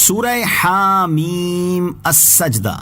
سورہ حامیم السجدہ.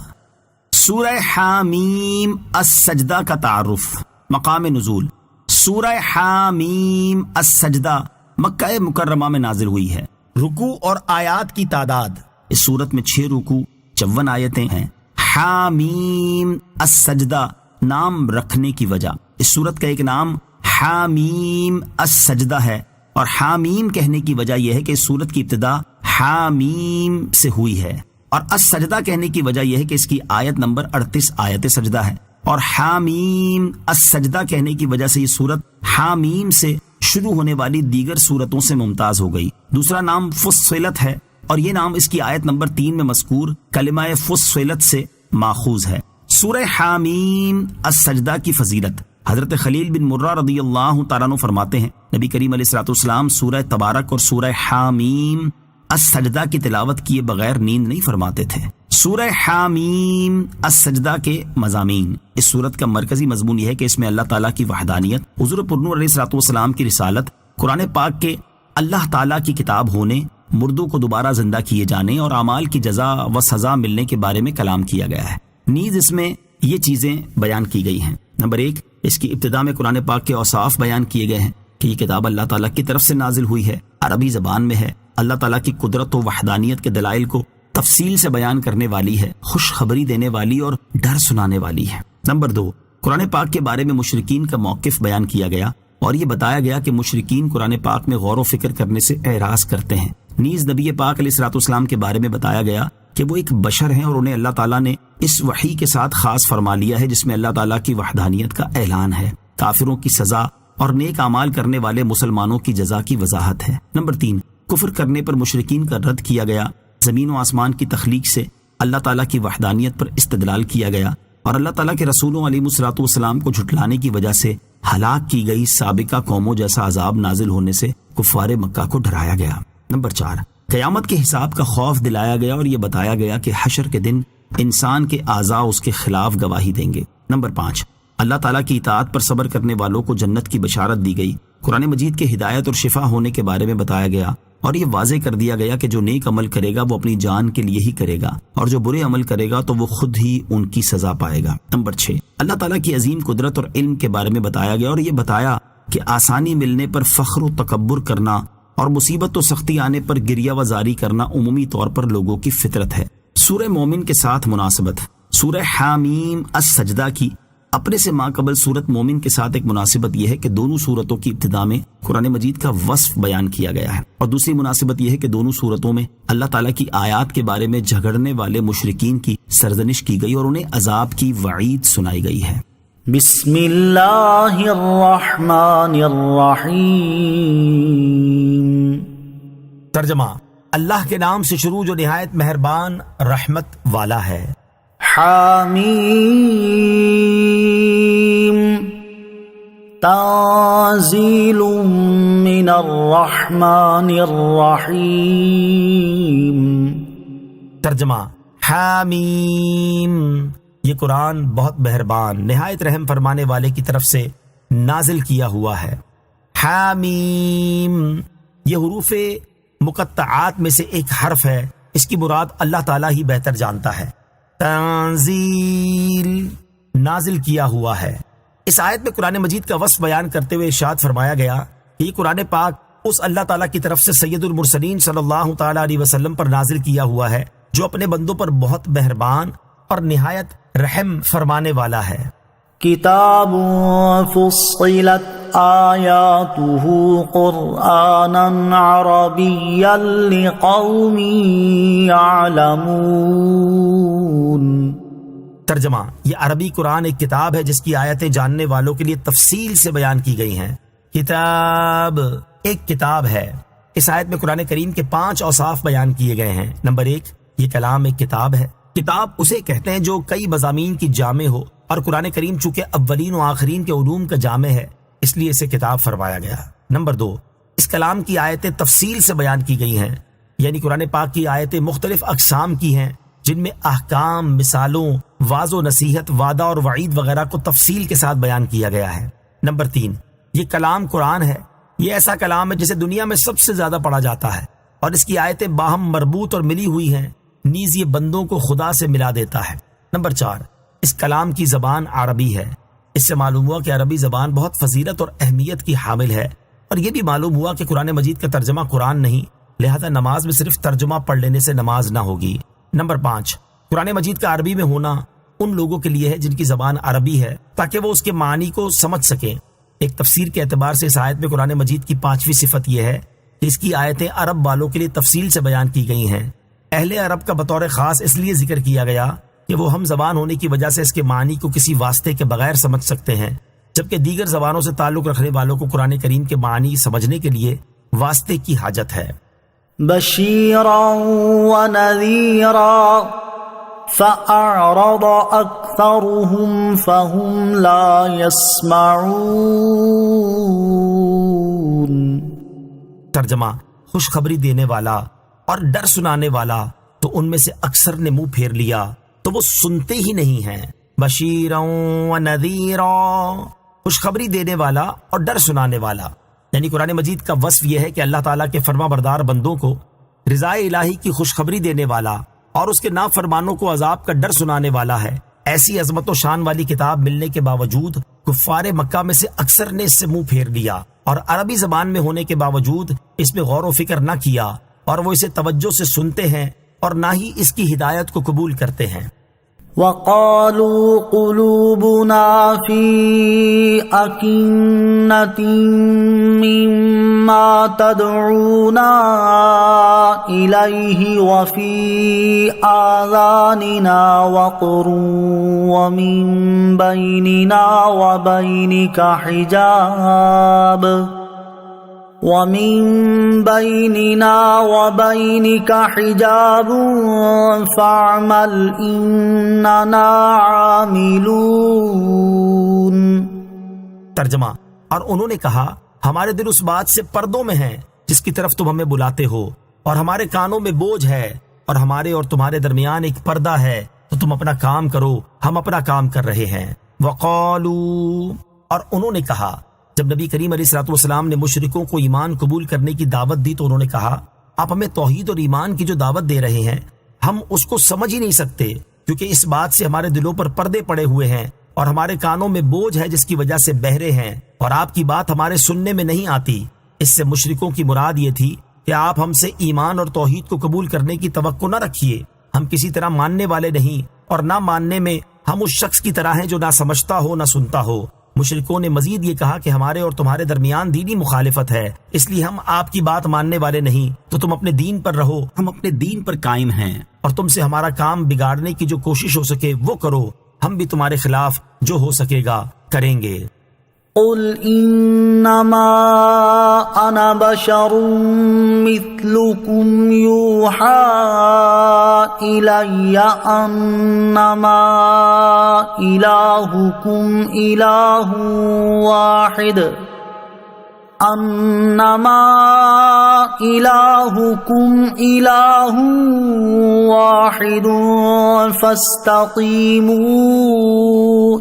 سورہ حامیم السجدہ کا تعارف. مقام نزول. سورہ حامیم السجدہ مکہ مکرمہ میں نازل ہوئی ہے. رکوع اور آیات کی تعداد. اس سورت میں 6 رکوع 54 آیتیں ہیں. حامیم السجدہ نام رکھنے کی وجہ. اس سورت کا ایک نام حامیم السجدہ ہے، اور حامیم کہنے کی وجہ یہ ہے کہ اس سورت کی ابتدا حامیم سے ہوئی ہے، اور السجدہ کہنے کی وجہ یہ ہے کہ اس کی آیت نمبر 38 آیت سجدہ ہے، اور حامیم السجدہ کہنے کی وجہ سے یہ سورت حامیم سے شروع ہونے والی دیگر سورتوں سے ممتاز ہو گئی. دوسرا نام فصلت ہے، اور یہ نام اس کی آیت نمبر 3 میں مذکور کلمہ فصلت سے ماخوذ ہے. سورہ حامیم السجدہ کی فضیلت. حضرت خلیل بن مرہ رضی اللہ تعالیٰ عنہ فرماتے ہیں نبی کریم علیہ الصلوۃ والسلام سورہ تبارک اور سورہ حامیم السجدہ کی تلاوت کیے بغیر نیند نہیں فرماتے تھے. سورہ حامیم السجدہ کے مضامین. اس سورت کا مرکزی مضمون یہ ہے کہ اس میں اللہ تعالیٰ کی وحدانیت، حضور پرنور علیہ الصلوۃ والسلام کی رسالت، قرآن پاک کے اللہ تعالیٰ کی کتاب ہونے، مردوں کو دوبارہ زندہ کیے جانے اور اعمال کی جزا و سزا ملنے کے بارے میں کلام کیا گیا ہے. نیز اس میں یہ چیزیں بیان کی گئی ہیں. نمبر 1، اس کی ابتدا میں قرآن پاک کے اوصاف بیان کیے گئے ہیں کہ یہ کتاب اللہ تعالیٰ کی طرف سے نازل ہوئی ہے، عربی زبان میں ہے، اللہ تعالیٰ کی قدرت و وحدانیت کے دلائل کو تفصیل سے بیان کرنے والی ہے، خوشخبری دینے والی اور ڈر سنانے والی ہے. نمبر 2، قرآن پاک کے بارے میں مشرکین کا موقف بیان کیا گیا اور یہ بتایا گیا کہ مشرکین قرآن پاک میں غور و فکر کرنے سے اعراض کرتے ہیں. نیز نبی پاک علیہ الصلوۃ والسلام کے بارے میں بتایا گیا کہ وہ ایک بشر ہیں اور انہیں اللہ تعالیٰ نے اس وحی کے ساتھ خاص فرما لیا ہے جس میں اللہ تعالیٰ کی وحدانیت کا اعلان ہے، کافروں کی سزا اور نیک اعمال کرنے والے مسلمانوں کی جزا کی وضاحت ہے. نمبر 3، کفر کرنے پر مشرکین کا رد کیا گیا. زمین و آسمان کی تخلیق سے اللہ تعالیٰ کی وحدانیت پر استدلال کیا گیا اور اللہ تعالیٰ کے رسولوں علیہ الصلوۃ والسلام کو جھٹلانے کی وجہ سے ہلاک کی گئی سابقہ قوموں جیسا عذاب نازل ہونے سے کفار مکہ کو ڈرایا گیا. نمبر 4، قیامت کے حساب کا خوف دلایا گیا اور یہ بتایا گیا کہ حشر کے دن انسان کے اعضاء اس کے خلاف گواہی دیں گے. نمبر 5، اللہ تعالیٰ کی اطاعت پر صبر کرنے والوں کو جنت کی بشارت دی گئی. قرآن مجید کے ہدایت اور شفا ہونے کے بارے میں بتایا گیا اور یہ واضح کر دیا گیا کہ جو نیک عمل کرے گا وہ اپنی جان کے لیے ہی کرے گا اور جو برے عمل کرے گا تو وہ خود ہی ان کی سزا پائے گا. نمبر 6، اللہ تعالیٰ کی عظیم قدرت اور علم کے بارے میں بتایا گیا اور یہ بتایا کہ آسانی ملنے پر فخر و تکبر کرنا اور مصیبت و سختی آنے پر گریہ و زاری کرنا عمومی طور پر لوگوں کی فطرت ہے. سورہ مومن کے ساتھ مناسبت. سورہ حامیم السجدہ کی اپنے سے ماقبل سورت مومن کے ساتھ ایک مناسبت یہ ہے کہ دونوں سورتوں کی ابتدا میں قرآن مجید کا وصف بیان کیا گیا ہے، اور دوسری مناسبت یہ ہے کہ دونوں سورتوں میں اللہ تعالیٰ کی آیات کے بارے میں جھگڑنے والے مشرکین کی سرزنش کی گئی اور انہیں عذاب کی وعید سنائی گئی ہے. بسم اللہ الرحمن الرحیم. ترجمہ. اللہ کے نام سے شروع جو نہایت مہربان رحمت والا ہے. حامیم تنزیل من الرحمن الرحیم. ترجمہ. حامیم یہ قرآن بہت مہربان نہایت رحم فرمانے والے کی طرف سے نازل کیا ہوا ہے. حامیم یہ حروف مقطعات میں سے ایک حرف ہے، اس کی مراد اللہ تعالیٰ ہی بہتر جانتا ہے. تنزیل نازل کیا ہوا ہے. اس آیت میں قرآن مجید کا وصف بیان کرتے ہوئے ارشاد فرمایا گیا کہ یہ قرآن پاک اس اللہ تعالیٰ کی طرف سے سید المرسلین صلی اللہ تعالیٰ علیہ وسلم پر نازل کیا ہوا ہے جو اپنے بندوں پر بہت مہربان اور نہایت رحم فرمانے والا ہے. کتاب فصلت آیاتہ قرآنا عربیا لقوم یعلمون. ترجمہ. یہ عربی قرآن ایک کتاب ہے جس کی آیتیں جاننے والوں کے لیے تفصیل سے بیان کی گئی ہیں. کتاب ایک کتاب ہے. اس آیت میں قرآن کریم کے 5 اوصاف بیان کیے گئے ہیں. نمبر 1، یہ کلام ایک کتاب ہے. کتاب اسے کہتے ہیں جو کئی مضامین کی جامع ہو، اور قرآن کریم چونکہ اولین و آخرین کے علوم کا جامع ہے اس لیے اسے کتاب فرمایا گیا. نمبر 2، اس کلام کی آیتیں تفصیل سے بیان کی گئی ہیں، یعنی قرآن پاک کی آیتیں مختلف اقسام کی ہیں جن میں احکام، مثالوں، واعظ و نصیحت، وعدہ اور وعید وغیرہ کو تفصیل کے ساتھ بیان کیا گیا ہے. نمبر 3، یہ کلام قرآن ہے. یہ ایسا کلام ہے جسے دنیا میں سب سے زیادہ پڑھا جاتا ہے. اور اس کی آیتیں باہم مربوط اور ملی ہوئی ہیں، نیز یہ بندوں کو خدا سے ملا دیتا ہے۔ نمبر 4، اس کلام کی زبان عربی ہے۔ اس سے معلوم ہوا کہ عربی زبان بہت فضیلت اور اہمیت کی حامل ہے، اور یہ بھی معلوم ہوا کہ قرآن مجید کا ترجمہ قرآن نہیں، لہذا نماز میں صرف ترجمہ پڑھ لینے سے نماز نہ ہوگی۔ نمبر 5، قرآن مجید کا عربی میں ہونا ان لوگوں کے لیے ہے جن کی زبان عربی ہے، تاکہ وہ اس کے معنی کو سمجھ سکیں۔ ایک تفسیر کے اعتبار سے اس آیت میں قرآن مجید کی 5ویں صفت یہ ہے کہ اس کی آیتیں عرب والوں کے لیے تفصیل سے بیان کی گئی ہیں۔ اہل عرب کا بطور خاص اس لیے ذکر کیا گیا کہ وہ ہم زبان ہونے کی وجہ سے اس کے معنی کو کسی واسطے کے بغیر سمجھ سکتے ہیں، جبکہ دیگر زبانوں سے تعلق رکھنے والوں کو قرآن کریم کے معنی سمجھنے کے لیے واسطے کی حاجت ہے۔ بشیرا ونذیرا فأعرض أكثرهم فهم لا يسمعون۔ ترجمہ، خوشخبری دینے والا اور ڈر سنانے والا تو ان میں سے اکثر نے منہ پھیر لیا تو وہ سنتے ہی نہیں ہیں۔ بشیرا ونذیرا، خوشخبری دینے والا اور ڈر سنانے والا، یعنی قرآن مجید کا وصف یہ ہے کہ اللہ تعالیٰ کے فرما بردار بندوں کو رضا الہی کی خوشخبری دینے والا اور اس کے نافرمانوں کو عذاب کا ڈر سنانے والا ہے۔ ایسی عظمت و شان والی کتاب ملنے کے باوجود کفار مکہ میں سے اکثر نے اس سے منہ پھیر لیا، اور عربی زبان میں ہونے کے باوجود اس میں غور و فکر نہ کیا، اور وہ اسے توجہ سے سنتے ہیں اور نہ ہی اس کی ہدایت کو قبول کرتے ہیں۔ وقالوا قلوبنا في أكنة مما تدعونا إليه وفي آذاننا وقر ومن بيننا وبينك حجاب فاعمل إننا عاملون۔ ترجمہ، اور انہوں نے کہا ہمارے دل اس بات سے پردوں میں ہیں جس کی طرف تم ہمیں بلاتے ہو، اور ہمارے کانوں میں بوجھ ہے، اور ہمارے اور تمہارے درمیان ایک پردہ ہے، تو تم اپنا کام کرو، ہم اپنا کام کر رہے ہیں۔ وقالوا، اور انہوں نے کہا، جب نبی کریم علیہ الصلوۃ والسلام نے مشرکوں کو ایمان قبول کرنے کی دعوت دی تو انہوں نے کہا آپ ہمیں توحید اور ایمان کی جو دعوت دے رہے ہیں ہم اس کو سمجھ ہی نہیں سکتے، کیونکہ اس بات سے ہمارے دلوں پر پردے پڑے ہوئے ہیں اور ہمارے کانوں میں بوجھ ہے جس کی وجہ سے بہرے ہیں، اور آپ کی بات ہمارے سننے میں نہیں آتی۔ اس سے مشرکوں کی مراد یہ تھی کہ آپ ہم سے ایمان اور توحید کو قبول کرنے کی توقع نہ رکھیے، ہم کسی طرح ماننے والے نہیں، اور نہ ماننے میں ہم اس شخص کی طرح ہیں جو نہ سمجھتا ہو نہ سنتا ہو۔ مشرکوں نے مزید یہ کہا کہ ہمارے اور تمہارے درمیان دینی مخالفت ہے، اس لیے ہم آپ کی بات ماننے والے نہیں، تو تم اپنے دین پر رہو، ہم اپنے دین پر قائم ہیں، اور تم سے ہمارا کام بگاڑنے کی جو کوشش ہو سکے وہ کرو، ہم بھی تمہارے خلاف جو ہو سکے گا کریں گے۔ قل انما انا بشر مثلكم يوحى الي انما الهكم اله واحد فاستقیموا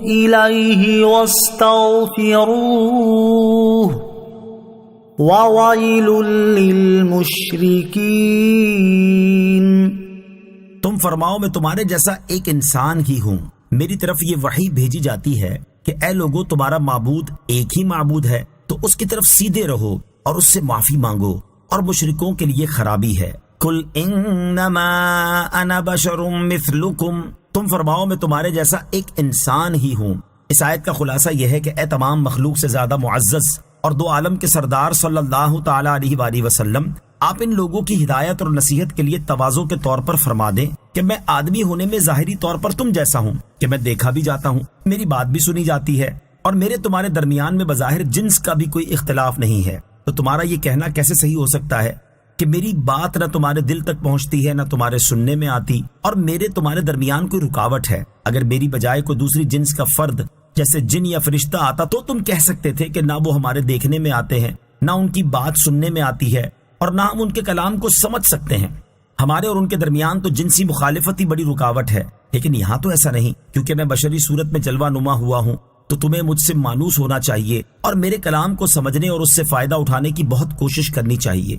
الیہ واستغفروہ وویل للمشرکین۔ تم فرماؤ میں تمہارے جیسا ایک انسان ہی ہوں، میری طرف یہ وحی بھیجی جاتی ہے کہ اے لوگو تمہارا معبود ایک ہی معبود ہے، تو اس کی طرف سیدھے رہو اور اس سے معافی مانگو، اور مشرکوں کے لیے خرابی ہے۔ قل انما انا بشر مثلکم، تم فرماؤ میں تمہارے جیسا ایک انسان ہی ہوں۔ اس آیت کا خلاصہ یہ ہے کہ اے تمام مخلوق سے زیادہ معزز اور دو عالم کے سردار صلی اللہ تعالی علیہ وآلہ وسلم، آپ ان لوگوں کی ہدایت اور نصیحت کے لیے تواضع کے طور پر فرما دیں کہ میں آدمی ہونے میں ظاہری طور پر تم جیسا ہوں، کہ میں دیکھا بھی جاتا ہوں، میری بات بھی سنی جاتی ہے، اور میرے تمہارے درمیان میں بظاہر جنس کا بھی کوئی اختلاف نہیں ہے، تو تمہارا یہ کہنا کیسے صحیح ہو سکتا ہے کہ میری بات نہ تمہارے دل تک پہنچتی ہے نہ تمہارے سننے میں آتی، اور میرے تمہارے درمیان کوئی رکاوٹ ہے؟ اگر میری بجائے کوئی دوسری جنس کا فرد جیسے جن یا فرشتہ آتا تو تم کہہ سکتے تھے کہ نہ وہ ہمارے دیکھنے میں آتے ہیں، نہ ان کی بات سننے میں آتی ہے، اور نہ ہم ان کے کلام کو سمجھ سکتے ہیں۔ ہمارے اور ان کے درمیان تو جنسی مخالفت ہی بڑی رکاوٹ ہے، لیکن یہاں تو ایسا نہیں، کیونکہ میں بشری صورت میں جلوہ نما ہوا ہوں، تو تمہیں مجھ سے مانوس ہونا چاہیے اور میرے کلام کو سمجھنے اور اس سے فائدہ اٹھانے کی بہت کوشش کرنی چاہیے،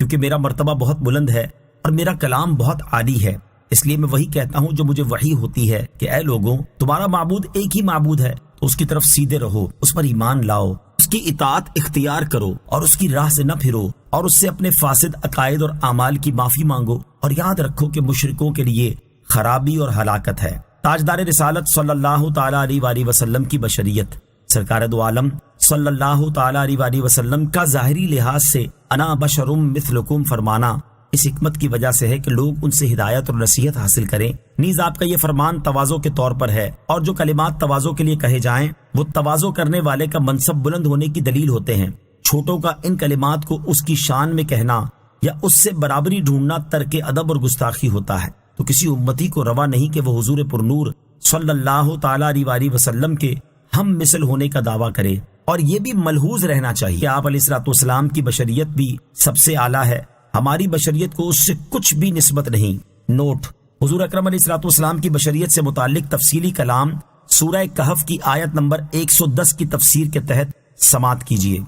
کیونکہ میرا مرتبہ بہت بلند ہے اور میرا کلام بہت عالی ہے، اس لیے میں وہی کہتا ہوں جو مجھے وحی ہوتی ہے کہ اے لوگوں، تمہارا معبود ایک ہی معبود ہے، تو اس کی طرف سیدھے رہو، اس پر ایمان لاؤ، اس کی اطاعت اختیار کرو اور اس کی راہ سے نہ پھرو، اور اس سے اپنے فاسد عقائد اور اعمال کی معافی مانگو، اور یاد رکھو کہ مشرکوں کے لیے خرابی اور ہلاکت ہے۔ تاجدار رسالت صلی اللہ تعالیٰ علیہ وآلہ وسلم کی بشریت، سرکار دو عالم صلی اللہ تعالیٰ علیہ وآلہ وسلم کا ظاہری لحاظ سے انا بشرم مثلکم فرمانا اس حکمت کی وجہ سے ہے کہ لوگ ان سے ہدایت اور نصیحت حاصل کریں۔ نیز آپ کا یہ فرمان تواضع کے طور پر ہے، اور جو کلمات تواضع کے لیے کہے جائیں وہ تواضع کرنے والے کا منصب بلند ہونے کی دلیل ہوتے ہیں۔ چھوٹوں کا ان کلمات کو اس کی شان میں کہنا یا اس سے برابری ڈھونڈنا ترک ادب اور گستاخی ہوتا ہے، تو کسی امتی کو روا نہیں کہ وہ حضور پرنور صلی اللہ تعالیٰ علیہ وآلہ وسلم کے ہم مثل ہونے کا دعویٰ کرے، اور یہ بھی ملحوظ رہنا چاہیے کہ آپ علیہ الصلوۃ والسلام کی بشریت بھی سب سے اعلیٰ ہے، ہماری بشریت کو اس سے کچھ بھی نسبت نہیں۔ نوٹ: حضور اکرم علیہ الصلوۃ والسلام کی بشریت سے متعلق تفصیلی کلام سورہ کہف کی آیت نمبر 110 کی تفسیر کے تحت سماعت کیجیے۔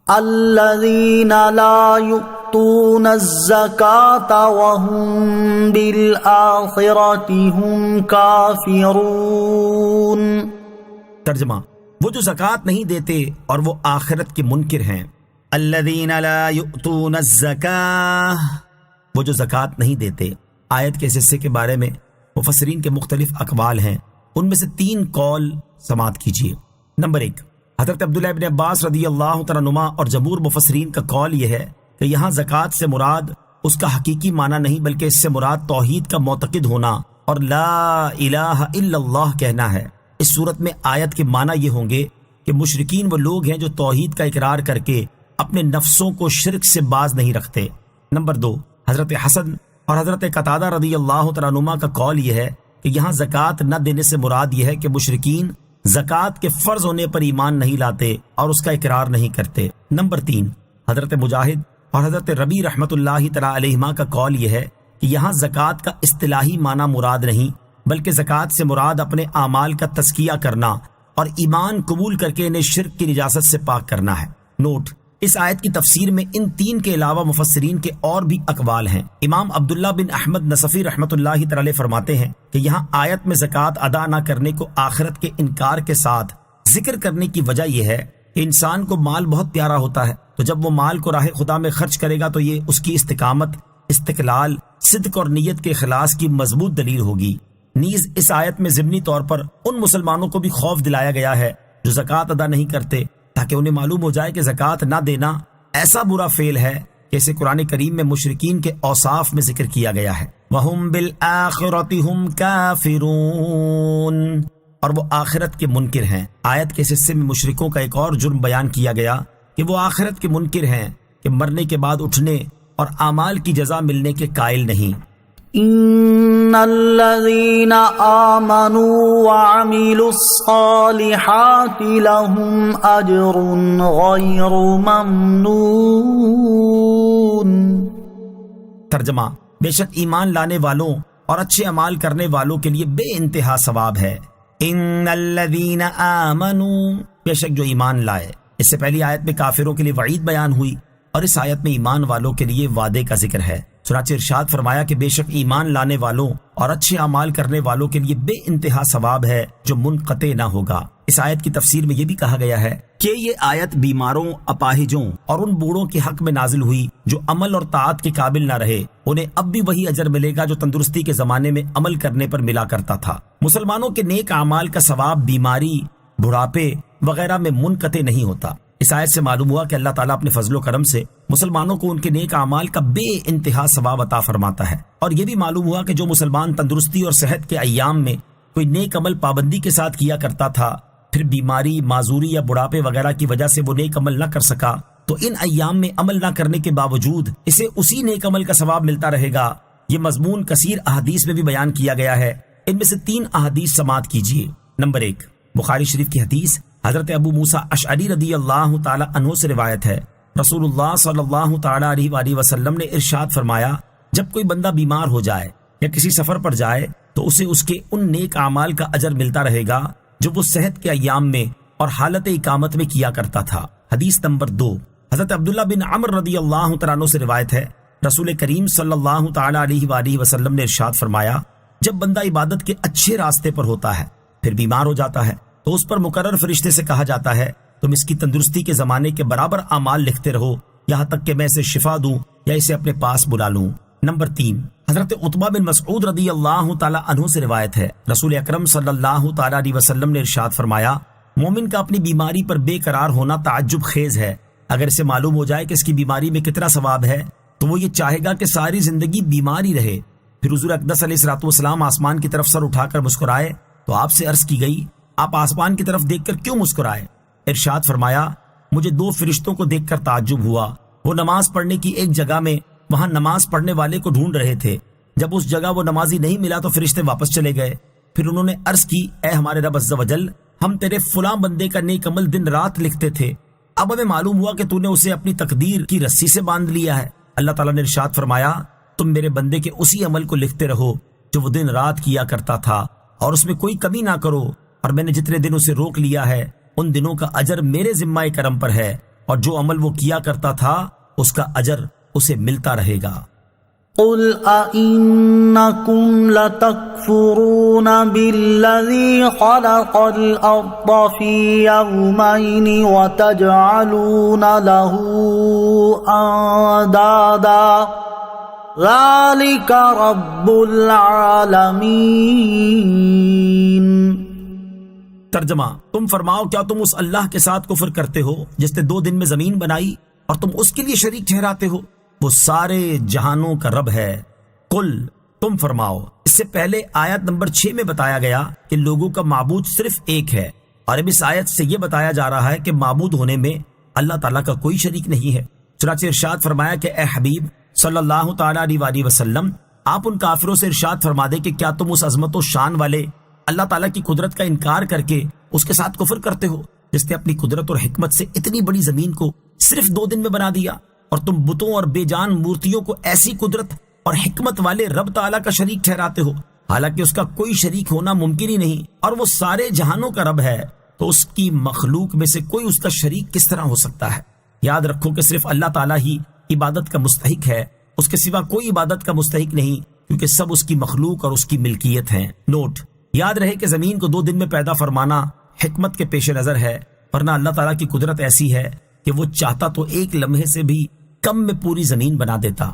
الذین لا یؤتون الزکاة وهم بالآخرة هم کافرون۔ ترجمہ: وہ جو زکوٰۃ نہیں دیتے اور وہ آخرت کے منکر ہیں۔ الذین لا یؤتون الزکاة، وہ جو زکوٰۃ نہیں دیتے۔ آیت کے اس حصے کے بارے میں مفسرین کے مختلف اقوال ہیں، ان میں سے 3 قول سماعت کیجیے۔ نمبر 1، حضرت عبداللہ ابن عباس رضی اللہ تعالیٰ عنہما اور جمہور مفسرین کا قول یہ ہے کہ یہاں زکوٰۃ سے مراد اس کا حقیقی معنی نہیں بلکہ اس سے مراد توحید کا معتقد ہونا اور لا الہ الا اللہ کہنا ہے۔ اس صورت میں آیت کے معنی یہ ہوں گے کہ مشرکین وہ لوگ ہیں جو توحید کا اقرار کر کے اپنے نفسوں کو شرک سے باز نہیں رکھتے۔ نمبر 2، حضرت حسن اور حضرت قتادہ رضی اللہ تعالیٰ عنہما کا قول یہ ہے کہ یہاں زکوٰۃ نہ دینے سے مراد یہ ہے کہ مشرکین زکوٰۃ کے فرض ہونے پر ایمان نہیں لاتے اور اس کا اقرار نہیں کرتے۔ نمبر 3، حضرت مجاہد اور حضرت ربی رحمۃ اللہ تعالیٰ علیہما کا قول یہ ہے کہ یہاں زکوٰۃ کا اصطلاحی معنی مراد نہیں بلکہ زکوٰۃ سے مراد اپنے اعمال کا تزکیہ کرنا اور ایمان قبول کر کے انہیں شرک کی نجاست سے پاک کرنا ہے۔ نوٹ: اس آیت کی تفسیر میں ان 3 کے علاوہ مفسرین کے اور بھی اقوال ہیں۔ امام عبداللہ بن احمد نصفی رحمۃ اللہ تعالی فرماتے ہیں کہ یہاں آیت میں زکوٰۃ ادا نہ کرنے کو آخرت کے انکار کے ساتھ ذکر کرنے کی وجہ یہ ہے کہ انسان کو مال بہت پیارا ہوتا ہے، تو جب وہ مال کو راہ خدا میں خرچ کرے گا تو یہ اس کی استقامت، استقلال، صدق اور نیت کے اخلاص کی مضبوط دلیل ہوگی۔ نیز اس آیت میں ضمنی طور پر ان مسلمانوں کو بھی خوف دلایا گیا ہے جو زکوٰۃ ادا نہیں کرتے، تاکہ انہیں معلوم ہو جائے کہ زکوٰۃ نہ دینا ایسا برا فعل ہے کہ اسے قرآن کریم میں مشرکین کے اوصاف میں ذکر کیا گیا ہے۔ وَهُمْ بِالْآخِرَةِ هُمْ كَافِرُونَ، اور وہ آخرت کے منکر ہیں۔ آیت کے اس حصے میں مشرکوں کا ایک اور جرم بیان کیا گیا کہ وہ آخرت کے منکر ہیں کہ مرنے کے بعد اٹھنے اور اعمال کی جزا ملنے کے قائل نہیں۔ ان الذين آمنوا وعملوا الصالحات لهم اجر غیر ممنون۔ ترجمہ: بے شک ایمان لانے والوں اور اچھے اعمال کرنے والوں کے لیے بے انتہا ثواب ہے۔ ان الذین آمنوا، بے شک جو ایمان لائے۔ اس سے پہلی آیت میں کافروں کے لیے وعید بیان ہوئی اور اس آیت میں ایمان والوں کے لیے وعدے کا ذکر ہے۔ چنانچہ ارشاد فرمایا کہ بے شک ایمان لانے والوں اور اچھے اعمال کرنے والوں کے لیے بے انتہا ثواب ہے جو منقطع نہ ہوگا۔ اس آیت کی تفسیر میں یہ بھی کہا گیا ہے کہ یہ آیت بیماروں، اپاہجوں اور ان بوڑھوں کے حق میں نازل ہوئی جو عمل اور طاعت کے قابل نہ رہے، انہیں اب بھی وہی اجر ملے گا جو تندرستی کے زمانے میں عمل کرنے پر ملا کرتا تھا۔ مسلمانوں کے نیک اعمال کا ثواب بیماری، بڑھاپے وغیرہ میں منقطع نہیں ہوتا۔ اس آیت سے معلوم ہوا کہ اللہ تعالیٰ اپنے فضل و کرم سے مسلمانوں کو ان کے نیک اعمال کا بے انتہا ثواب عطا فرماتا ہے، اور یہ بھی معلوم ہوا کہ جو مسلمان تندرستی اور صحت کے ایام میں کوئی نیک عمل پابندی کے ساتھ کیا کرتا تھا، پھر بیماری، معذوری یا بڑھاپے وغیرہ کی وجہ سے وہ نیک عمل نہ کر سکا، تو ان ایام میں عمل نہ کرنے کے باوجود اسے اسی نیک عمل کا ثواب ملتا رہے گا۔ یہ مضمون کثیر احادیث میں بھی بیان کیا گیا ہے۔ ان میں سے 3 احادیث سماعت کیجیے۔ نمبر 1، بخاری شریف کی حدیث حضرت ابو موسیٰ اشعری رضی اللہ تعالی عنہ سے روایت ہے، رسول اللہ صلی اللہ تعالی علیہ وآلہ وسلم نے ارشاد فرمایا، جب کوئی بندہ بیمار ہو جائے یا کسی سفر پر جائے تو اسے اس کے ان نیک اعمال کا اجر ملتا رہے گا جو وہ صحت کے ایام میں اور حالت اقامت میں کیا کرتا تھا۔ حدیث نمبر 2، حضرت عبداللہ بن عمر رضی اللہ تعالیٰ عنہ سے روایت ہے، رسول کریم صلی اللہ تعالیٰ علیہ وآلہ وسلم نے ارشاد فرمایا، جب بندہ عبادت کے اچھے راستے پر ہوتا ہے پھر بیمار ہو جاتا ہے تو اس پر مقرر فرشتے سے کہا جاتا ہے تم اس کی تندرستی کے زمانے کے برابر اعمال لکھتے رہو یہاں تک کہ میں اسے شفا دوں یا اسے اپنے پاس بلا لوں۔ نمبر 3، حضرت عتبہ بن مسعود رضی اللہ تعالیٰ عنہ سے روایت ہے، رسول اکرم صلی اللہ تعالیٰ علیہ وسلم نے ارشاد فرمایا، مومن کا اپنی بیماری پر بے قرار ہونا تعجب خیز ہے۔ اگر اسے معلوم ہو جائے کہ اس کی بیماری میں کتنا ثواب ہے تو وہ یہ چاہے گا کہ ساری زندگی بیمار ہی رہے۔ پھر حضور اقدس علیہ الصلوۃ والسلام آسمان کی طرف سر اٹھا کر مسکرائے تو آپ سے عرض کی گئی، آپ آسمان کی طرف دیکھ کر کیوں مسکرائے؟ ارشاد فرمایا، مجھے 2 فرشتوں کو دیکھ کر تعجب ہوا، وہ نماز پڑھنے کی ایک جگہ میں وہاں نماز پڑھنے والے کو ڈھونڈ رہے تھے، جب اس جگہ وہ نمازی نہیں ملا تو فرشتے واپس چلے گئے۔ پھر انہوں نے عرض کی، اے ہمارے رب عز و جل، ہم تیرے فلاں بندے کا نیک عمل دن رات لکھتے تھے، اب ہمیں معلوم ہوا کہ تو نے اسے اپنی تقدیر کی رسی سے باندھ لیا ہے۔ اللہ تعالیٰ نے ارشاد فرمایا، تم میرے بندے کے اسی عمل کو لکھتے رہو جو وہ دن رات کیا کرتا تھا اور اس میں کوئی کمی نہ کرو، اور میں نے جتنے دن اسے روک لیا ہے ان دنوں کا اجر میرے ذمہ کرم پر ہے، اور جو عمل وہ کیا کرتا تھا اس کا اجر اسے ملتا رہے گا۔ قل أئنكم لتكفرون بالذي خلق الأرض في يومين وتجعلون له أندادا ذلك رب العالمين۔ ترجمہ، تم فرماؤ کیا تم اس اللہ کے ساتھ کفر کرتے ہو جس نے 2 دن میں زمین بنائی اور تم اس کے لیے شریک ٹھہراتے ہو؟ وہ سارے جہانوں کا رب ہے۔ قل، تم فرماؤ۔ اس سے پہلے آیت نمبر 6 میں بتایا گیا کہ لوگوں کا معبود صرف ایک ہے، اور اب اس آیت سے یہ بتایا جا رہا ہے کہ معبود ہونے میں اللہ تعالیٰ کا کوئی شریک نہیں ہے۔ چنانچہ ارشاد فرمایا کہ اے حبیب صلی اللہ تعالیٰ علیہ وآلہ وسلم، آپ ان کافروں سے ارشاد فرما دیں کہ کیا تم اس عظمت و شان والے اللہ تعالیٰ کی قدرت کا انکار کر کے اس کے ساتھ کفر کرتے ہو جس نے اپنی قدرت اور حکمت سے اتنی بڑی زمین کو صرف 2 دن میں بنا دیا، اور تم بتوں اور بے جان مورتیوں کو ایسی قدرت اور حکمت والے رب تعالیٰ کا شریک ٹھہراتے ہو، حالانکہ اس کا کوئی شریک ہونا ممکن ہی نہیں، اور وہ سارے جہانوں کا رب ہے، تو اس کی مخلوق میں سے کوئی اس کا شریک کس طرح ہو سکتا ہے؟ یاد رکھو کہ صرف اللہ تعالیٰ ہی عبادت کا مستحق ہے، اس کے سوا کوئی عبادت کا مستحق نہیں، کیونکہ سب اس کی مخلوق اور اس کی ملکیت ہیں۔ نوٹ، یاد رہے کہ زمین کو 2 دن میں پیدا فرمانا حکمت کے پیش نظر ہے، ورنہ اللہ تعالیٰ کی قدرت ایسی ہے کہ وہ چاہتا تو ایک لمحے سے بھی کم میں پوری زمین بنا دیتا۔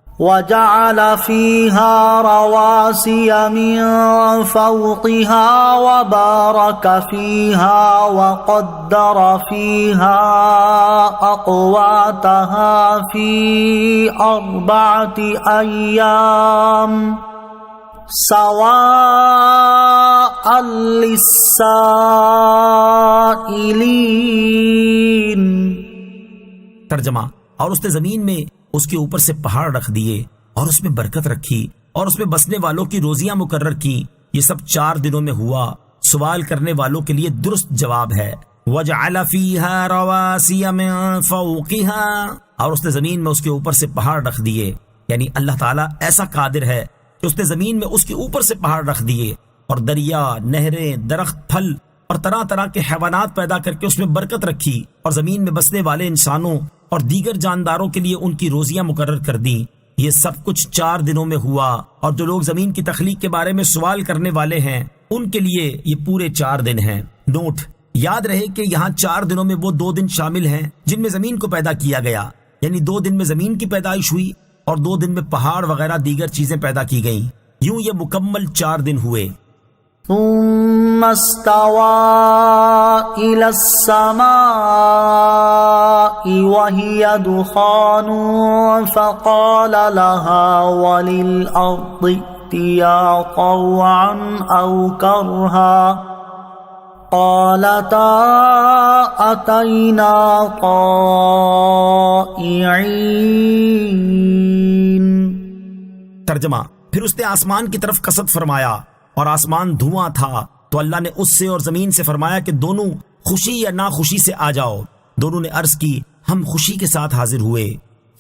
وَجَعَلَ فِيهَا رَوَاسِيَ مِن فَوْقِهَا وَبَارَكَ فِيهَا وَقَدَّرَ فِيهَا أَقْوَاتَهَا فِي 4 أَيَّامٍ سَوَاءً لِلسَّائِلِينَ۔ ترجمہ، اور اس نے زمین میں اس کے اوپر سے پہاڑ رکھ دیے اور اس میں برکت رکھی اور اس میں بسنے والوں کی روزیاں مقرر کی، یہ سب 4 دنوں میں ہوا۔ سوال کرنے والوں کے لیے درست جواب ہے، وَجَعَلَ فِيهَا رَوَاسِيَ مِن فَوْقِهَا، اور اس نے زمین میں اس کے اوپر سے پہاڑ رکھ دیے، یعنی اللہ تعالیٰ ایسا قادر ہے کہ اس نے زمین میں اس کے اوپر سے پہاڑ رکھ دیے اور دریا، نہریں، درخت، پھل اور طرح طرح کے حیوانات پیدا کر کے اس میں برکت رکھی، اور زمین میں بسنے والے انسانوں اور دیگر جانداروں کے لیے ان کی روزیاں مقرر کر دیں۔ یہ سب کچھ 4 دنوں میں ہوا، اور جو لوگ زمین کی تخلیق کے بارے میں سوال کرنے والے ہیں ان کے لیے یہ پورے 4 دن ہیں۔ نوٹ، یاد رہے کہ یہاں 4 دنوں میں وہ 2 دن شامل ہیں جن میں زمین کو پیدا کیا گیا، یعنی 2 دن میں زمین کی پیدائش ہوئی اور 2 دن میں پہاڑ وغیرہ دیگر چیزیں پیدا کی گئیں، یوں یہ مکمل 4 دن ہوئے۔ ثم استوى إلى السماء وهي دخان فقال لها وللأرض ائتيا طوعا أو كرها قالتا أتينا طائعين۔ ترجمہ، پھر اس نے آسمان کی طرف قصد فرمایا اور آسمان دھواں تھا، تو اللہ نے اس سے اور زمین سے فرمایا کہ دونوں خوشی یا ناخوشی سے آ جاؤ۔ دونوں نے عرض کی، ہم خوشی کے ساتھ حاضر ہوئے۔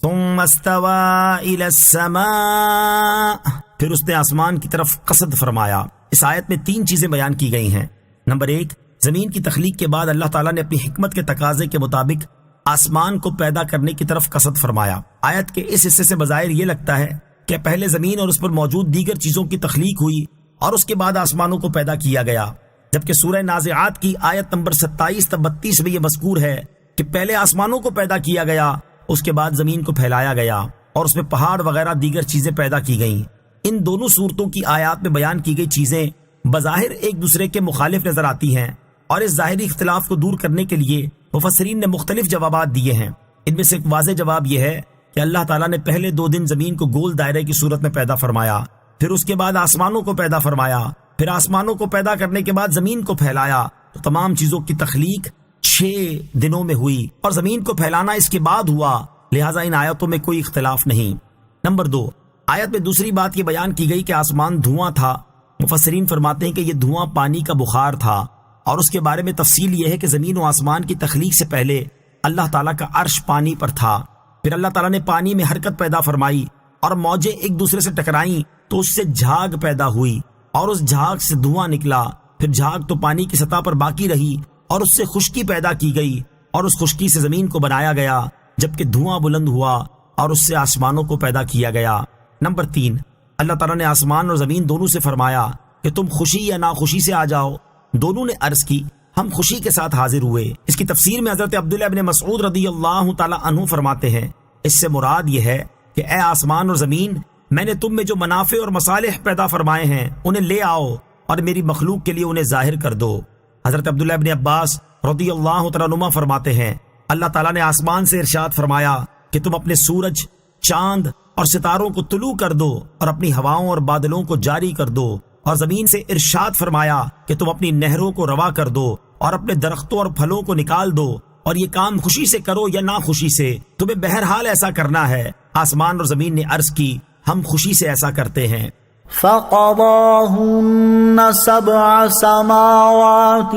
ثم استوى الى السماء، پھر اس نے آسمان کی طرف قصد فرمایا۔ اس آیت میں 3 چیزیں بیان کی گئی ہیں۔ نمبر 1، زمین کی تخلیق کے بعد اللہ تعالیٰ نے اپنی حکمت کے تقاضے کے مطابق آسمان کو پیدا کرنے کی طرف قصد فرمایا۔ آیت کے اس حصے سے بظاہر یہ لگتا ہے کہ پہلے زمین اور اس پر موجود دیگر چیزوں کی تخلیق ہوئی اور اس کے بعد آسمانوں کو پیدا کیا گیا، جبکہ سورہ نازعات کی آیت نمبر 27 تا 32 میں یہ مذکور ہے کہ پہلے آسمانوں کو پیدا کیا گیا، اس کے بعد زمین کو پھیلایا گیا اور اس میں پہاڑ وغیرہ دیگر چیزیں پیدا کی گئیں۔ ان دونوں صورتوں کی آیات میں بیان کی گئی چیزیں بظاہر ایک دوسرے کے مخالف نظر آتی ہیں، اور اس ظاہری اختلاف کو دور کرنے کے لیے مفسرین نے مختلف جوابات دیے ہیں۔ ان میں سے ایک واضح جواب یہ ہے کہ اللہ تعالیٰ نے پہلے 2 دن زمین کو گول دائرے کی صورت میں پیدا فرمایا، پھر اس کے بعد آسمانوں کو پیدا فرمایا، پھر آسمانوں کو پیدا کرنے کے بعد زمین کو پھیلایا، تو تمام چیزوں کی تخلیق 6 دنوں میں ہوئی اور زمین کو پھیلانا اس کے بعد ہوا، لہٰذا ان آیتوں میں کوئی اختلاف نہیں۔ نمبر 2، آیت میں دوسری بات یہ بیان کی گئی کہ آسمان دھواں تھا۔ مفسرین فرماتے ہیں کہ یہ دھواں پانی کا بخار تھا، اور اس کے بارے میں تفصیل یہ ہے کہ زمین و آسمان کی تخلیق سے پہلے اللہ تعالیٰ کا عرش پانی پر تھا، پھر اللہ تعالیٰ نے پانی میں حرکت پیدا فرمائی اور موجیں ایک دوسرے سے ٹکرائیں تو اس سے جھاگ پیدا ہوئی اور اس جھاگ سے دھواں نکلا، پھر جھاگ تو پانی کی سطح پر باقی رہی اور اس سے خشکی پیدا کی گئی اور اس خشکی سے زمین کو بنایا گیا، جبکہ دھواں بلند ہوا اور اس سے آسمانوں کو پیدا کیا گیا۔ نمبر 3، اللہ تعالیٰ نے آسمان اور زمین دونوں سے فرمایا کہ تم خوشی یا ناخوشی سے آ جاؤ۔ دونوں نے عرض کی ہم خوشی کے ساتھ حاضر ہوئے۔ اس کی تفسیر میں حضرت عبداللہ ابن مسعود رضی اللہ تعالی عنہ فرماتے ہیں، اس سے مراد یہ ہے کہ اے آسمان اور زمین، میں نے تم میں جو منافع اور مصالح پیدا فرمائے ہیں انہیں لے آؤ اور میری مخلوق کے لیے انہیں ظاہر کر دو۔ حضرت عبداللہ ابن عباس رضی اللہ تعالی عنہما فرماتے ہیں، اللہ تعالیٰ نے آسمان سے ارشاد فرمایا کہ تم اپنے سورج، چاند اور ستاروں کو طلوع کر دو اور اپنی ہواؤں اور بادلوں کو جاری کر دو، اور زمین سے ارشاد فرمایا کہ تم اپنی نہروں کو روا کر دو اور اپنے درختوں اور پھلوں کو نکال دو، اور یہ کام خوشی سے کرو یا ناخوشی سے، تمہیں بہرحال ایسا کرنا ہے۔ آسمان اور زمین نے عرض کی ہم خوشی سے ایسا کرتے ہیں۔ فَقَضَاهُنَّ 7 سَمَاوَاتٍ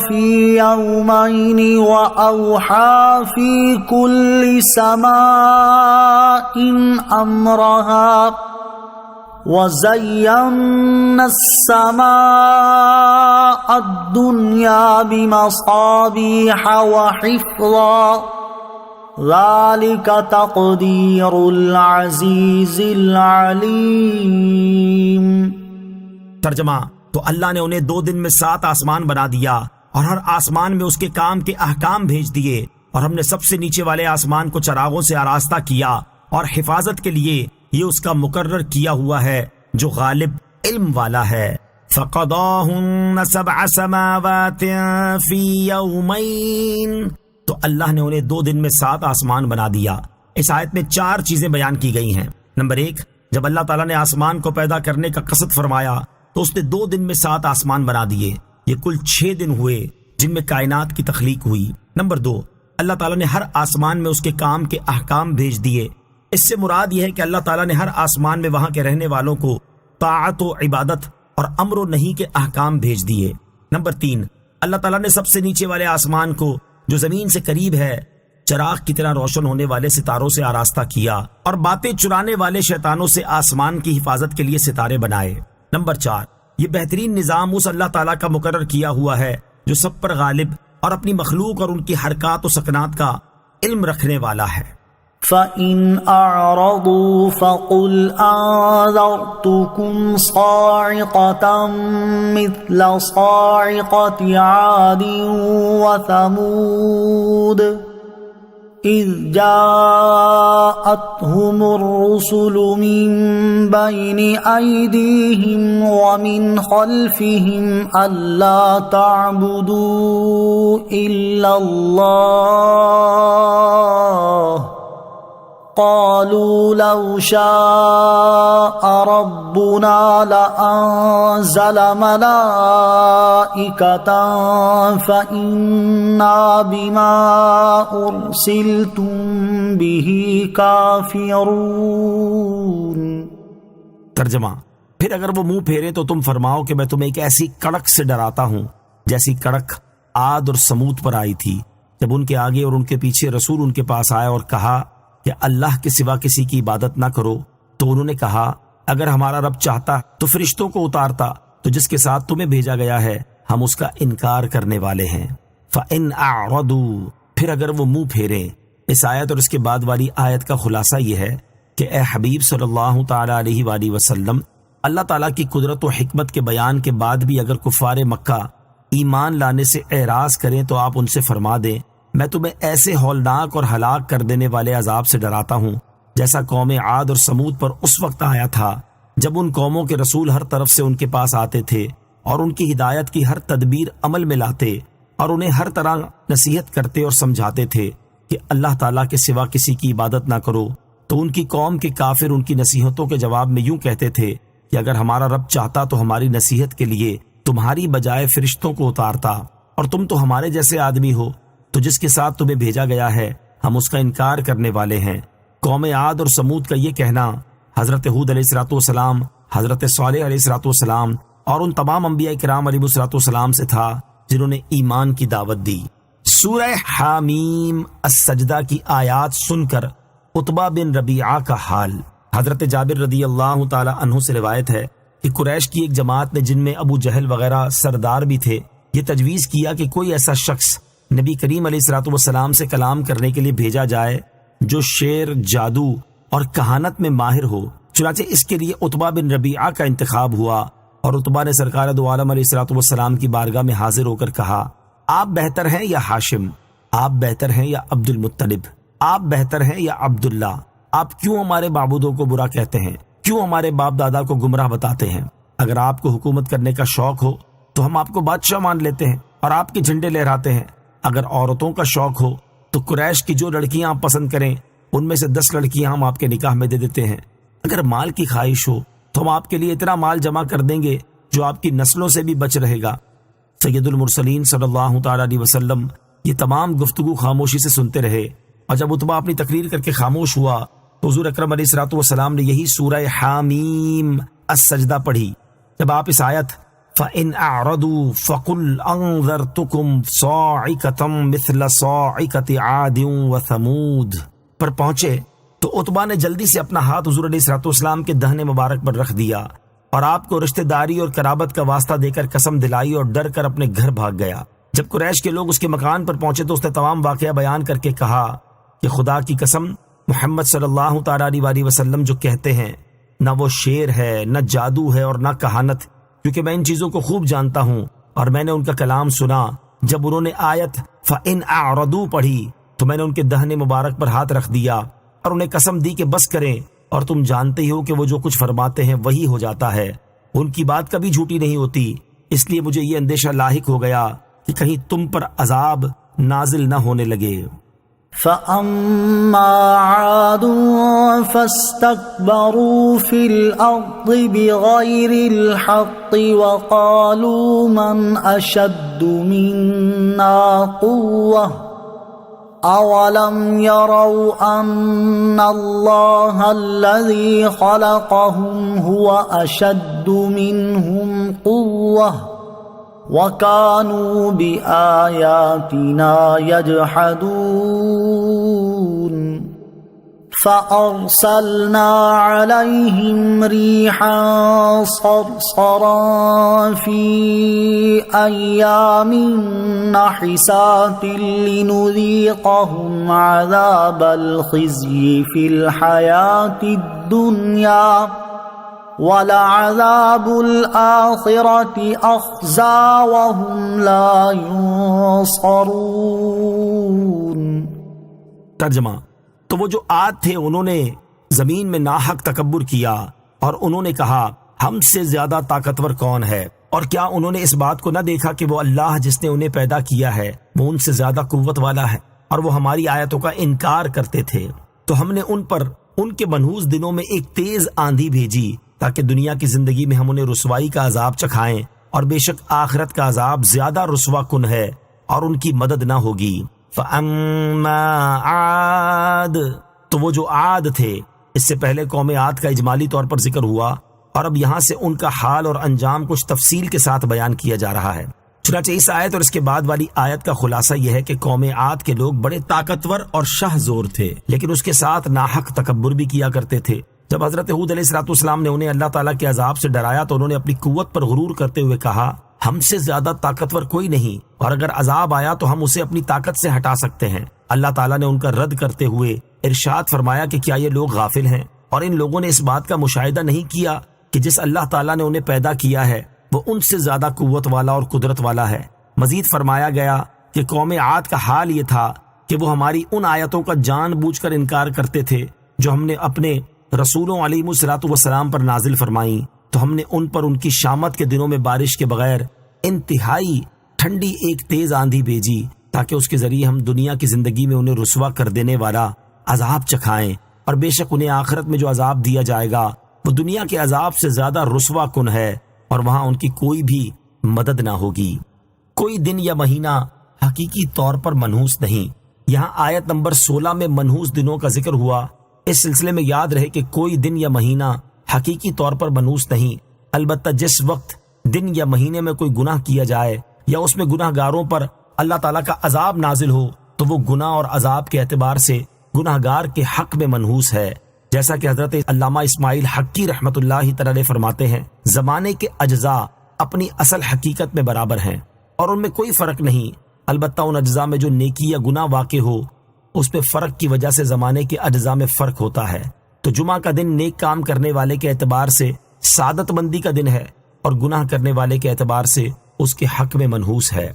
فِي يَوْمَيْنِ وَأَوْحَى فِي كُلِّ سَمَاءٍ أَمْرَهَا وَزَيَّنَّا السَّمَاءَ الدُّنْيَا بِمَصَابِيحَ وَحِفْظًا ذَلِكَ تَقْدِيرُ الْعَزِيزِ الْعَلِيمِ۔ ترجمہ، تو اللہ نے انہیں 2 دن میں 7 آسمان بنا دیا اور ہر آسمان میں اس کے کام کے احکام بھیج دیے، اور ہم نے سب سے نیچے والے آسمان کو چراغوں سے آراستہ کیا اور حفاظت کے لیے یہ اس کا مقرر کیا ہوا ہے جو غالب علم والا ہے۔ فَقَضَاهُنَّ 7 سَمَاوَاتٍ فِي يَوْمَيْنِ، تو اللہ نے انہیں 2 دن میں 7 آسمان بنا دیا۔ اس آیت میں 4 چیزیں بیان کی گئی ہیں۔ نمبر 1، جب اللہ تعالیٰ نے آسمان کو پیدا کرنے کا قصد فرمایا تو اس نے 2 دن میں 7 آسمان بنا دیے، یہ کل 6 دن ہوئے جن میں کائنات کی تخلیق ہوئی۔ نمبر 2، اللہ تعالیٰ نے ہر آسمان میں اس کے کام کے احکام بھیج دیے۔ اس سے مراد یہ ہے کہ اللہ تعالیٰ نے ہر آسمان میں وہاں کے رہنے والوں کو طاعت و عبادت اور امر و نہی کے احکام بھیج دیے۔ نمبر 3، اللہ تعالیٰ نے سب سے نیچے والے آسمان کو جو زمین سے قریب ہے چراغ کی طرح روشن ہونے والے ستاروں سے آراستہ کیا اور باتیں چرانے والے شیطانوں سے آسمان کی حفاظت کے لیے ستارے بنائے۔ نمبر 4، یہ بہترین نظام اس اللہ تعالیٰ کا مقرر کیا ہوا ہے جو سب پر غالب اور اپنی مخلوق اور ان کی حرکات و سکنات کا علم رکھنے والا ہے۔ فَإِنْ أَعْرَضُوا فَقُلْ أَنذَرْتُكُمْ صَاعِقَةً مِثْلَ صَاعِقَةِ عَادٍ وَثَمُودَ إِذْ جَاءَتْهُمُ الرُّسُلُ مِنْ بَيْنِ أَيْدِيهِمْ وَمِنْ خَلْفِهِمْ أَلَّا تَعْبُدُوا إِلَّا اللَّهَ قالوا لو شاء ربنا لأنزل ملائكة فإنا بما أرسلتم به كافرون۔ ترجمہ، پھر اگر وہ منہ پھیرے تو تم فرماؤ کہ میں تمہیں ایک ایسی کڑک سے ڈراتا ہوں جیسی کڑک عاد اور سمود پر آئی تھی، جب ان کے آگے اور ان کے پیچھے رسول ان کے پاس آیا اور کہا کہ اللہ کے سوا کسی کی عبادت نہ کرو، تو انہوں نے کہا اگر ہمارا رب چاہتا تو فرشتوں کو اتارتا، تو جس کے ساتھ تمہیں بھیجا گیا ہے ہم اس کا انکار کرنے والے ہیں۔ فَإِنْ أَعْرَضُوا، پھر اگر وہ منہ پھیریں۔ اس آیت اور اس کے بعد والی آیت کا خلاصہ یہ ہے کہ اے حبیب صلی اللہ تعالی علیہ وآلہ وسلم، اللہ تعالیٰ کی قدرت و حکمت کے بیان کے بعد بھی اگر کفار مکہ ایمان لانے سے اعراض کریں تو آپ ان سے فرما دیں، میں تمہیں ایسے ہولناک اور ہلاک کر دینے والے عذاب سے ڈراتا ہوں جیسا قوم عاد اور سمود پر اس وقت آیا تھا جب ان قوموں کے رسول ہر طرف سے ان کے پاس آتے تھے اور ان کی ہدایت کی ہر تدبیر عمل میں لاتے اور انہیں ہر طرح نصیحت کرتے اور سمجھاتے تھے کہ اللہ تعالیٰ کے سوا کسی کی عبادت نہ کرو، تو ان کی قوم کے کافر ان کی نصیحتوں کے جواب میں یوں کہتے تھے کہ اگر ہمارا رب چاہتا تو ہماری نصیحت کے لیے تمہاری بجائے فرشتوں کو اتارتا، اور تم تو ہمارے جیسے آدمی ہو، تو جس کے ساتھ تمہیں بھیجا گیا ہے ہم اس کا انکار کرنے والے ہیں۔ قوم عاد اور سمود کا یہ کہنا حضرت ہود علیہ الصلوۃ والسلام، حضرت صالح علیہ الصلوۃ والسلام اور ان تمام انبیاء کرام علیہ الصلوۃ والسلام سے تھا جنہوں نے ایمان کی دعوت دی۔ سورہ حامیم السجدہ کی آیات سن کر عتبہ بن ربیعہ کا حال۔ حضرت جابر رضی اللہ تعالی عنہ سے روایت ہے کہ قریش کی ایک جماعت نے، جن میں ابو جہل وغیرہ سردار بھی تھے، یہ تجویز کیا کہ کوئی ایسا شخص نبی کریم علیہ الصلوۃ والسلام سے کلام کرنے کے لیے بھیجا جائے جو شعر، جادو اور کہانت میں ماہر ہو۔ چنانچہ اس کے لیے عتبہ بن ربیعہ کا انتخاب ہوا، اور عتبہ نے سرکار دو عالم علیہ الصلوۃ والسلام کی بارگاہ میں حاضر ہو کر کہا، آپ بہتر ہیں یا ہاشم؟ آپ بہتر ہیں یا عبد المطلب؟ آپ بہتر ہیں یا عبداللہ؟ آپ کیوں ہمارے معبودوں کو برا کہتے ہیں؟ کیوں ہمارے باپ دادا کو گمراہ بتاتے ہیں؟ اگر آپ کو حکومت کرنے کا شوق ہو تو ہم آپ کو بادشاہ مان لیتے ہیں اور آپ کے جھنڈے لہراتے ہیں۔ اگر عورتوں کا شوق ہو تو قریش کی جو لڑکیاں آپ پسند کریں ان میں سے 10 لڑکیاں ہم آپ کے نکاح میں دے دیتے ہیں۔ اگر مال کی خواہش ہو تو ہم آپ کے لیے اتنا مال جمع کر دیں گے جو آپ کی نسلوں سے بھی بچ رہے گا۔ سید المرسلین صلی اللہ تعالی علیہ وسلم یہ تمام گفتگو خاموشی سے سنتے رہے، اور جب عتبہ اپنی تقریر کر کے خاموش ہوا تو حضور اکرم علیہ الصلوۃ والسلام نے یہی سورہ حامیم السجدہ پڑھی۔ جب آپ اس آیت فَإِنْ أَعْرَضُوا فَقُلْ أَنذَرْتُكُمْ صَاعِقَةً مِثْلَ صَاعِقَةِ عَادٍ وَثَمُودَ پر پہنچے تو عتبہ نے جلدی سے اپنا ہاتھ حضور علیہ الصلوۃ والسلام کے دہنے مبارک پر رکھ دیا اور آپ کو رشتہ داری اور قرابت کا واسطہ دے کر قسم دلائی اور ڈر کر اپنے گھر بھاگ گیا۔ جب قریش کے لوگ اس کے مکان پر پہنچے تو اس نے تمام واقعہ بیان کر کے کہا کہ خدا کی قسم، محمد صلی اللہ تعالی علیہ وسلم جو کہتے ہیں نہ وہ شعر ہے، نہ جادو ہے اور نہ کہانت، کیونکہ میں ان چیزوں کو خوب جانتا ہوں اور میں نے ان کا کلام سنا۔ جب انہوں نے آیت فَإِنْ أَعْرَضُوا پڑھی تو میں نے ان کے دہنے مبارک پر ہاتھ رکھ دیا اور انہیں قسم دی کہ بس کریں، اور تم جانتے ہی ہو کہ وہ جو کچھ فرماتے ہیں وہی ہو جاتا ہے، ان کی بات کبھی جھوٹی نہیں ہوتی۔ اس لیے مجھے یہ اندیشہ لاحق ہو گیا کہ کہیں تم پر عذاب نازل نہ ہونے لگے۔ فَأَمَّا عَادٌ فَاسْتَكْبَرُوا فِي الْأَرْضِ بِغَيْرِ الْحَقِّ وَقَالُوا مَنْ أَشَدُّ مِنَّا قُوَّةً أَوَلَمْ يَرَوْا أَنَّ اللَّهَ الَّذِي خَلَقَهُمْ هُوَ أَشَدُّ مِنْهُمْ قُوَّةً وَكَانُوا بِآيَاتِنَا يَجْحَدُونَ فَأَرْسَلْنَا عَلَيْهِمْ رِيحًا صَرْصَرًا فِي أَيَّامٍ نَحِسَاتٍ لِنُذِيقَهُمْ عَذَابَ الْخِزْيِ فِي الْحَيَاةِ الدُّنْيَا وَلَعَذَابُ الْآخِرَةِ أَخْزَىٰ وَهُمْ لَا يُنصَرُونَ۔ ترجمہ: تو وہ جو عاد تھے انہوں نے زمین میں ناحق تکبر کیا اور انہوں نے کہا ہم سے زیادہ طاقتور کون ہے، اور کیا انہوں نے اس بات کو نہ دیکھا کہ وہ اللہ جس نے انہیں پیدا کیا ہے وہ ان سے زیادہ قوت والا ہے، اور وہ ہماری آیتوں کا انکار کرتے تھے۔ تو ہم نے ان پر ان کے منحوس دنوں میں ایک تیز آندھی بھیجی تاکہ دنیا کی زندگی میں ہم انہیں رسوائی کا عذاب چکھائیں، اور بے شک آخرت کا عذاب زیادہ رسوا کن ہے اور ان کی مدد نہ ہوگی۔ فَأَمَّا عَادٌ، تو وہ جو عاد تھے، اس سے پہلے قوم عاد کا اجمالی طور پر ذکر ہوا اور اب یہاں سے ان کا حال اور انجام کچھ تفصیل کے ساتھ بیان کیا جا رہا ہے۔ چنانچہ اس آیت اور اس کے بعد والی آیت کا خلاصہ یہ ہے کہ قوم عاد کے لوگ بڑے طاقتور اور شاہ زور تھے، لیکن اس کے ساتھ ناحق تکبر بھی کیا کرتے تھے۔ جب حضرت ہود علیہ الصلوۃ والسلام نے انہیں اللہ تعالیٰ کے عذاب سے ڈرایا تو انہوں نے اپنی قوت پر غرور کرتے ہوئے کہا ہم سے زیادہ طاقتور کوئی نہیں، اور اگر عذاب آیا تو ہم اسے اپنی طاقت سے ہٹا سکتے ہیں۔ اللہ تعالیٰ نے ان کا رد کرتے ہوئے ارشاد فرمایا کہ کیا یہ لوگ غافل ہیں اور ان لوگوں نے اس بات کا مشاہدہ نہیں کیا کہ جس اللہ تعالیٰ نے انہیں پیدا کیا ہے وہ ان سے زیادہ قوت والا اور قدرت والا ہے۔ مزید فرمایا گیا کہ قوم عاد کا حال یہ تھا کہ وہ ہماری ان آیتوں کا جان بوجھ کر انکار کرتے تھے جو ہم نے اپنے رسولوں علیہ الصلوۃ والسلام پر نازل فرمائیں، تو ہم نے ان پر ان کی شامت کے دنوں میں بارش کے بغیر انتہائی ٹھنڈی ایک تیز آندھی بھیجی تاکہ اس کے ذریعے ہم دنیا کی زندگی میں انہیں رسوا کر دینے والا عذاب چکھائیں، اور بے شک انہیں آخرت میں جو عذاب دیا جائے گا وہ دنیا کے عذاب سے زیادہ رسوا کن ہے، اور وہاں ان کی کوئی بھی مدد نہ ہوگی۔ کوئی دن یا مہینہ حقیقی طور پر منحوس نہیں۔ یہاں آیت نمبر 16 میں منحوس دنوں کا ذکر ہوا۔ اس سلسلے میں یاد رہے کہ کوئی دن یا مہینہ حقیقی طور پر منحوس نہیں، البتہ جس وقت دن یا مہینے میں کوئی گناہ کیا جائے یا اس میں گناہ گاروں پر اللہ تعالیٰ کا عذاب نازل ہو تو وہ گناہ اور عذاب کے اعتبار سے گناہ گار کے حق میں منحوس ہے، جیسا کہ حضرت علامہ اسماعیل حقی رحمۃ اللہ تعالی فرماتے ہیں، زمانے کے اجزاء اپنی اصل حقیقت میں برابر ہیں اور ان میں کوئی فرق نہیں، البتہ ان اجزاء میں جو نیکی یا گناہ واقع ہو اس میں فرق کی وجہ سے زمانے کے اجزاء میں فرق ہوتا ہے۔ تو جمعہ کا دن نیک کام کرنے والے کے اعتبار سے سعادت مندی کا دن ہے اور گناہ کرنے والے کے اعتبار سے اس کے حق میں منحوس ہے۔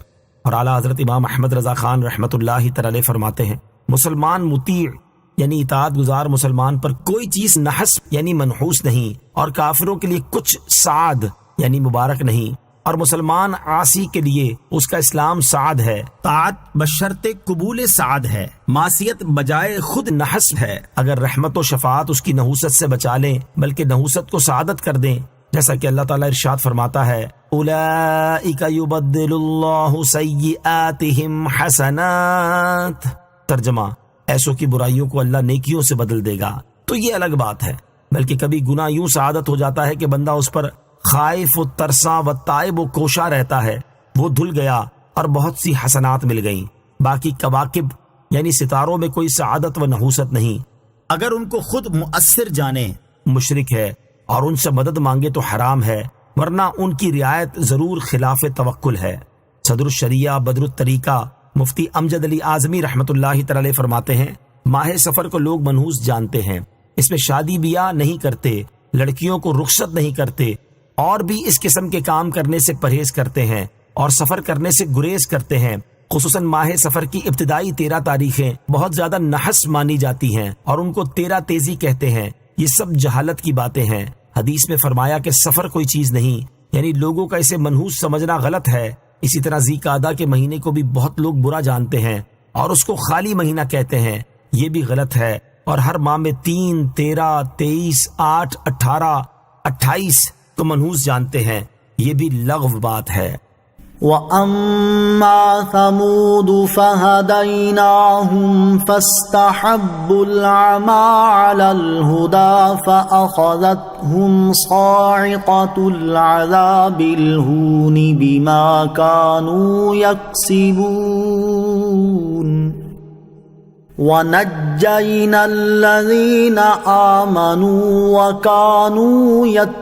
اور اعلیٰ حضرت امام احمد رضا خان رحمۃ اللہ تعالی فرماتے ہیں، مسلمان مطیع یعنی اطاعت گزار مسلمان پر کوئی چیز نحس یعنی منحوس نہیں، اور کافروں کے لیے کچھ سعد یعنی مبارک نہیں، اور مسلمان عاصی کے لیے اس کا اسلام سعد ہے۔ طاعت بشرط قبول سعد ہے، معصیت بجائے خود نحس ہے۔ اگر رحمت و شفاعت اس کی نحوست سے بچا لیں بلکہ نحوست کو سعادت کر دیں، جیسا کہ اللہ تعالیٰ ارشاد فرماتا ہے، اولئک یبدل اللہ سیئاتہم حسنات، ترجمہ ایسوں کی برائیوں کو اللہ نیکیوں سے بدل دے گا۔ تو یہ الگ بات ہے، بلکہ کبھی گناہ یوں سعادت ہو جاتا ہے کہ بندہ اس پر خائف و ترساں و تائب و کوشاں رہتا ہے، وہ دھل گیا اور بہت سی حسنات مل گئیں۔ باقی کواکب یعنی ستاروں میں کوئی سعادت و نحوست نہیں۔ اگر ان کو خود مؤثر جانے مشرک ہے اور ان سے مدد مانگے تو حرام ہے، ورنہ ان کی رعایت ضرور خلاف توکل ہے۔ صدر الشریعہ بدر الطریقہ مفتی امجد علی اعظمی رحمۃ اللہ تعالی فرماتے ہیں، ماہ سفر کو لوگ منحوس جانتے ہیں، اس میں شادی بیاہ نہیں کرتے، لڑکیوں کو رخصت نہیں کرتے، اور بھی اس قسم کے کام کرنے سے پرہیز کرتے ہیں اور سفر کرنے سے گریز کرتے ہیں۔ خصوصاً ماہ سفر کی ابتدائی 13 تاریخیں بہت زیادہ نحس مانی جاتی ہیں اور ان کو 13 تیزی کہتے ہیں۔ یہ سب جہالت کی باتیں ہیں۔ حدیث میں فرمایا کہ سفر کوئی چیز نہیں، یعنی لوگوں کا اسے منحوس سمجھنا غلط ہے۔ اسی طرح ذی قعدہ کے مہینے کو بھی بہت لوگ برا جانتے ہیں اور اس کو خالی مہینہ کہتے ہیں، یہ بھی غلط ہے۔ اور ہر ماہ میں 3، 13، 23، 8، 18، 28 کو منحوس جانتے ہیں، یہ بھی لغو بات ہے۔ وَأَمَّا ثَمُودُ فَهَدَيْنَاهُمْ فَاسْتَحَبُّوا الْعَمَى عَلَى الْهُدَى فَأَخَذَتْهُمْ صَاعِقَةُ الْعَذَابِ الْهُونِ بِمَا كَانُوا يَكْسِبُونَ وَنَجَّيْنَا الَّذِينَ آمَنُوا وَكَانُوا يَتَّقُونَ۔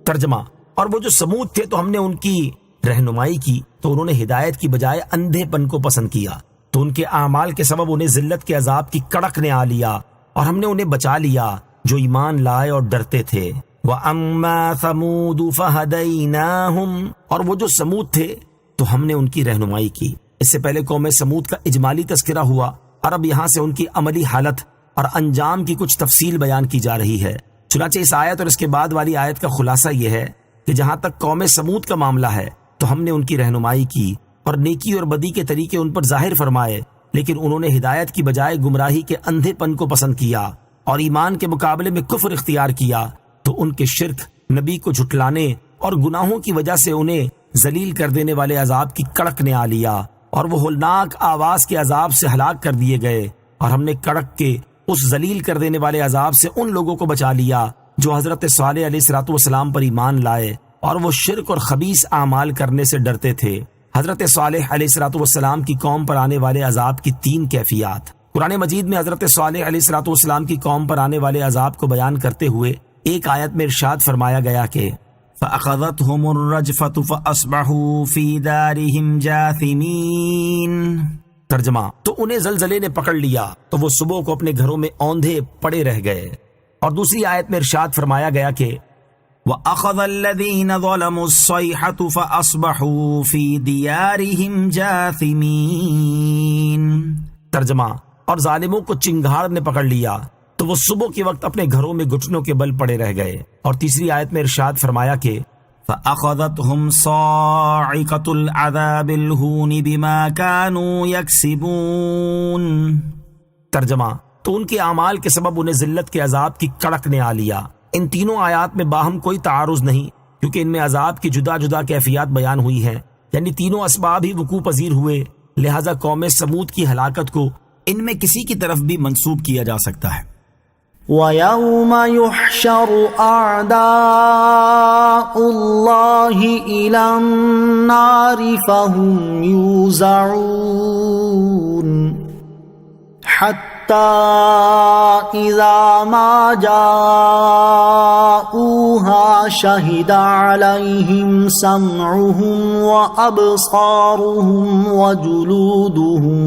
ترجمہ، اور وہ جو سمود تھے تو ہم نے ان کی رہنمائی کی تو انہوں نے ہدایت کی بجائے اندھے پن کو پسند کیا، تو ان کے اعمال کے سبب انہیں ذلت کے عذاب کی کڑک نے آ لیا اور ہم نے انہیں بچا لیا جو ایمان لائے اور ڈرتے تھے۔ وَأَمَّا ثَمُودُ فَهَدَيْنَاهُمْ، اور وہ جو سمود تھے تو ہم نے ان کی رہنمائی کی۔ اس سے پہلے قوم سمود کا اجمالی تذکرہ ہوا اور اب یہاں سے ان کی عملی حالت اور انجام کی کچھ تفصیل بیان کی جا رہی ہے۔ چنانچہ اس آیت اور اس کے بعد والی آیت کا خلاصہ یہ ہے کہ جہاں تک قوم سمود کا معاملہ ہے تو ہم نے ان کی رہنمائی کی اور نیکی اور بدی کے طریقے ان پر ظاہر فرمائے، لیکن انہوں نے ہدایت کی بجائے گمراہی کے اندھے پن کو پسند کیا اور ایمان کے مقابلے میں کفر اختیار کیا، تو ان کے شرک، نبی کو جھٹلانے اور گناہوں کی وجہ سے انہیں ذلیل کر دینے والے عذاب کی کڑک نے آ لیا اور وہ ہولناک آواز کے عذاب سے ہلاک کر دیے گئے۔ اور ہم نے کڑک کے اس ذلیل کر دینے والے عذاب سے ان لوگوں کو بچا لیا جو حضرت صالح علیہ السلام پر ایمان لائے اور وہ شرک اور خبیث اعمال کرنے سے ڈرتے تھے۔ حضرت صالح علیہ السلام کی قوم پر آنے والے عذاب کی 3 کیفیات۔ قرآن مجید میں حضرت صالح علیہ السلام کی قوم پر آنے والے عذاب کو بیان کرتے ہوئے ایک آیت میں ارشاد فرمایا گیا کہ فَأَخَذَتْهُمُ الرَّجْفَةُ فَأَصْبَحُوا فِي دَارِهِمْ جَاثِمِينَ۔ ترجمہ، تو انہیں زلزلے نے پکڑ لیا تو وہ صبح کو اپنے گھروں میں اوندھے پڑے رہ گئے۔ اور دوسری آیت میں ارشاد فرمایا گیا کہ وَأَخَذَ الَّذِينَ ظَلَمُوا الصَّيْحَةُ فَأَصْبَحُوا فِي دِيَارِهِمْ جَاثِمِينَ۔ ترجمہ، اور ظالموں کو چنگھاڑ نے پکڑ لیا تو وہ صبح کے وقت اپنے گھروں میں گھٹنوں کے بل پڑے رہ گئے۔ اور تیسری آیت میں ارشاد فرمایا کہ فَأَخَذَتْهُمْ صَاعِقَةُ الْعَذَابِ الْهُونِ بِمَا كَانُوا يَكْسِبُونَ۔ ترجمہ، تو ان کے اعمال کے سبب انہیں ذلت کے عذاب کی کڑک نے آ لیا۔ ان تینوں آیات میں باہم کوئی تعارض نہیں، کیونکہ ان میں عذاب کی جدا جدا کیفیات بیان ہوئی ہیں، یعنی تینوں اسباب ہی وقوع پذیر ہوئے، لہذا قوم سمود کی ہلاکت کو ان میں کسی کی طرف بھی منسوب کیا جا سکتا ہے۔ وَيَوْمَ يُحْشَرُ أَعْدَاءُ اللَّهِ إِلَى النَّارِ فَهُمْ يُوزَعُونَ حَتَّى إِذَا مَا جَاءُوهَا شَهِدَ عَلَيْهِمْ سَمْعُهُمْ وَأَبْصَارُهُمْ وَجُلُودُهُمْ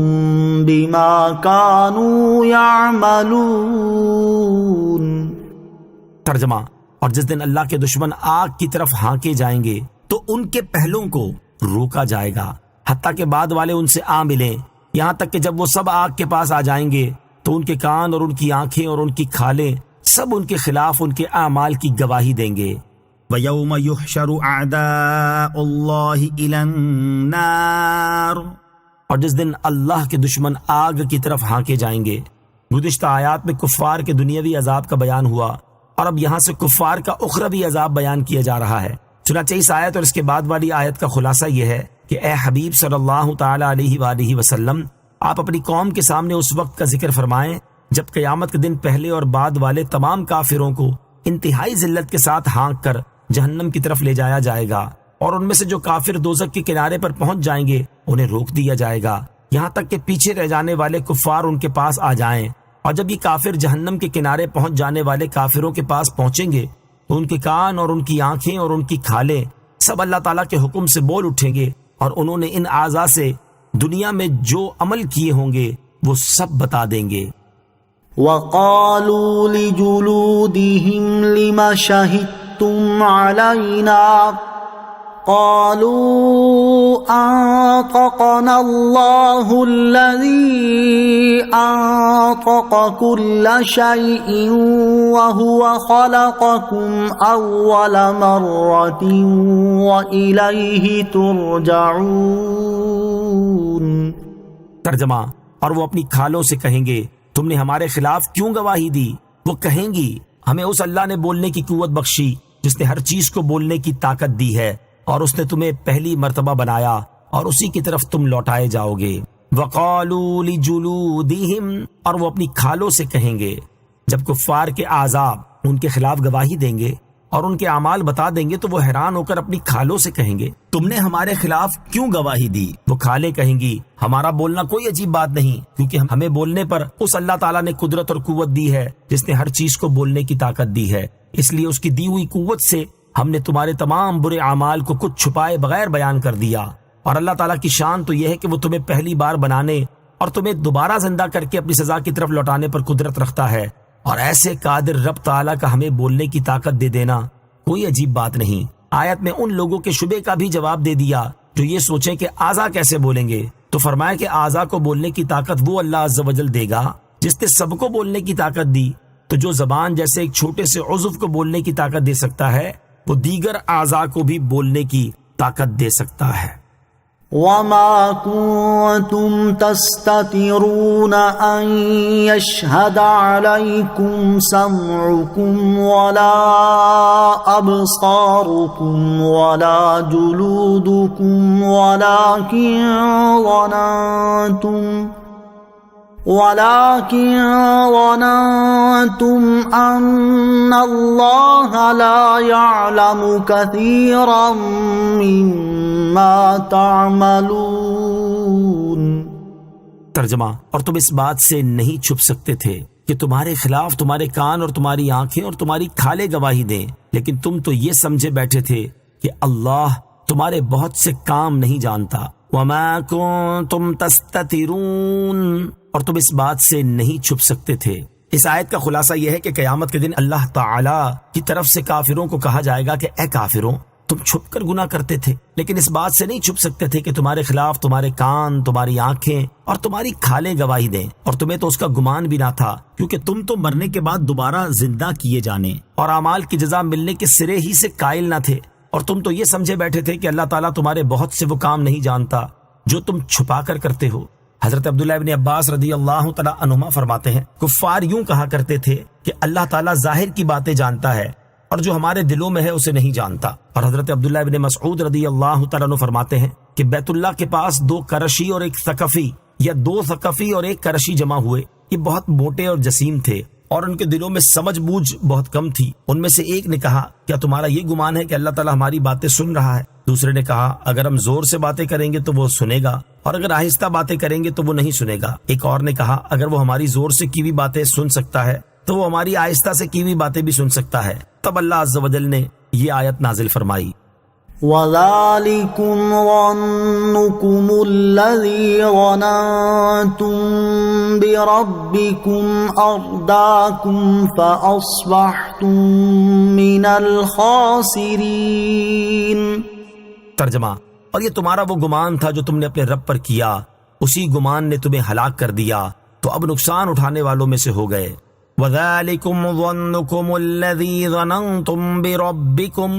بِمَا كَانُوا يَعْمَلُونَ۔ ترجمہ، اور جس دن اللہ کے دشمن آگ کی طرف ہانکے جائیں گے تو ان کے پہلوں کو روکا جائے گا حتیٰ کہ بعد والے ان سے آ ملیں، یہاں تک کہ جب وہ سب آگ کے پاس آ جائیں گے تو ان کے کان اور ان کی آنکھیں اور ان کی کھالیں سب ان کے خلاف ان کے اعمال کی گواہی دیں گے۔ وَيَوْمَ يُحْشَرُ أَعْدَاءُ اللَّهِ إِلَى النَّارِ۔ اور جس دن اللہ کے دشمن آگ کی طرف ہانکے جائیں گے۔ گزشتہ آیات میں کفار کے دنیاوی عذاب کا بیان ہوا، اور اب یہاں سے کفار کا اخروی عذاب بیان کیا جا رہا ہے۔ چنانچہ اس آیت اور اس کے بعد والی آیت کا خلاصہ یہ ہے کہ اے حبیب صلی اللہ تعالی علیہ وآلہ وسلم، آپ اپنی قوم کے سامنے اس وقت کا ذکر فرمائیں جب قیامت کے دن پہلے اور بعد والے تمام کافروں کو انتہائی ذلت کے ساتھ ہانک کر جہنم کی طرف لے جایا جائے گا، اور ان میں سے جو کافر دوزخ کے کنارے پر پہنچ جائیں گے انہیں روک دیا جائے گا، یہاں تک کہ پیچھے رہ جانے والے کفار ان کے پاس آ جائیں۔ اور جب یہ کافر جہنم کے کنارے پہنچ جانے والے کافروں کے پاس پہنچیں گے تو ان کے کان اور ان کی آنکھیں اور ان کی کھالیں سب اللہ تعالیٰ کے حکم سے بول اٹھیں گے، اور انہوں نے ان اعضاء سے دنیا میں جو عمل کیے ہوں گے وہ سب بتا دیں گے۔ وَقَالُوا لِجُلُودِهِمْ لِمَ شَهِدتُّمْ عَلَيْنَا قَالُوا أَنطَقَنَا اللَّهُ الَّذِي أَنطَقَ كُلَّ شَيْءٍ وَهُوَ خَلَقَكُمْ أَوَّلَ مَرَّةٍ وَإِلَيْهِ تُرْجَعُونَ۔ ترجمہ، اور وہ اپنی کھالوں سے کہیں گے تم نے ہمارے خلاف کیوں گواہی دی؟ وہ کہیں گی ہمیں اس اللہ نے بولنے کی قوت بخشی جس نے ہر چیز کو بولنے کی طاقت دی ہے، اور اس نے تمہیں پہلی مرتبہ بنایا اور اسی کی طرف تم لوٹائے جاؤ گے۔ وَقَالُوا لِجُلُودِهِمْ، اور وہ اپنی کھالوں سے کہیں گے جب کفار کے اعضاء ان کے خلاف گواہی دیں گے اور ان کے اعمال بتا دیں گے تو وہ حیران ہو کر اپنی کھالوں سے کہیں گے تم نے ہمارے خلاف کیوں گواہی دی؟ وہ کھالیں کہیں گی ہمارا بولنا کوئی عجیب بات نہیں، کیونکہ ہمیں بولنے پر اس اللہ تعالیٰ نے قدرت اور قوت دی ہے جس نے ہر چیز کو بولنے کی طاقت دی ہے، اس لیے اس کی دی ہوئی قوت سے ہم نے تمہارے تمام برے اعمال کو کچھ چھپائے بغیر بیان کر دیا۔ اور اللہ تعالیٰ کی شان تو یہ ہے کہ وہ تمہیں پہلی بار بنانے اور تمہیں دوبارہ زندہ کر کے اپنی سزا کی طرف لوٹانے پر قدرت رکھتا ہے، اور ایسے قادر رب تعالیٰ کا ہمیں بولنے کی طاقت دے دینا کوئی عجیب بات نہیں۔ آیت میں ان لوگوں کے شبے کا بھی جواب دے دیا جو یہ سوچیں کہ اعضاء کیسے بولیں گے، تو فرمایا کہ اعضاء کو بولنے کی طاقت وہ اللہ عز و جل دے گا جس نے سب کو بولنے کی طاقت دی، تو جو زبان جیسے ایک چھوٹے سے عضو کو بولنے کی طاقت دے سکتا ہے وہ دیگر اعضاء کو بھی بولنے کی طاقت دے سکتا ہے۔ وَمَا كُنتُمْ تَسْتَتِرُونَ أَن يَشْهَدَ عَلَيْكُمْ سَمْعُكُمْ وَلَا أَبْصَارُكُمْ وَلَا جُلُودُكُمْ ولكن ظننتم أن الله لا يعلم كثيرا مما تعملون۔ ترجمہ، اور تم اس بات سے نہیں چھپ سکتے تھے کہ تمہارے خلاف تمہارے کان اور تمہاری آنکھیں اور تمہاری کھالیں گواہی دیں، لیکن تم تو یہ سمجھے بیٹھے تھے کہ اللہ تمہارے بہت سے کام نہیں جانتا۔ وَمَا كُنتُمْ تَسْتَتِرُونَ، اور تم اس بات سے نہیں چھپ سکتے تھے۔ اس آیت کا خلاصہ یہ ہے کہ قیامت کے دن اللہ تعالی کی طرف سے کافروں کو کہا جائے گا کہ اے کافروں، تم چھپ کر گناہ کرتے تھے، لیکن اس بات سے نہیں چھپ سکتے تھے کہ تمہارے خلاف تمہارے کان، تمہاری آنکھیں اور تمہاری کھالیں گواہی دیں، اور تمہیں تو اس کا گمان بھی نہ تھا، کیونکہ تم تو مرنے کے بعد دوبارہ زندہ کیے جانے اور اعمال کی جزا ملنے کے سرے ہی سے قائل نہ تھے، اور تم تو یہ سمجھے بیٹھے تھے کہ اللہ تعالیٰ تمہارے بہت سے وہ کام نہیں جانتا جو تم چھپا کر کرتے ہو۔ حضرت عبداللہ ابن عباس رضی اللہ تعالیٰ عنہما فرماتے ہیں، کفار یوں کہا کرتے تھے کہ اللہ تعالیٰ ظاہر کی باتیں جانتا ہے اور جو ہمارے دلوں میں ہے اسے نہیں جانتا۔ اور حضرت عبداللہ ابن مسعود رضی اللہ تعالیٰ عنہ فرماتے ہیں کہ بیت اللہ کے پاس 2 کرشی اور 1 ثقفی یا 2 ثقفی اور 1 کرشی جمع ہوئے، یہ بہت موٹے اور جسیم تھے اور ان کے دلوں میں سمجھ بوجھ بہت کم تھی۔ ان میں سے ایک نے کہا، کیا تمہارا یہ گمان ہے کہ اللہ تعالیٰ ہماری باتیں سن رہا ہے؟ دوسرے نے کہا، اگر ہم زور سے باتیں کریں گے تو وہ سنے گا، اور اگر آہستہ باتیں کریں گے تو وہ نہیں سنے گا۔ ایک اور نے کہا، اگر وہ ہماری زور سے کی ہوئی باتیں سن سکتا ہے تو وہ ہماری آہستہ سے کی ہوئی باتیں بھی سن سکتا ہے۔ تب اللہ عز و جل نے یہ آیت نازل فرمائی، وَذَلِكُمْ ظَنُّكُمُ الَّذِي ظَنَنْتُمْ بِرَبِّكُمْ أَرْدَاكُمْ فَأَصْبَحْتُمْ مِنَ الْخَاسِرِينَ۔ ترجمہ، اور یہ تمہارا وہ گمان تھا جو تم نے اپنے رب پر کیا، اسی گمان نے تمہیں ہلاک کر دیا، تو اب نقصان اٹھانے والوں میں سے ہو گئے۔ وَذَلِكُمْ ظَنُّكُمُ الَّذِي ظَنَنْتُمْ بِرَبِّكُمْ،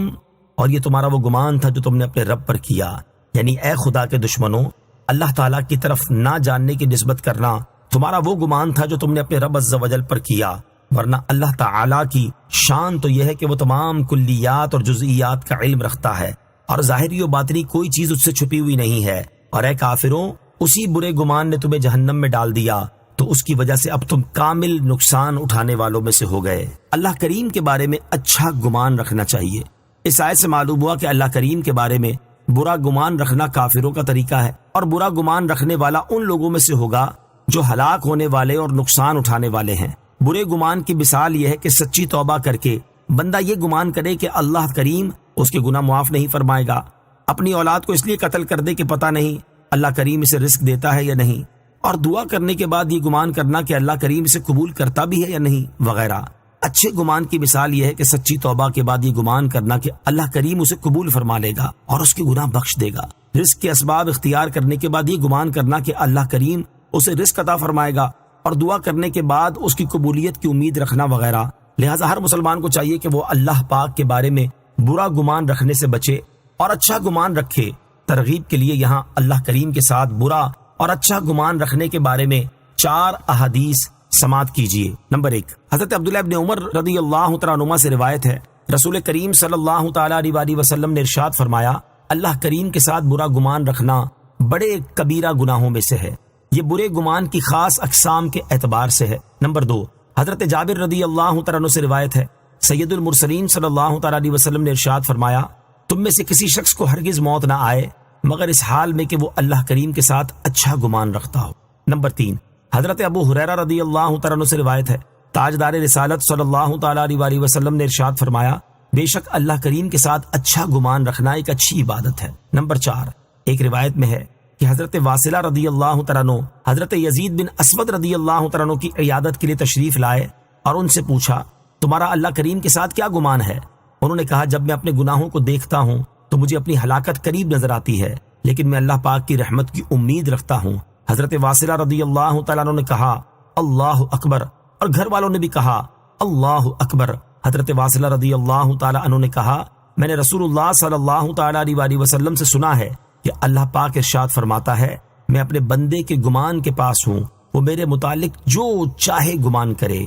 اور یہ تمہارا وہ گمان تھا جو تم نے اپنے رب پر کیا، یعنی اے خدا کے دشمنوں، اللہ تعالیٰ کی طرف نہ جاننے کی نسبت کرنا تمہارا وہ گمان تھا جو تم نے اپنے رب عز و جل پر کیا، ورنہ اللہ تعالیٰ کی شان تو یہ ہے کہ وہ تمام کلیات اور جزئیات کا علم رکھتا ہے، اور ظاہری و باطنی کوئی چیز اس سے چھپی ہوئی نہیں ہے۔ اور اے کافروں، اسی برے گمان نے تمہیں جہنم میں ڈال دیا، تو اس کی وجہ سے اب تم کامل نقصان اٹھانے والوں میں سے ہو گئے۔ اللہ کریم کے بارے میں اچھا گمان رکھنا چاہیے۔ اس آیت سے معلوم ہوا کہ اللہ کریم کے بارے میں برا گمان رکھنا کافروں کا طریقہ ہے، اور برا گمان رکھنے والا ان لوگوں میں سے ہوگا جو ہلاک ہونے والے اور نقصان اٹھانے والے ہیں۔ برے گمان کی مثال یہ ہے کہ سچی توبہ کر کے بندہ یہ گمان کرے کہ اللہ کریم اس کے گناہ معاف نہیں فرمائے گا، اپنی اولاد کو اس لیے قتل کر دے کہ پتہ نہیں اللہ کریم اسے رزق دیتا ہے یا نہیں، اور دعا کرنے کے بعد یہ گمان کرنا کہ اللہ کریم اسے قبول کرتا بھی ہے یا نہیں، وغیرہ۔ اچھے گمان کی مثال یہ ہے کہ سچی توبہ کے بعد یہ گمان کرنا کہ اللہ کریم اسے قبول فرما لے گا اور اس کے گناہ بخش دے گا۔ رزق کے اسباب اختیار کرنے کے بعد یہ گمان کرنا کہ اللہ کریم اسے رزق عطا فرمائے گا، اور دعا کرنے کے بعد اس کی قبولیت کی امید رکھنا وغیرہ۔ لہٰذا ہر مسلمان کو چاہیے کہ وہ اللہ پاک کے بارے میں برا گمان رکھنے سے بچے اور اچھا گمان رکھے۔ ترغیب کے لیے یہاں اللہ کریم کے ساتھ برا اور اچھا گمان رکھنے کے بارے میں 4 احادیث سماعت کیجیے۔ نمبر 1، حضرت عبداللہ ابن عمر رضی اللہ تعالیٰ عنہما سے روایت ہے، رسول کریم صلی اللہ تعالیٰ علیہ وسلم نے ارشاد فرمایا، اللہ کریم کے ساتھ برا گمان رکھنا بڑے کبیرہ گناہوں میں سے ہے۔ یہ برے گمان کی خاص اقسام کے اعتبار سے ہے۔ نمبر 2، حضرت جابر رضی اللہ تعالیٰ عنہ سے روایت ہے، سید المرسلین صلی اللہ تعالیٰ علیہ وسلم نے ارشاد فرمایا، تم میں سے کسی شخص کو ہرگز موت نہ آئے مگر اس حال میں کہ وہ اللہ کریم کے ساتھ اچھا گمان رکھتا ہو۔ نمبر 3، حضرت ابو ہریرہ رضی اللہ تعالیٰ عنہ سے روایت ہے، تاجدار رسالت صلی اللہ تعالیٰ علیہ وسلم نے ارشاد فرمایا، بے شک اللہ کریم کے ساتھ اچھا گمان رکھنا ایک اچھی عبادت ہے۔ نمبر 4، ایک روایت میں ہے کہ حضرت واصلہ رضی اللہ تعالیٰ عنہ حضرت یزید بن اسود رضی اللہ تعالیٰ عنہ کی عیادت کے لیے تشریف لائے اور ان سے پوچھا، تمہارا اللہ کریم کے ساتھ کیا گمان ہے؟ انہوں نے کہا، جب میں اپنے گناہوں کو دیکھتا ہوں تو مجھے اپنی ہلاکت قریب نظر آتی ہے، لیکن میں اللہ پاک کی رحمت کی امید رکھتا ہوں۔ حضرت واصلہ رضی اللہ تعالیٰ عنہ نے کہا، اللہ اکبر، اور گھر والوں نے بھی کہا اللہ اکبر۔ حضرت واصلہ رضی اللہ تعالیٰ عنہ نے کہا، میں نے رسول اللہ صلی اللہ تعالیٰ علیہ وسلم سے سنا ہے کہ اللہ پاک ارشاد فرماتا ہے، میں اپنے بندے کے گمان کے پاس ہوں، وہ میرے متعلق جو چاہے گمان کرے۔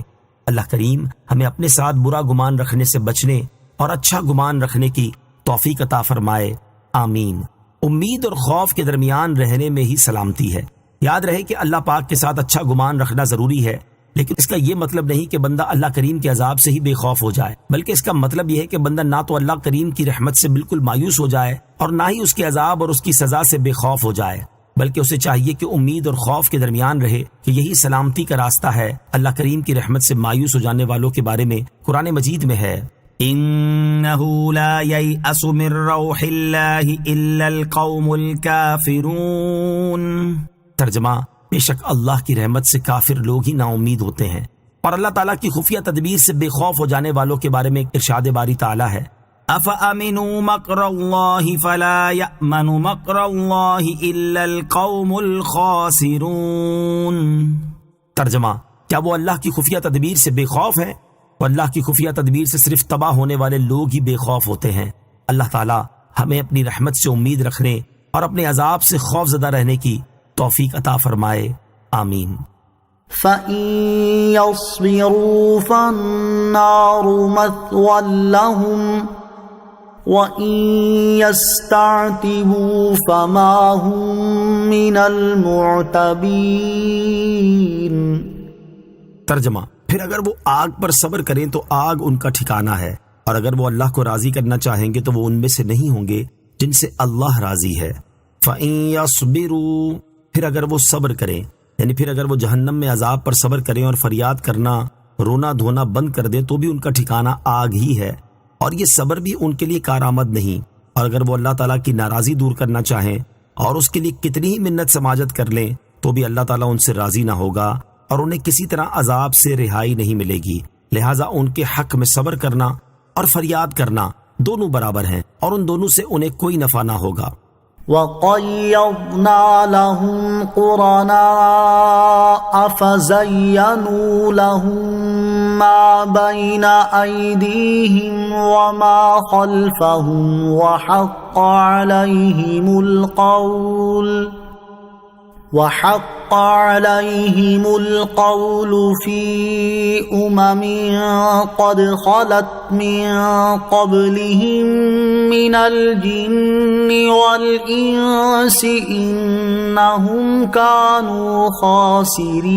اللہ کریم ہمیں اپنے ساتھ برا گمان رکھنے سے بچنے اور اچھا گمان رکھنے کی توفیق عطا فرمائے، آمین۔ امید اور خوف کے درمیان رہنے میں ہی سلامتی ہے۔ یاد رہے کہ اللہ پاک کے ساتھ اچھا گمان رکھنا ضروری ہے، لیکن اس کا یہ مطلب نہیں کہ بندہ اللہ کریم کے عذاب سے ہی بے خوف ہو جائے، بلکہ اس کا مطلب یہ ہے کہ بندہ نہ تو اللہ کریم کی رحمت سے بالکل مایوس ہو جائے اور نہ ہی اس کے عذاب اور اس کی سزا سے بے خوف ہو جائے، بلکہ اسے چاہیے کہ امید اور خوف کے درمیان رہے کہ یہی سلامتی کا راستہ ہے۔ اللہ کریم کی رحمت سے مایوس ہو جانے والوں کے بارے میں قرآن مجید میں ہے، إنه لا ييأس من روح الله إلا القوم الكافرون۔ ترجمہ، بے شک اللہ کی رحمت سے کافر لوگ ہی نا امید ہوتے ہیں۔ اور اللہ تعالیٰ کی خفیہ تدبیر سے بے خوف ہو جانے والوں کے بارے میں ارشاد باری تعالیٰ ہے، أفأمنوا مكر الله فلا يأمن مكر الله إلا القوم الخاسرون۔ ترجمہ، کیا وہ اللہ کی خفیہ تدبیر سے بے خوف ہیں؟ وہ اللہ کی خفیہ تدبیر سے صرف تباہ ہونے والے لوگ ہی بے خوف ہوتے ہیں۔ اللہ تعالیٰ ہمیں اپنی رحمت سے امید رکھنے اور اپنے عذاب سے خوف زدہ رہنے کی توفیق عطا فرمائے، آمین۔ فَإِن يَصْبِرُوا فَالنَّارُ مَثْوًى لَهُمْ وَإِن يَسْتَعْتِبُوا فَمَا هُمْ مِنَ الْمُعْتَبِينَ۔ ترجمہ، پھر اگر وہ آگ پر صبر کریں تو آگ ان کا ٹھکانہ ہے، اور اگر وہ اللہ کو راضی کرنا چاہیں گے تو وہ ان میں سے نہیں ہوں گے جن سے اللہ راضی ہے۔ فَإِن يَصْبِرُوا، پھر اگر وہ صبر کریں، یعنی پھر اگر وہ جہنم میں عذاب پر صبر کریں اور فریاد کرنا رونا دھونا بند کر دیں تو بھی ان کا ٹھکانہ آگ ہی ہے، اور یہ صبر بھی ان کے لیے کارآمد نہیں۔ اور اگر وہ اللہ تعالیٰ کی ناراضی دور کرنا چاہیں اور اس کے لیے کتنی ہی منت سماجت کر لیں تو بھی اللہ تعالیٰ ان سے راضی نہ ہوگا اور انہیں کسی طرح عذاب سے رہائی نہیں ملے گی۔ لہٰذا ان کے حق میں صبر کرنا اور فریاد کرنا دونوں برابر ہیں، اور ان دونوں سے انہیں کوئی نفع نہ ہوگا۔ وَقَيَّضْنَا لَهُمْ قُرَنَاءَ فَزَيَّنُوا لَهُم مَّا بَيْنَ أَيْدِيهِمْ وَمَا خَلْفَهُمْ وَحَقَّ عَلَيْهِمُ الْقَوْلُ فِي أُمَمٍ قَدْ خَلَتْ مِن قَبْلِهِم مِّنَ الْجِنِّ وَالْإِنسِ إِنَّهُمْ كَانُوا خَاسِرِينَ۔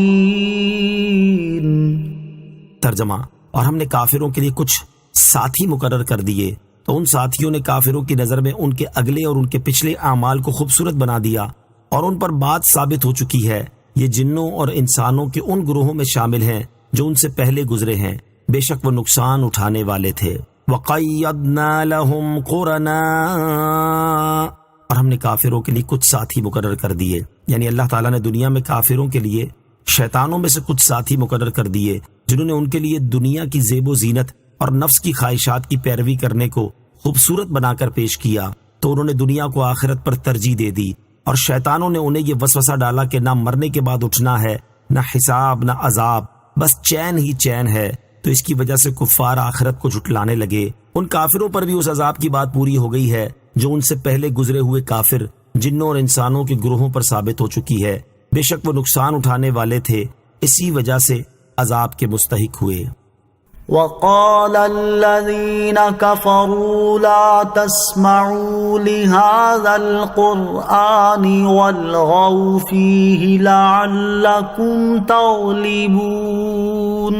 ترجمہ، اور ہم نے کافروں کے لیے کچھ ساتھی مقرر کر دیے تو ان ساتھیوں نے کافروں کی نظر میں ان کے اگلے اور ان کے پچھلے اعمال کو خوبصورت بنا دیا، اور ان پر بات ثابت ہو چکی ہے۔ یہ جنوں اور انسانوں کے ان گروہوں میں شامل ہیں جو ان سے پہلے گزرے ہیں، بے شک وہ نقصان اٹھانے والے تھے۔ وَقَيَّضْنَا لَهُمْ قُرَنَاءَ، اور ہم نے کافروں کے لیے کچھ ساتھی مقرر کر دیے، یعنی اللہ تعالیٰ نے دنیا میں کافروں کے لیے شیطانوں میں سے کچھ ساتھی مقرر کر دیے جنہوں نے ان کے لیے دنیا کی زیب و زینت اور نفس کی خواہشات کی پیروی کرنے کو خوبصورت بنا کر پیش کیا، تو انہوں نے دنیا کو آخرت پر ترجیح دے دی، اور شیطانوں نے انہیں یہ وسوسہ ڈالا کہ نہ مرنے کے بعد اٹھنا ہے، نہ حساب، نہ عذاب، بس چین ہی چین ہے۔ تو اس کی وجہ سے کفار آخرت کو جھٹلانے لگے۔ ان کافروں پر بھی اس عذاب کی بات پوری ہو گئی ہے جو ان سے پہلے گزرے ہوئے کافر جنوں اور انسانوں کے گروہوں پر ثابت ہو چکی ہے۔ بے شک وہ نقصان اٹھانے والے تھے، اسی وجہ سے عذاب کے مستحق ہوئے۔ وَقَالَ الَّذِينَ كَفَرُوا لَا تَسْمَعُوا لِهَذَا الْقُرْآنِ وَالْغَوْا فِيهِ لَعَلَّكُمْ تَغْلِبُونَ۔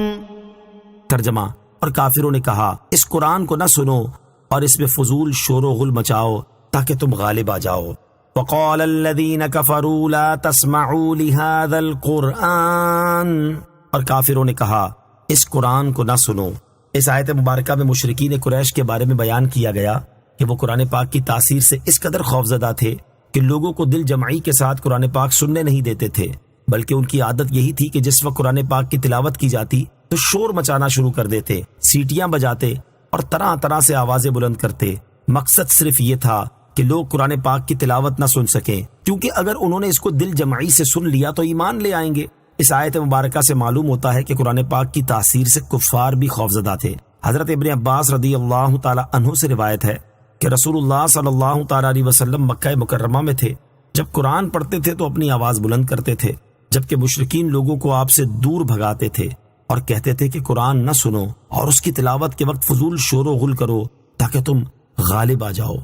ترجمہ، اور کافروں نے کہا اس قرآن کو نہ سنو اور اس میں فضول شور و غل مچاؤ تاکہ تم غالب آ جاؤ۔ وَقَالَ الَّذِينَ كَفَرُوا لَا تَسْمَعُوا لِهَذَا الْقُرْآنِ، اور کافروں نے کہا اس قرآن کو نہ سنو۔ اس آیت مبارکہ میں مشرکین قریش کے بارے میں بیان کیا گیا کہ وہ قرآن پاک کی تاثیر سے اس قدر خوفزدہ تھے کہ لوگوں کو دل جمعی کے ساتھ قرآن پاک سننے نہیں دیتے تھے، بلکہ ان کی عادت یہی تھی کہ جس وقت قرآن پاک کی تلاوت کی جاتی تو شور مچانا شروع کر دیتے، سیٹیاں بجاتے اور طرح طرح سے آوازیں بلند کرتے۔ مقصد صرف یہ تھا کہ لوگ قرآن پاک کی تلاوت نہ سن سکیں، کیونکہ اگر انہوں نے اس کو دل جمعی سے سن لیا تو ایمان لے آئیں گے۔ اس آیت مبارکہ سے معلوم ہوتا ہے کہ قرآن پاک کی تاثیر سے کفار بھی خوفزدہ تھے۔ حضرت ابن عباس رضی اللہ تعالی عنہ سے روایت ہے کہ رسول اللہ صلی اللہ تعالی علیہ وسلم مکہ مکرمہ میں تھے، جب قرآن پڑھتے تھے تو اپنی آواز بلند کرتے تھے، جبکہ مشرکین لوگوں کو آپ سے دور بھگاتے تھے اور کہتے تھے کہ قرآن نہ سنو اور اس کی تلاوت کے وقت فضول شور و غل کرو تاکہ تم غالب آ جاؤ۔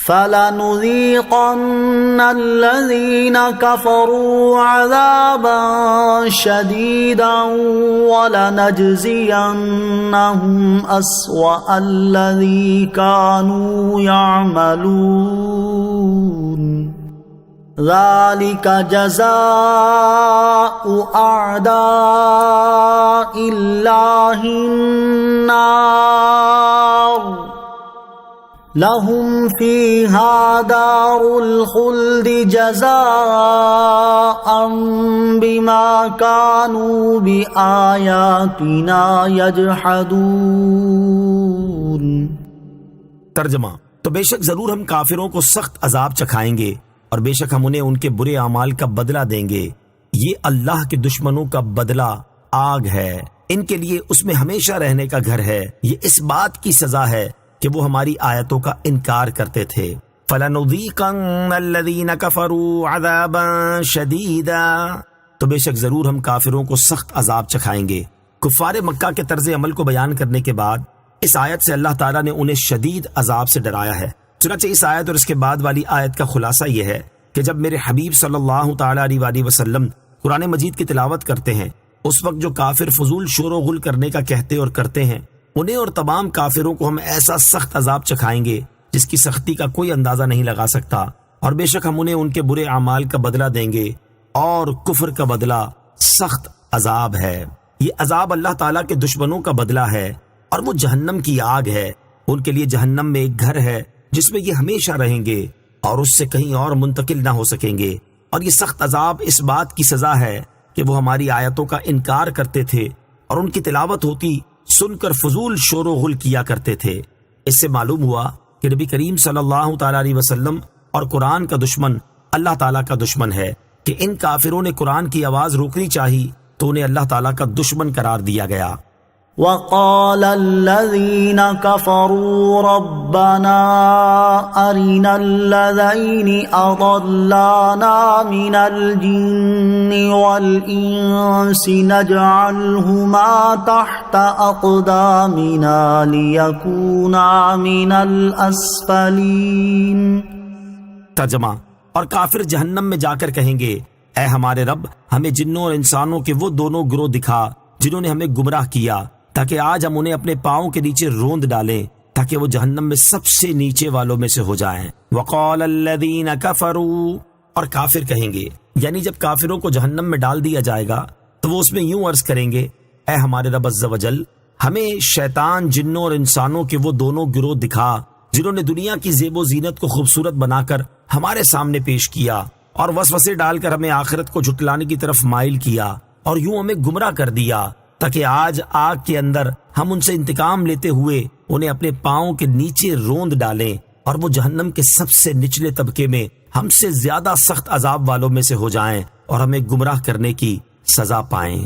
فَلَنُذِيقَنَّ الَّذِينَ كَفَرُوا عَذَابًا شَدِيدًا وَلَنَجْزِيَنَّهُمْ أَسْوَأَ الَّذِي كَانُوا يَعْمَلُونَ۔ ذلك جزاء أعداء الله النار لهم فيها دار الخلد جزاء بما كانوا بآياتنا يجحدون۔ ترجمہ، تو بے شک ضرور ہم کافروں کو سخت عذاب چکھائیں گے اور بے شک ہم انہیں ان کے برے اعمال کا بدلہ دیں گے۔ یہ اللہ کے دشمنوں کا بدلہ آگ ہے، ان کے لیے اس میں ہمیشہ رہنے کا گھر ہے۔ یہ اس بات کی سزا ہے کہ وہ ہماری آیتوں کا انکار کرتے تھے۔ فَلَنُذِيقَنَّ الَّذِينَ كَفَرُوا عَذَابًا شَدِيدًا، تو بے شک ضرور ہم کافروں کو سخت عذاب چکھائیں گے۔ کفار مکہ کے طرز عمل کو بیان کرنے کے بعد اس آیت سے اللہ تعالیٰ نے انہیں شدید عذاب سے ڈرایا ہے۔ چنانچہ اس آیت اور اس کے بعد والی آیت کا خلاصہ یہ ہے کہ جب میرے حبیب صلی اللہ تعالیٰ علیہ وآلہ وسلم قرآن مجید کی تلاوت کرتے ہیں، اس وقت جو کافر فضول شور و غل کرنے کا کہتے اور کرتے ہیں، انہیں اور تمام کافروں کو ہم ایسا سخت عذاب چکھائیں گے جس کی سختی کا کوئی اندازہ نہیں لگا سکتا، اور بے شک ہم انہیں ان کے برے اعمال کا بدلہ دیں گے، اور کفر کا بدلہ سخت عذاب ہے۔ یہ عذاب اللہ تعالیٰ کے دشمنوں کا بدلہ ہے، اور وہ جہنم کی آگ ہے۔ ان کے لیے جہنم میں ایک گھر ہے جس میں یہ ہمیشہ رہیں گے اور اس سے کہیں اور منتقل نہ ہو سکیں گے۔ اور یہ سخت عذاب اس بات کی سزا ہے کہ وہ ہماری آیتوں کا انکار کرتے تھے اور ان کی تلاوت ہوتی سن کر فضول شور و غل کیا کرتے تھے۔ اس سے معلوم ہوا کہ نبی کریم صلی اللہ تعالیٰ علیہ وسلم اور قرآن کا دشمن اللہ تعالیٰ کا دشمن ہے، کہ ان کافروں نے قرآن کی آواز روکنی چاہی تو انہیں اللہ تعالیٰ کا دشمن قرار دیا گیا۔ وقال الذين كفروا ربنا أرنا الذين أضلانا من الجن والإنس نجعلهما تحت أقدامنا ليكونا من الأسفلين۔ ترجمہ، اور کافر جہنم میں جا کر کہیں گے، اے ہمارے رب، ہمیں جنوں اور انسانوں کے وہ دونوں گروہ دکھا جنہوں نے ہمیں گمراہ کیا، تاکہ آج ہم انہیں اپنے پاؤں کے نیچے روند ڈالیں تاکہ وہ جہنم میں سب سے نیچے والوں میں سے ہو جائیں۔ وقال الذین کفروا، اور کافر کہیں گے، یعنی جب کافروں کو جہنم میں ڈال دیا جائے گا تو وہ اس میں یوں عرض کریں گے، اے ہمارے رب عز و جل، ہمیں شیطان جنوں اور انسانوں کے وہ دونوں گروہ دکھا جنہوں نے دنیا کی زیب و زینت کو خوبصورت بنا کر ہمارے سامنے پیش کیا اور وسوسے ڈال کر ہمیں آخرت کو جھٹلانے کی طرف مائل کیا، اور یوں ہمیں گمراہ کر دیا تاکہ آج آگ کے اندر ہم ان سے انتقام لیتے ہوئے انہیں اپنے پاؤں کے نیچے روند ڈالیں اور وہ جہنم کے سب سے نچلے طبقے میں ہم سے زیادہ سخت عذاب والوں میں سے ہو جائیں اور ہمیں گمراہ کرنے کی سزا پائیں۔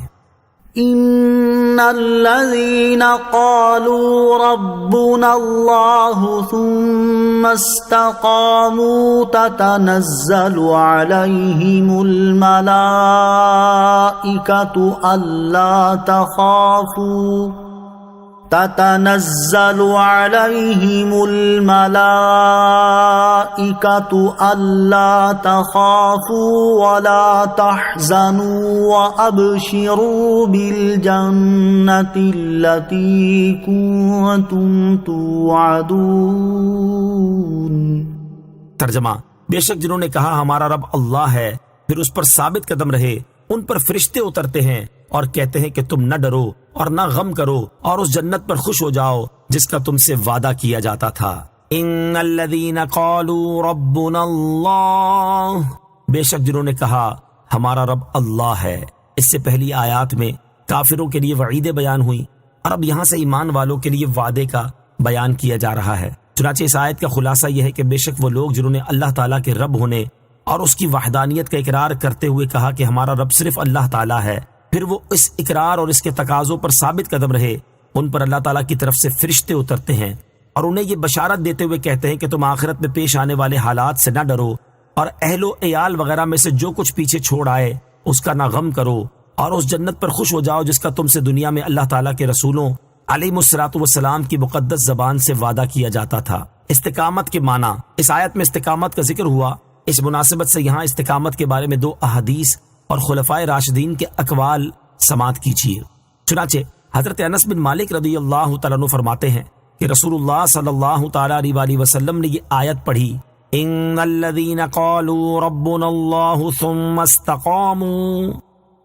ان الذين قالوا ربنا الله ثم استقاموا تتنزل عليهم الملائكة ألا تخافوا تتنزل عليهم الملائكة ألا تخافوا ولا تحزنوا وأبشروا بالجنة التي كنتم توعدون۔ ترجمہ، بے شک جنہوں نے کہا ہمارا رب اللہ ہے، پھر اس پر ثابت قدم رہے، ان پر فرشتے اترتے ہیں اور کہتے ہیں کہ تم نہ ڈرو اور نہ غم کرو اور اس جنت پر خوش ہو جاؤ جس کا تم سے وعدہ کیا جاتا تھا۔ ان الذین قالوا ربنا اللہ، بے شک جنہوں نے کہا ہمارا رب اللہ ہے۔ اس سے پہلی آیات میں کافروں کے لیے وعیدیں بیان ہوئی اور اب یہاں سے ایمان والوں کے لیے وعدے کا بیان کیا جا رہا ہے۔ چنانچہ اس آیت کا خلاصہ یہ ہے کہ بے شک وہ لوگ جنہوں نے اللہ تعالیٰ کے رب ہونے اور اس کی وحدانیت کا اقرار کرتے ہوئے کہا کہ ہمارا رب صرف اللہ تعالیٰ ہے، پھر وہ اس اقرار اور اس کے تقاضوں پر ثابت قدم رہے، ان پر اللہ تعالیٰ کی طرف سے فرشتے اترتے ہیں اور انہیں یہ بشارت دیتے ہوئے کہتے ہیں کہ تم آخرت میں پیش آنے والے حالات سے نہ ڈرو اور اہل و عیال وغیرہ میں سے جو کچھ پیچھے چھوڑ آئے اس کا نہ غم کرو اور اس جنت پر خوش ہو جاؤ جس کا تم سے دنیا میں اللہ تعالیٰ کے رسولوں علیہم الصلوۃ والسلام کی مقدس زبان سے وعدہ کیا جاتا تھا۔ استقامت کے معنی، اس آیت میں استقامت کا ذکر ہوا، اس مناسبت سے یہاں استقامت کے بارے میں 2 احادیث اور خلفائے راشدین کے اقوال سماعت کیجیے۔ چنانچہ حضرت انس بن مالک رضی اللہ تعالیٰ عنہ فرماتے ہیں کہ رسول اللہ صلی اللہ تعالیٰ علیہ وسلم نے یہ آیت پڑھی، ان الذین قالوا ربنا اللہ ثم استقاموا،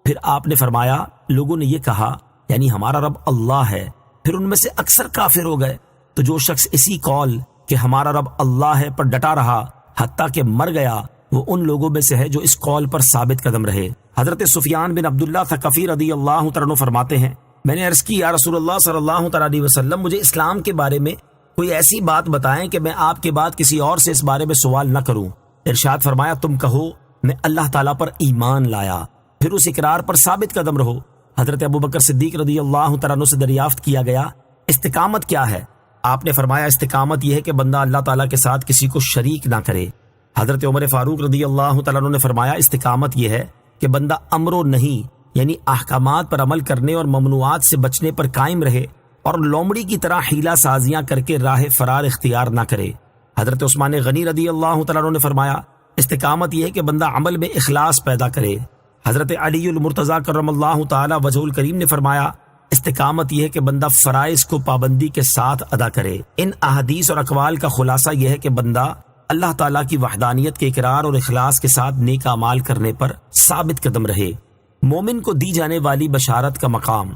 پھر آپ نے فرمایا لوگوں نے یہ کہا یعنی ہمارا رب اللہ ہے، پھر ان میں سے اکثر کافر ہو گئے۔ تو جو شخص اسی قول کہ ہمارا رب اللہ ہے پر ڈٹا رہا حتیٰ کہ مر گیا، وہ ان لوگوں میں سے ہے جو اس قول پر ثابت قدم رہے۔ حضرت سفیان بن عبداللہ ثقفی رضی اللہ تعالیٰ عنہ فرماتے ہیں میں نے عرض کی یا رسول اللہ صلی اللہ تعالیٰ علیہ وسلم مجھے اسلام کے بارے میں کوئی ایسی بات بتائیں کہ میں آپ کے بعد کسی اور سے اس بارے میں سوال نہ کروں۔ ارشاد فرمایا تم کہو میں اللہ تعالیٰ پر ایمان لایا، پھر اس اقرار پر ثابت قدم رہو۔ حضرت ابوبکر صدیق رضی اللہ تعالیٰ عنہ سے دریافت کیا گیا استقامت کیا ہے؟ آپ نے فرمایا استقامت یہ ہے کہ بندہ اللہ تعالیٰ کے ساتھ کسی کو شریک نہ کرے۔ حضرت عمر فاروق رضی اللہ تعالیٰ عنہ نے فرمایا استقامت یہ ہے کہ بندہ امر و نہیں یعنی احکامات پر عمل کرنے اور ممنوعات سے بچنے پر قائم رہے اور لومڑی کی طرح حیلہ سازیاں کر کے راہ فرار اختیار نہ کرے۔ حضرت عثمان غنی رضی اللہ تعالیٰ عنہ نے فرمایا استقامت یہ ہے کہ بندہ عمل میں اخلاص پیدا کرے۔ حضرت علی المرتضیٰ کرم اللہ تعالی وجہہ الکریم نے فرمایا استقامت یہ ہے کہ بندہ فرائض کو پابندی کے ساتھ ادا کرے۔ ان احادیث اور اقوال کا خلاصہ یہ ہے کہ بندہ اللہ تعالیٰ کی وحدانیت کے اقرار اور اخلاص کے ساتھ نیک اعمال کرنے پر ثابت قدم رہے۔ مومن کو دی جانے والی بشارت کا مقام،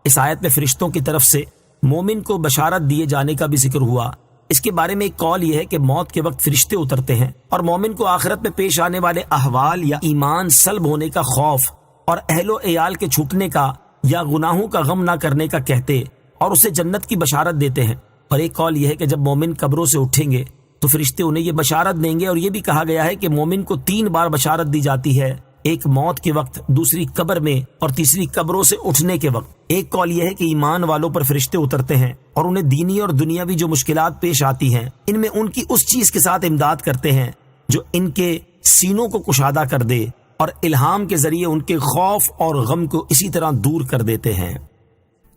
اس آیت میں فرشتوں کی طرف سے مومن کو بشارت دیے جانے کا بھی ذکر ہوا۔ اس کے بارے میں ایک قول یہ ہے کہ موت کے وقت فرشتے اترتے ہیں اور مومن کو آخرت میں پیش آنے والے احوال یا ایمان سلب ہونے کا خوف اور اہل و عیال کے چھوٹنے کا یا گناہوں کا غم نہ کرنے کا کہتے اور اسے جنت کی بشارت دیتے ہیں۔ اور ایک قول یہ ہے کہ جب مومن قبروں سے اٹھیں گے تو فرشتے انہیں یہ بشارت دیں گے، اور یہ بھی کہا گیا ہے کہ مومن کو 3 بار بشارت دی جاتی ہے، ایک موت کے وقت، دوسری قبر میں اور تیسری قبروں سے اٹھنے کے وقت۔ ایک قول یہ ہے کہ ایمان والوں پر فرشتے اترتے ہیں اور انہیں دینی اور دنیاوی جو مشکلات پیش آتی ہیں ان میں ان کی اس چیز کے ساتھ امداد کرتے ہیں جو ان کے سینوں کو کشادہ کر دے، اور الہام کے ذریعے ان کے خوف اور غم کو اسی طرح دور کر دیتے ہیں۔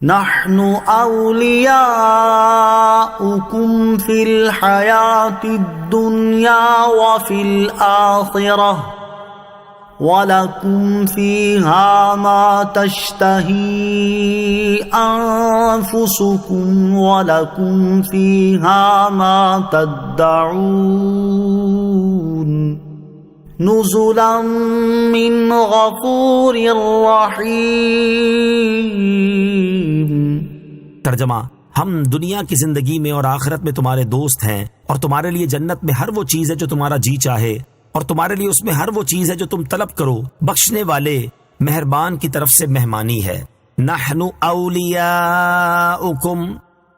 نحن اولیاؤکم فی الحیاة الدنیا وفی الآخرہ وَلَكُمْ فِيهَا مَا تَشْتَهِي أَنفُسُكُمْ وَلَكُمْ فِيهَا مَا تَدَّعُونَ نُزُلًا مِّنْ غَفُورٍ رَّحِيمٍ۔ ترجمہ: ہم دنیا کی زندگی میں اور آخرت میں تمہارے دوست ہیں، اور تمہارے لیے جنت میں ہر وہ چیز ہے جو تمہارا جی چاہے، اور تمہارے لیے اس میں ہر وہ چیز ہے جو تم طلب کرو، بخشنے والے مہربان کی طرف سے مہمانی ہے۔ نحن اولیاؤکم،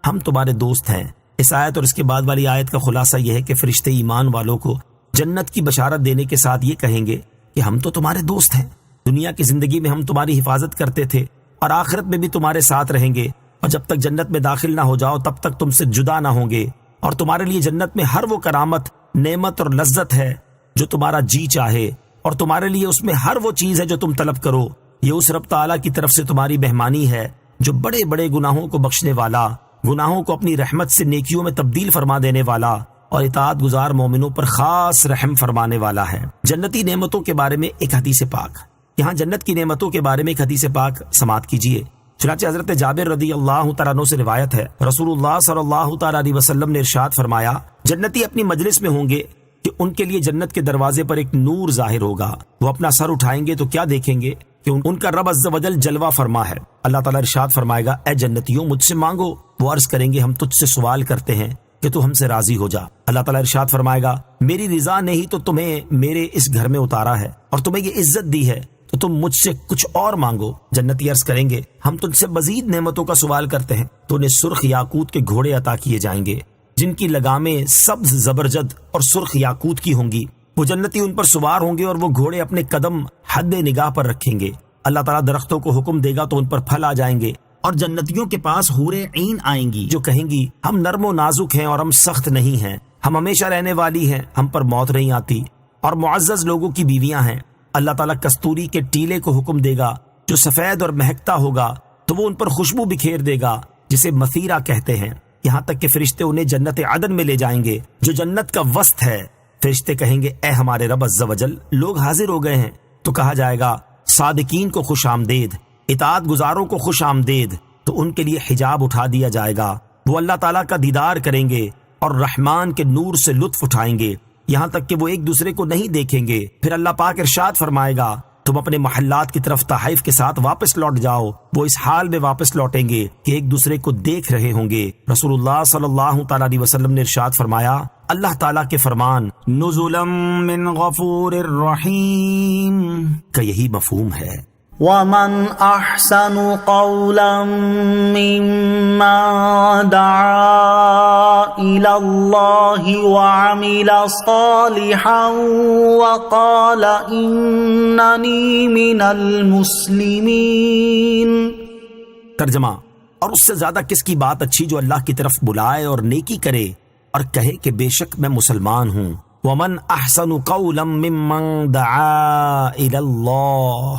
ہم تمہارے دوست ہیں۔ اس آیت اور اس کے بعد والی آیت کا خلاصہ یہ ہے کہ فرشتے ایمان والوں کو جنت کی بشارت دینے کے ساتھ یہ کہیں گے کہ ہم تو تمہارے دوست ہیں، دنیا کی زندگی میں ہم تمہاری حفاظت کرتے تھے اور آخرت میں بھی تمہارے ساتھ رہیں گے، اور جب تک جنت میں داخل نہ ہو جاؤ تب تک تم سے جدا نہ ہوں گے، اور تمہارے لیے جنت میں ہر وہ کرامت، نعمت اور لذت ہے جو تمہارا جی چاہے، اور تمہارے لیے اس میں ہر وہ چیز ہے جو تم طلب کرو۔ یہ اس رب تعالیٰ کی طرف سے تمہاری مہمانی ہے جو بڑے بڑے گناہوں کو بخشنے والا، گناہوں کو اپنی رحمت سے نیکیوں میں تبدیل فرما دینے والا، اور اطاعت گزار مومنوں پر خاص رحم فرمانے والا ہے۔ جنتی نعمتوں کے بارے میں ایک حدیث پاک، یہاں جنت کی نعمتوں کے بارے میں ایک حدیث پاک سماعت کیجیے۔ چنانچہ حضرت جابر رضی اللہ تعالیٰ عنہ سے روایت ہے، رسول اللہ صلی اللہ تعالیٰ علیہ وسلم نے ارشاد فرمایا جنتی اپنی مجلس میں ہوں گے کہ ان کے لیے جنت کے دروازے پر ایک نور ظاہر ہوگا، وہ اپنا سر اٹھائیں گے تو کیا دیکھیں گے کہ ان کا رب عز و جل جلوہ فرما ہے۔ اللہ تعالیٰ ارشاد فرمائے گا اے جنتیوں مجھ سے مانگو، وہ عرض کریں گے ہم تجھ سے سوال کرتے ہیں کہ تو ہم سے راضی ہو جا۔ اللہ تعالیٰ ارشاد فرمائے گا میری رضا نے ہی تو تمہیں میرے اس گھر میں اتارا ہے اور تمہیں یہ عزت دی ہے، تو تم مجھ سے کچھ اور مانگو۔ جنتی عرض کریں گے ہم تجھ سے مزید نعمتوں کا سوال کرتے ہیں، تو انہیں سرخ یاقوت کے گھوڑے عطا کیے جائیں گے جن کی لگامیں سبز زبرجد اور سرخ یاقوت کی ہوں گی۔ وہ جنتی ان پر سوار ہوں گے اور وہ گھوڑے اپنے قدم حد نگاہ پر رکھیں گے۔ اللہ تعالیٰ درختوں کو حکم دے گا تو ان پر پھل آ جائیں گے، اور جنتیوں کے پاس حور عین آئیں گی جو کہیں گی ہم نرم و نازک ہیں اور ہم سخت نہیں ہیں، ہم ہمیشہ رہنے والی ہیں، ہم پر موت نہیں آتی، اور معزز لوگوں کی بیویاں ہیں۔ اللہ تعالیٰ کستوری کے ٹیلے کو حکم دے گا جو سفید اور مہکتا ہوگا، تو وہ ان پر خوشبو بکھیر دے گا جسے مثیرہ کہتے ہیں، یہاں تک کہ فرشتے انہیں جنت عدن میں لے جائیں گے جو جنت کا وسط ہے۔ فرشتے کہیں گے اے ہمارے رب عز و جل، لوگ حاضر ہو گئے ہیں، تو کہا جائے گا صادقین کو خوش آمدید، اطاعت گزاروں کو خوش آمدید، تو ان کے لیے حجاب اٹھا دیا جائے گا، وہ اللہ تعالیٰ کا دیدار کریں گے اور رحمان کے نور سے لطف اٹھائیں گے، یہاں تک کہ وہ ایک دوسرے کو نہیں دیکھیں گے۔ پھر اللہ پاک ارشاد فرمائے گا تم اپنے محلات کی طرف تحائف کے ساتھ واپس لوٹ جاؤ۔ وہ اس حال میں واپس لوٹیں گے کہ ایک دوسرے کو دیکھ رہے ہوں گے۔ رسول اللہ صلی اللہ تعالیٰ علیہ وسلم نے ارشاد فرمایا اللہ تعالیٰ کے فرمان نزلا من غفور الرحیم کا یہی مفہوم ہے۔ ومن احسن قولا ممن دعا الى الله وعمل صالحا وقال انني من المسلمين۔ ترجمہ، اور اس سے زیادہ کس کی بات اچھی جو اللہ کی طرف بلائے اور نیکی کرے اور کہے کہ بے شک میں مسلمان ہوں۔ ومن احسن قولا ممن دعا الى اللہ،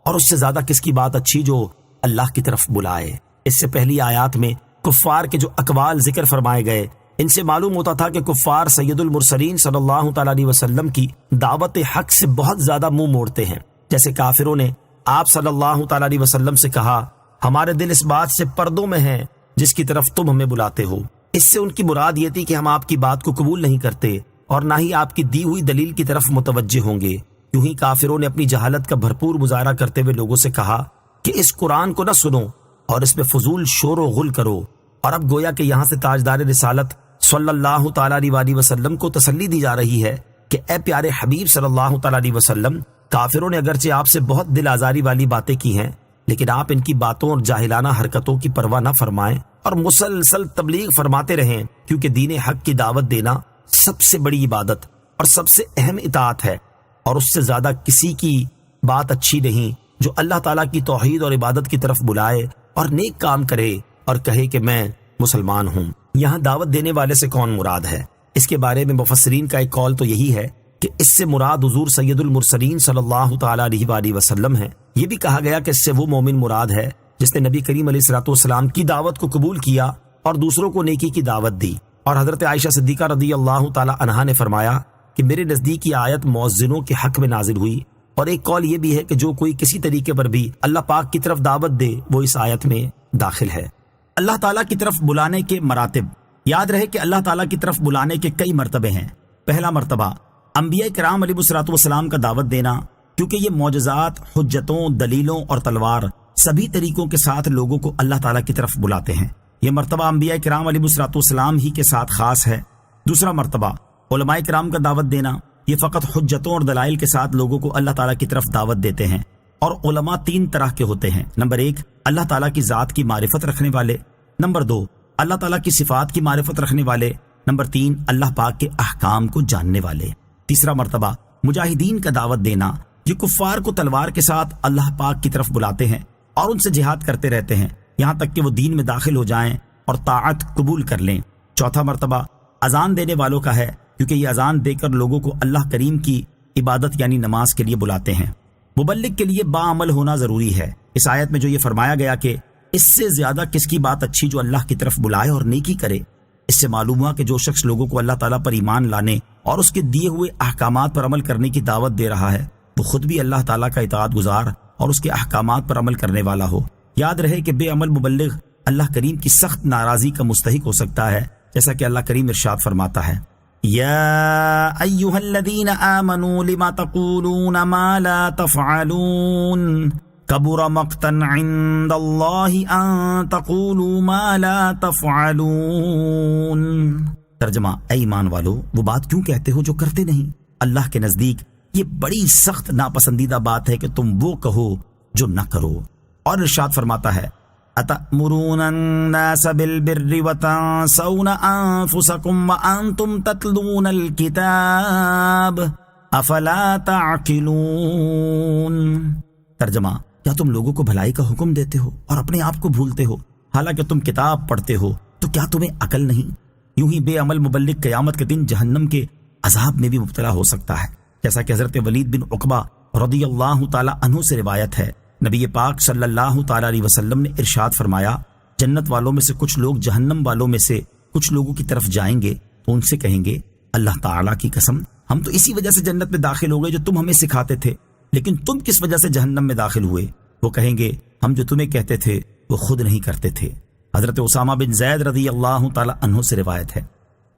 اور اس سے زیادہ کس کی بات اچھی جو اللہ کی طرف بلائے۔ اس سے پہلی آیات میں کفار کے جو اقوال ذکر فرمائے گئے ان سے معلوم ہوتا تھا کہ کفار سید المرسلین صلی اللہ تعالیٰ علیہ وسلم کی دعوت حق سے بہت زیادہ منہ موڑتے ہیں۔ جیسے کافروں نے آپ صلی اللہ تعالیٰ علیہ وسلم سے کہا ہمارے دل اس بات سے پردوں میں ہیں جس کی طرف تم ہمیں بلاتے ہو۔ اس سے ان کی مراد یہ تھی کہ ہم آپ کی بات کو قبول نہیں کرتے اور نہ ہی آپ کی دی ہوئی دلیل کی طرف متوجہ ہوں گے۔ یوں ہی کافروں نے اپنی جہالت کا بھرپور مظاہرہ کرتے ہوئے لوگوں سے کہا کہ اس قرآن کو نہ سنو اور اس میں فضول شور و غل کرو۔ اور اب گویا کہ یہاں سے تاجدار رسالت صلی اللہ تعالیٰ علیہ وسلم کو تسلی دی جا رہی ہے کہ اے پیارے حبیب صلی اللہ تعالیٰ علیہ وسلم، کافروں نے اگرچہ آپ سے بہت دل آزاری والی باتیں کی ہیں لیکن آپ ان کی باتوں اور جاہلانہ حرکتوں کی پرواہ نہ فرمائیں اور مسلسل تبلیغ فرماتے رہیں، کیونکہ دین حق کی دعوت دینا سب سے بڑی عبادت اور سب سے اہم اطاعت ہے، اور اس سے زیادہ کسی کی بات اچھی نہیں جو اللہ تعالیٰ کی توحید اور عبادت کی طرف بلائے اور نیک کام کرے اور کہے کہ میں مسلمان ہوں۔ یہاں دعوت دینے والے سے کون مراد ہے؟ اس کے بارے میں مفسرین کا ایک قول تو یہی ہے کہ اس سے مراد حضور سید المرسلین صلی اللہ تعالیٰ علیہ وآلہ وسلم ہے۔ یہ بھی کہا گیا کہ اس سے وہ مومن مراد ہے جس نے نبی کریم علیہ الصلوۃ والسلام کی دعوت کو قبول کیا اور دوسروں کو نیکی کی دعوت دی۔ اور حضرت عائشہ صدیقہ رضی اللہ تعالیٰ عنہا نے فرمایا کہ میرے نزدیک یہ آیت مؤذنوں کے حق میں نازل ہوئی، اور ایک قول یہ بھی ہے کہ جو کوئی کسی طریقے پر بھی اللہ پاک کی طرف دعوت دے وہ اس آیت میں داخل ہے۔ اللہ تعالیٰ کی طرف بلانے کے مراتب۔ یاد رہے کہ اللہ تعالیٰ کی طرف بلانے کے کئی مرتبے ہیں۔ پہلا مرتبہ انبیاء کرام علیہ الصلوۃ والسلام کا دعوت دینا، کیونکہ یہ معجزات، حجتوں، دلیلوں اور تلوار سبھی طریقوں کے ساتھ لوگوں کو اللہ تعالیٰ کی طرف بلاتے ہیں۔ یہ مرتبہ انبیاء کرام علیہ الصلوۃ والسلام ہی کے ساتھ خاص ہے۔ دوسرا مرتبہ علماء کرام کا دعوت دینا، یہ فقط حجتوں اور دلائل کے ساتھ لوگوں کو اللہ تعالیٰ کی طرف دعوت دیتے ہیں۔ اور علماء تین طرح کے ہوتے ہیں۔ نمبر 1 اللہ تعالیٰ کی ذات کی معرفت رکھنے والے، نمبر 2 اللہ تعالیٰ کی صفات کی معرفت رکھنے والے، نمبر 3 اللہ پاک کے احکام کو جاننے والے۔ تیسرا مرتبہ مجاہدین کا دعوت دینا، یہ کفار کو تلوار کے ساتھ اللہ پاک کی طرف بلاتے ہیں اور ان سے جہاد کرتے رہتے ہیں یہاں تک کہ وہ دین میں داخل ہو جائیں اور طاعت قبول کر لیں۔ چوتھا مرتبہ اذان دینے والوں کا ہے، کیونکہ یہ اذان دے کر لوگوں کو اللہ کریم کی عبادت یعنی نماز کے لیے بلاتے ہیں۔ مبلغ کے لیے باعمل ہونا ضروری ہے۔ اس آیت میں جو یہ فرمایا گیا کہ اس سے زیادہ کس کی بات اچھی جو اللہ کی طرف بلائے اور نیکی کرے، اس سے معلوم ہوا کہ جو شخص لوگوں کو اللہ تعالیٰ پر ایمان لانے اور اس کے دیے ہوئے احکامات پر عمل کرنے کی دعوت دے رہا ہے وہ خود بھی اللہ تعالیٰ کا اطاعت گزار اور اس کے احکامات پر عمل کرنے والا ہو۔ یاد رہے کہ بے عمل مبلغ اللہ کریم کی سخت ناراضی کا مستحق ہو سکتا ہے، جیسا کہ اللہ کریم ارشاد فرماتا ہے یا ایھا الذین آمنوا لما تقولون ما لا تفعلون کبر مقتا عند اللہ ان تقولوا ما لا تفعلون۔ ترجمہ، اے ایمان والو وہ بات کیوں کہتے ہو جو کرتے نہیں؟ اللہ کے نزدیک یہ بڑی سخت ناپسندیدہ بات ہے کہ تم وہ کہو جو نہ کرو۔ اور ارشاد فرماتا ہے اتأمرون الناس بالبر وتنسون انفسکم وانتم تتلون الکتاب افلا تعقلون۔ ترجمہ، کیا تم لوگوں کو بھلائی کا حکم دیتے ہو اور اپنے آپ کو بھولتے ہو حالانکہ تم کتاب پڑھتے ہو؟ تو کیا تمہیں عقل نہیں؟ یوں ہی بے عمل مبلغ قیامت کے دن جہنم کے عذاب میں بھی مبتلا ہو سکتا ہے، جیسا کہ حضرت ولید بن عقبہ رضی اللہ تعالی عنہ سے روایت ہے۔ نبی پاک صلی اللہ تعالی علیہ وسلم نے ارشاد فرمایا جنت والوں میں سے کچھ لوگ جہنم والوں میں سے کچھ لوگوں کی طرف جائیں گے تو ان سے کہیں گے اللہ تعالیٰ کی قسم ہم تو اسی وجہ سے جنت میں داخل ہو گئے جو تم ہمیں سکھاتے تھے، لیکن تم کس وجہ سے جہنم میں داخل ہوئے؟ وہ کہیں گے ہم جو تمہیں کہتے تھے وہ خود نہیں کرتے تھے۔ حضرت اسامہ بن زید رضی اللہ تعالی عنہ سے روایت ہے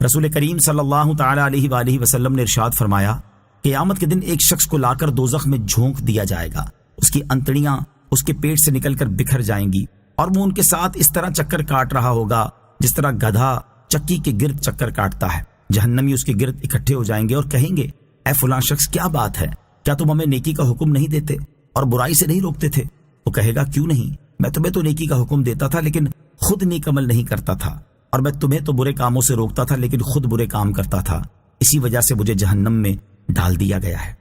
رسول کریم صلی اللہ تعالی علیہ وآلہ وسلم نے ارشاد فرمایا، قیامت کے دن ایک شخص کو لا کر دوزخ میں جھونک دیا جائے گا، اس کی انتڑیاں اس کے پیٹ سے نکل کر بکھر جائیں گی اور وہ ان کے ساتھ اس طرح چکر کاٹ رہا ہوگا جس طرح گدھا چکی کے گرد چکر کاٹتا ہے۔ جہنمی اس کے گرد اکٹھے ہو جائیں گے اور کہیں گے، اے فلاں شخص کیا بات ہے، کیا تم ہمیں نیکی کا حکم نہیں دیتے اور برائی سے نہیں روکتے تھے؟ وہ کہے گا، کیوں نہیں، میں تمہیں تو نیکی کا حکم دیتا تھا لیکن خود نیک عمل نہیں کرتا تھا، اور میں تمہیں تو برے کاموں سے روکتا تھا لیکن خود برے کام کرتا تھا، اسی وجہ سے مجھے جہنم میں ڈال دیا گیا ہے۔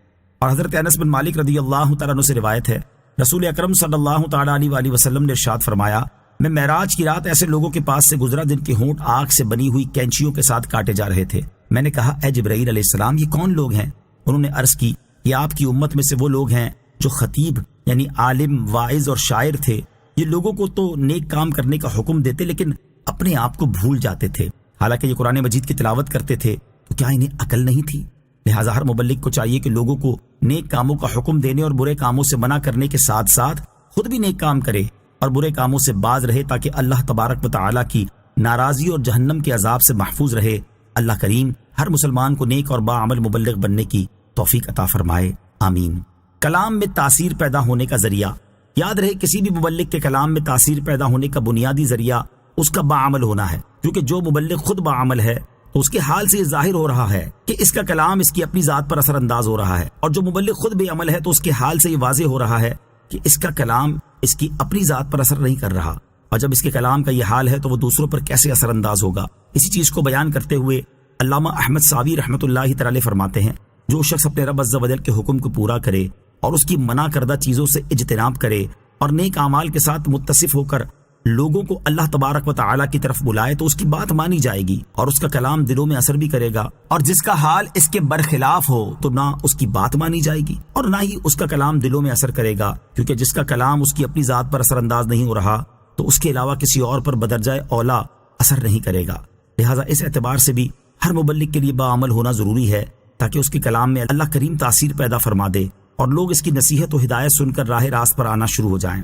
اور حضرت انس بن مالک رضی اللہ تعالیٰ عنہ سے روایت ہے، رسول اکرم صلی اللہ تعالیٰ علیہ وآلہ وسلم نے ارشاد فرمایا، میں معراج کی رات ایسے لوگوں کے پاس سے گزرا جن کے ہونٹ آگ سے بنی ہوئی کینچیوں کے ساتھ کاٹے جا رہے تھے۔ میں نے کہا، اے جبرائیل علیہ السلام، یہ کون لوگ ہیں؟ انہوں نے عرض کی، یہ آپ کی امت میں سے وہ لوگ ہیں جو خطیب یعنی عالم، واعظ اور شاعر تھے۔ یہ لوگوں کو تو نیک کام کرنے کا حکم دیتے لیکن اپنے آپ کو بھول جاتے تھے، حالانکہ یہ قرآن مجید کی تلاوت کرتے تھے، تو کیا انہیں عقل نہیں تھی؟ لہٰذا ہر مبلغ کو چاہیے کہ لوگوں کو نیک کاموں کا حکم دینے اور برے کاموں سے منع کرنے کے ساتھ ساتھ خود بھی نیک کام کرے اور برے کاموں سے باز رہے، تاکہ اللہ تبارک و تعالیٰ کی ناراضی اور جہنم کے عذاب سے محفوظ رہے۔ اللہ کریم ہر مسلمان کو نیک اور باعمل مبلغ بننے کی توفیق عطا فرمائے، آمین۔ کلام میں تاثیر پیدا ہونے کا ذریعہ، یاد رہے کسی بھی مبلغ کے کلام میں تاثیر پیدا ہونے کا بنیادی ذریعہ اس کا باعمل ہونا ہے، کیونکہ جو مبلغ خود باعمل ہے تو اس کے حال سے یہ ظاہر ہو رہا ہے کہ اس کا کلام اس کی اپنی ذات پر اثر انداز ہو رہا ہے، اور جو مبلغ خود بے عمل ہے تو اس کے حال سے یہ واضح ہو رہا ہے کہ اس کا کلام اس کی اپنی ذات پر اثر نہیں کر رہا، اور جب اس کے کلام کا یہ حال ہے تو وہ دوسروں پر کیسے اثر انداز ہوگا۔ اسی چیز کو بیان کرتے ہوئے علامہ احمد ساوی رحمۃ اللہ تعالی فرماتے ہیں، جو شخص اپنے رب عز و جل کے حکم کو پورا کرے اور اس کی منع کردہ چیزوں سے اجتناب کرے اور نیک اعمال کے ساتھ متصف ہو کر لوگوں کو اللہ تبارک و تعالیٰ کی طرف بلائے تو اس کی بات مانی جائے گی اور اس کا کلام دلوں میں اثر بھی کرے گا، اور جس کا حال اس کے برخلاف ہو تو نہ اس کی بات مانی جائے گی اور نہ ہی اس کا کلام دلوں میں اثر کرے گا، کیونکہ جس کا کلام اس کی اپنی ذات پر اثر انداز نہیں ہو رہا تو اس کے علاوہ کسی اور پر بدرجہ اولا اثر نہیں کرے گا۔ لہٰذا اس اعتبار سے بھی ہر مبلغ کے لیے باعمل ہونا ضروری ہے، تاکہ اس کے کلام میں اللہ کریم تاثیر پیدا فرما دے اور لوگ اس کی نصیحت و ہدایت سن کر راہ راست پر آنا شروع ہو جائیں۔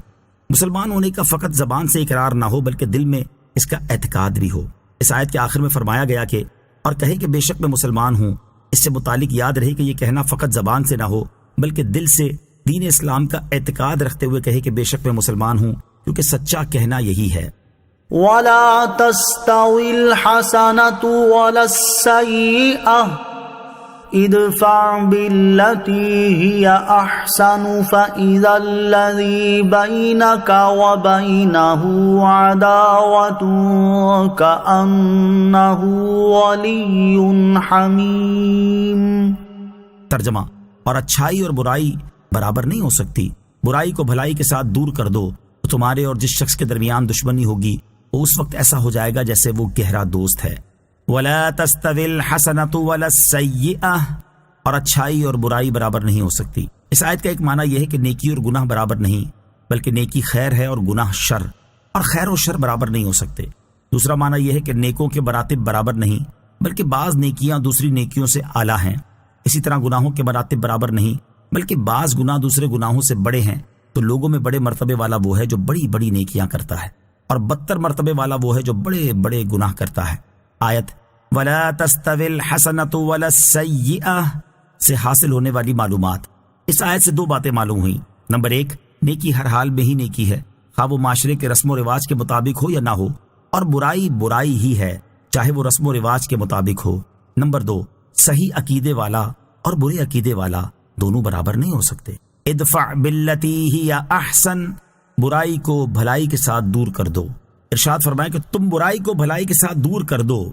مسلمان ہونے کا فقط زبان سے اقرار نہ ہو بلکہ دل میں اس کا اعتقاد بھی ہو۔ اس آیت کے آخر میں فرمایا گیا کہ اور کہے کہ بے شک میں مسلمان ہوں، اس سے متعلق یاد رہے کہ یہ کہنا فقط زبان سے نہ ہو بلکہ دل سے دین اسلام کا اعتقاد رکھتے ہوئے کہے کہ بے شک میں مسلمان ہوں، کیونکہ سچا کہنا یہی ہے۔ وَلَا تَسْتَوِي الْحَسَنَةُ وَلَا السَّيِّئَةُ ادفع بالتي هي احسن فاذا الذي بينك وبينه عداوة كأنه ولي حميم۔ ترجمہ، اور اچھائی اور برائی برابر نہیں ہو سکتی، برائی کو بھلائی کے ساتھ دور کر دو تو تمہارے اور جس شخص کے درمیان دشمنی ہوگی وہ اس وقت ایسا ہو جائے گا جیسے وہ گہرا دوست ہے۔ وَلَا تَسْتَوِي الْحَسَنَةُ وَلَا السَّيِّئَةُ، اور اچھائی اور برائی برابر نہیں ہو سکتی۔ اس آیت کا ایک معنی یہ ہے کہ نیکی اور گناہ برابر نہیں، بلکہ نیکی خیر ہے اور گناہ شر، اور خیر و شر برابر نہیں ہو سکتے۔ دوسرا معنی یہ ہے کہ نیکوں کے مراتب برابر نہیں، بلکہ بعض نیکیاں دوسری نیکیوں سے اعلیٰ ہیں۔ اسی طرح گناہوں کے مراتب برابر نہیں، بلکہ بعض گناہ دوسرے گناہوں سے بڑے ہیں، تو لوگوں میں بڑے مرتبے والا وہ ہے جو بڑی بڑی نیکیاں کرتا ہے، اور بدتر مرتبے والا وہ ہے جو بڑے بڑے گناہ کرتا ہے۔ آیت وَلَا تَسْتَوِي الْحَسَنَةُ وَلَا السَّيِّئَةُ سے حاصل ہونے والی معلومات۔ اس آیت سے دو باتیں معلوم ہوئیں۔ نمبر ایک، نیکی ہر حال میں ہی نیکی ہے، خواہ وہ معاشرے کے رسم و رواج کے مطابق ہو یا نہ ہو، اور برائی برائی ہی ہے چاہے وہ رسم و رواج کے مطابق ہو۔ نمبر دو، صحیح عقیدے والا اور برے عقیدے والا دونوں برابر نہیں ہو سکتے۔ ادفع باللتی ہی احسن، برائی کو بھلائی کے ساتھ دور کر دو۔ ارشاد فرمایا کہ تم برائی کو بھلائی کے ساتھ دور کر دو،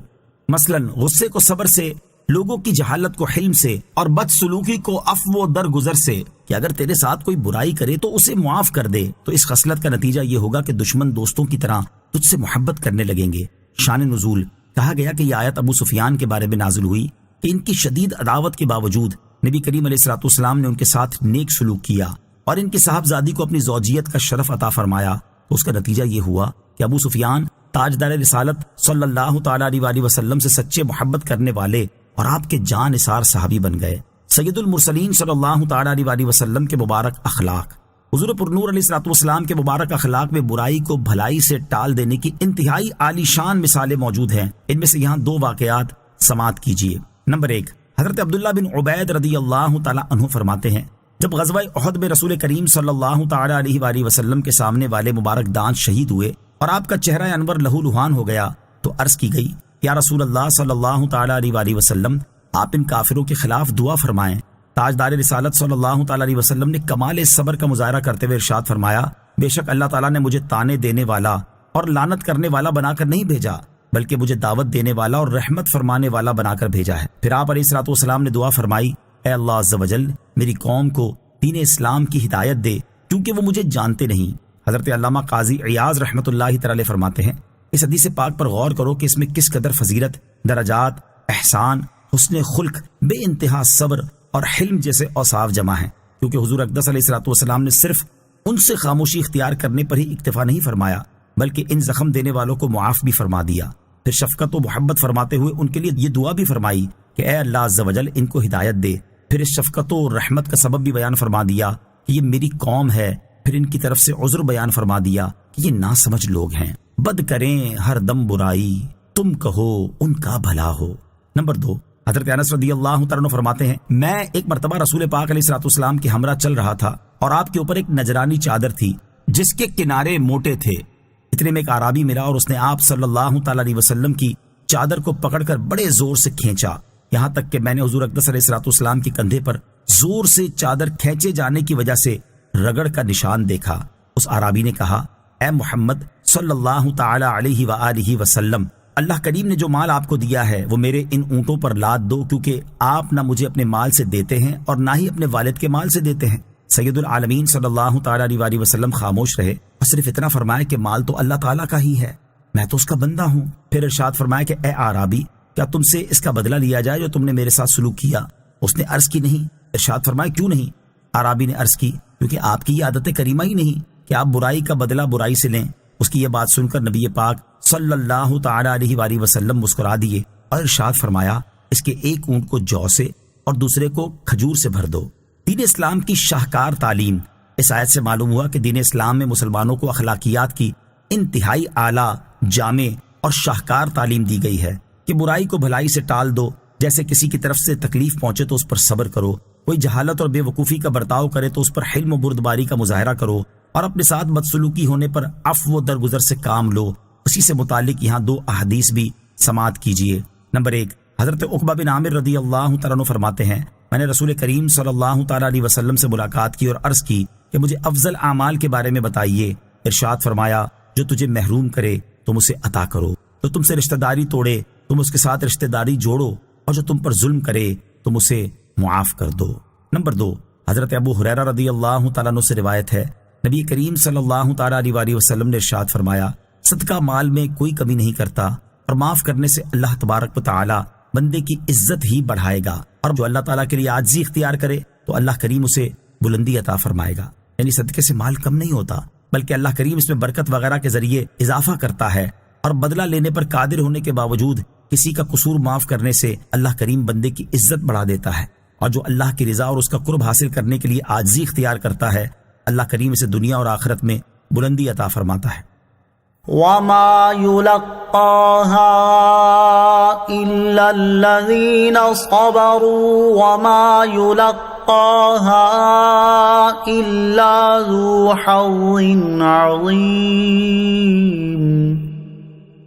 مثلا غصے کو صبر سے، لوگوں کی جہالت کو حلم سے، اور بد سلوکی کو عفو و درگزر سے، کہ اگر تیرے ساتھ کوئی برائی کرے تو اسے معاف کر دے، تو اس خصلت کا نتیجہ یہ ہوگا کہ دشمن دوستوں کی طرح تجھ سے محبت کرنے لگیں گے۔ شان نزول، کہا گیا کہ یہ آیت ابو سفیان کے بارے میں نازل ہوئی کہ ان کی شدید عداوت کے باوجود نبی کریم علیہ الصلوۃ والسلام نے ان کے ساتھ نیک سلوک کیا اور ان کی صاحبزادی کو اپنی زوجیت کا شرف عطا فرمایا۔ تو اس کا نتیجہ یہ ہوا کہ ابو سفیان تاجدار رسالت صلی اللہ تعالی علیہ وآلہ وسلم سے سچے محبت کرنے والے اور آپ کے جان نثار صحابی بن گئے۔ سید المرسلین صلی اللہ تعالی علیہ وآلہ وسلم کے مبارک اخلاق، حضور پرنور علیہ الصلوۃ والسلام کے مبارک اخلاق میں برائی کو بھلائی سے ٹال دینے کی انتہائی عالی شان مثالیں موجود ہیں۔ ان میں سے یہاں دو واقعات سماعت کیجیے۔ نمبر 1، حضرت عبداللہ بن عبید رضی اللہ تعالی عنہ فرماتے ہیں جب غزوہ احد میں رسول کریم صلی اللہ تعالی علیہ وآلہ وسلم کے سامنے والے مبارک دانت شہید ہوئے اور آپ کا چہرہ انور لہو لہان ہو گیا تو عرض کی گئی یا رسول اللہ صلی اللہ تعالی علیہ وآلہ وسلم آپ ان کافروں کے خلاف دعا فرمائیں۔ تاجدار رسالت صلی اللہ تعالی علیہ وسلم نے کمال صبر کا مظاہرہ کرتے ہوئے ارشاد فرمایا بے شک اللہ تعالیٰ نے مجھے تانے دینے والا اور لعنت کرنے والا بنا کر نہیں بھیجا بلکہ مجھے دعوت دینے والا اور رحمت فرمانے والا بنا کر بھیجا ہے۔ پھر آپ علیہ الصلوۃ والسلام نے دعا فرمائی اے اللہ عز و جل میری قوم کو دین اسلام کی ہدایت دے کیونکہ وہ مجھے جانتے نہیں۔ حضرت علامہ قاضی عیاض رحمۃ اللہ تعالی فرماتے ہیں اس حدیث پاک پر غور کرو کہ اس میں کس قدر فضیلت، درجات، احسان، حسن خلق، بے انتہا صبر اور حلم جیسے اوصاف جمع ہیں، کیونکہ حضور اقدس علیہ الصلوۃ والسلام نے صرف ان سے خاموشی اختیار کرنے پر ہی اکتفا نہیں فرمایا بلکہ ان زخم دینے والوں کو معاف بھی فرما دیا۔ پھر شفقت و محبت فرماتے ہوئے ان کے لیے یہ دعا بھی فرمائی کہ اے اللہ عز و جل ان کو ہدایت دے۔ پھر اس شفقت و رحمت کا سبب بھی بیان فرما دیا کہ یہ میری قوم ہے۔ پھر ان کی طرف سے عذر بیان فرما دیا کہ یہ ناسمجھ لوگ ہیں، بد کریں ہر دم برائی، تم کہو ان کا بھلا ہو۔ نمبر 2، حضرت انس رضی اللہ تعالیٰ عنہ فرماتے ہیں میں ایک مرتبہ رسول پاک علیہ الصلوۃ والسلام کے ہمراہ چل رہا تھا اور آپ کے اوپر ایک نجرانی چادر تھی جس کے کنارے موٹے تھے۔ اتنے میں ایک اعرابی ملا اور اس نے آپ صلی اللہ تعالی علیہ وسلم کی چادر کو پکڑ کر بڑے زور سے کھینچا، یہاں تک کہ میں نے حضور اقدس علیہ الصلوۃ والسلام کے کندھے پر زور سے چادر کھینچے جانے کی وجہ سے رگڑ کا نشان دیکھا۔ اس اعرابی نے کہا اے محمد صلی اللہ تعالی علیہ وآلہ وسلم، اللہ کریم نے جو مال آپ کو دیا ہے وہ میرے ان اونٹوں پر لاد دو کیونکہ آپ نہ مجھے اپنے مال سے دیتے ہیں اور نہ ہی اپنے والد کے مال سے دیتے ہیں۔ سید العالمین صلی اللہ تعالی علیہ وآلہ وسلم خاموش رہے اور صرف اتنا فرمایا کہ مال تو اللہ تعالیٰ کا ہی ہے، میں تو اس کا بندہ ہوں۔ پھر ارشاد فرمایا کہ اے اعرابی کیا تم سے اس کا بدلہ لیا جائے جو تم نے میرے ساتھ سلوک کیا؟ اس نے عرض کی نہیں۔ ارشاد فرمایا کیوں نہیں؟ اعرابی نے عرض کی کیونکہ آپ کی یہ عادت کریمہ ہی نہیں کہ آپ برائی کا بدلہ برائی سے لیں۔ اس کی یہ بات سن کر نبی پاک صلی اللہ تعالی علیہ وآلہ وسلم مسکرا دیے اور ارشاد فرمایا اس کے ایک اونٹ کو جو سے اور دوسرے کو کھجور سے بھر دو۔ دین اسلام کی شاہکار تعلیم۔ اس آیت سے معلوم ہوا کہ دین اسلام میں مسلمانوں کو اخلاقیات کی انتہائی اعلیٰ، جامع اور شاہکار تعلیم دی گئی ہے کہ برائی کو بھلائی سے ٹال دو، جیسے کسی کی طرف سے تکلیف پہنچے تو اس پر صبر کرو، کوئی جہالت اور بے وقوفی کا برتاؤ کرے تو اس پر حلم و بردباری کا مظاہرہ کرو، اور اپنے ساتھ بدسلوکی ہونے پر عفو و درگزر سے کام لو۔ اسی سے متعلق یہاں 2 احادیث بھی سماعت کیجیے۔ نمبر 1، حضرت عقبہ بن عامر رضی اللہ تعالیٰ عنہ فرماتے ہیں میں نے رسول کریم صلی اللہ تعالیٰ علیہ وسلم سے ملاقات کی اور عرض کی کہ مجھے افضل اعمال کے بارے میں بتائیے۔ ارشاد فرمایا جو تجھے محروم کرے تم اسے عطا کرو، جو تم سے رشتہ داری توڑے تم اس کے ساتھ رشتہ داری جوڑو، اور جو تم پر ظلم کرے تم اسے معاف کر دو۔ نمبر 2، حضرت ابو ہریرہ رضی اللہ تعالیٰ عنہ سے روایت ہے نبی کریم صلی اللہ تعالیٰ علیہ وآلہ وسلم نے ارشاد فرمایا صدقہ مال میں کوئی کمی نہیں کرتا، اور معاف کرنے سے اللہ تبارک و تعالی بندے کی عزت ہی بڑھائے گا، اور جو اللہ تعالیٰ کے لیے عاجزی اختیار کرے تو اللہ کریم اسے بلندی عطا فرمائے گا۔ یعنی صدقے سے مال کم نہیں ہوتا بلکہ اللہ کریم اس میں برکت وغیرہ کے ذریعے اضافہ کرتا ہے، اور بدلہ لینے پر قادر ہونے کے باوجود کسی کا قصور معاف کرنے سے اللہ کریم بندے کی عزت بڑھا دیتا ہے، اور جو اللہ کی رضا اور اس کا قرب حاصل کرنے کے لیے عاجزی اختیار کرتا ہے اللہ کریم اسے دنیا اور آخرت میں بلندی عطا فرماتا ہے۔ وما يلقاها إلا الذين صبروا وما يلقاها إلا ذو حظ عظيم۔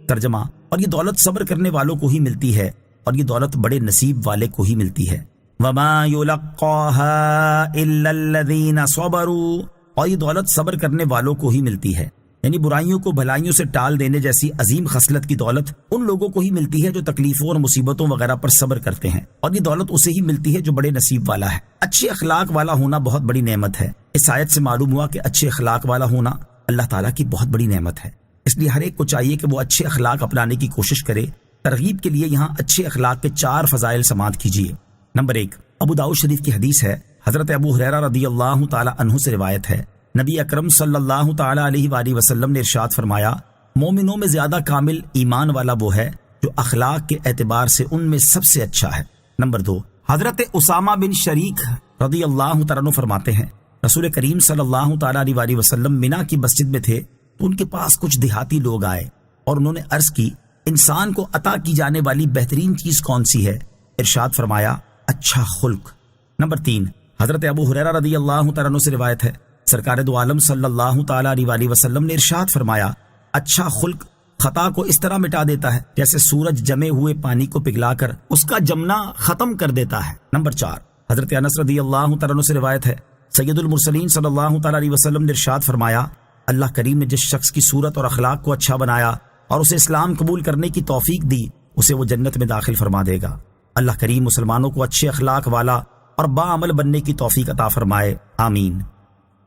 ترجمہ، اور یہ دولت صبر کرنے والوں کو ہی ملتی ہے، اور یہ دولت بڑے نصیب والے کو ہی ملتی ہے۔ وما يلقاها إلا الذين صبروا، اور یہ دولت صبر کرنے والوں کو ہی ملتی ہے، یعنی برائیوں کو بھلائیوں سے ٹال دینے جیسی عظیم خصلت کی دولت ان لوگوں کو ہی ملتی ہے جو تکلیفوں اور مصیبتوں وغیرہ پر صبر کرتے ہیں، اور یہ دولت اسے ہی ملتی ہے جو بڑے نصیب والا ہے۔ اچھے اخلاق والا ہونا بہت بڑی نعمت ہے۔ اس آیت سے معلوم ہوا کہ اچھے اخلاق والا ہونا اللہ تعالیٰ کی بہت بڑی نعمت ہے، اس لیے ہر ایک کو چاہیے کہ وہ اچھے اخلاق اپنانے کی کوشش کرے۔ ترغیب کے لیے یہاں اچھے اخلاق کے 4 فضائل سماعت کیجیے۔ نمبر 1، ابو داؤد شریف کی حدیث ہے، حضرت ابو ہریرہ رضی اللہ تعالی عنہ سے روایت ہے نبی اکرم صلی اللہ تعالی علیہ وآلہ وسلم نے ارشاد فرمایا مومنوں میں زیادہ کامل ایمان والا وہ ہے جو اخلاق کے اعتبار سے ان میں سب سے اچھا ہے۔ نمبر 2، حضرت اسامہ بن شریک رضی اللہ تعالیٰ عنہ فرماتے ہیں رسول کریم صلی اللہ تعالی علیہ وآلہ وسلم منا کی مسجد میں تھے تو ان کے پاس کچھ دیہاتی لوگ آئے اور انہوں نے عرض کی انسان کو عطا کی جانے والی بہترین چیز کون سی ہے؟ ارشاد فرمایا اچھا خلق۔ نمبر 3، حضرت ابو ہریرہ رضی اللہ تعالیٰ عنہ سے روایت ہے، سرکار دو عالم صلی اللہ تعالیٰ علیہ وآلہ وسلم نے ارشاد فرمایا اچھا خلق خطا کو اس طرح مٹا دیتا ہے جیسے سورج جمے ہوئے پانی کو پگھلا کر اس کا جمنا ختم کر دیتا ہے۔ نمبر 4، حضرت انس رضی اللہ تعالیٰ عنہ سے روایت ہے، سید المرسلین صلی اللہ تعالیٰ علیہ وسلم نے ارشاد فرمایا اللہ کریم نے جس شخص کی صورت اور اخلاق کو اچھا بنایا اور اسے اسلام قبول کرنے کی توفیق دی، اسے وہ جنت میں داخل فرما دے گا۔ اللہ کریم مسلمانوں کو اچھے اخلاق والا اور باعمل بننے کی توفیق عطا فرمائے، آمین۔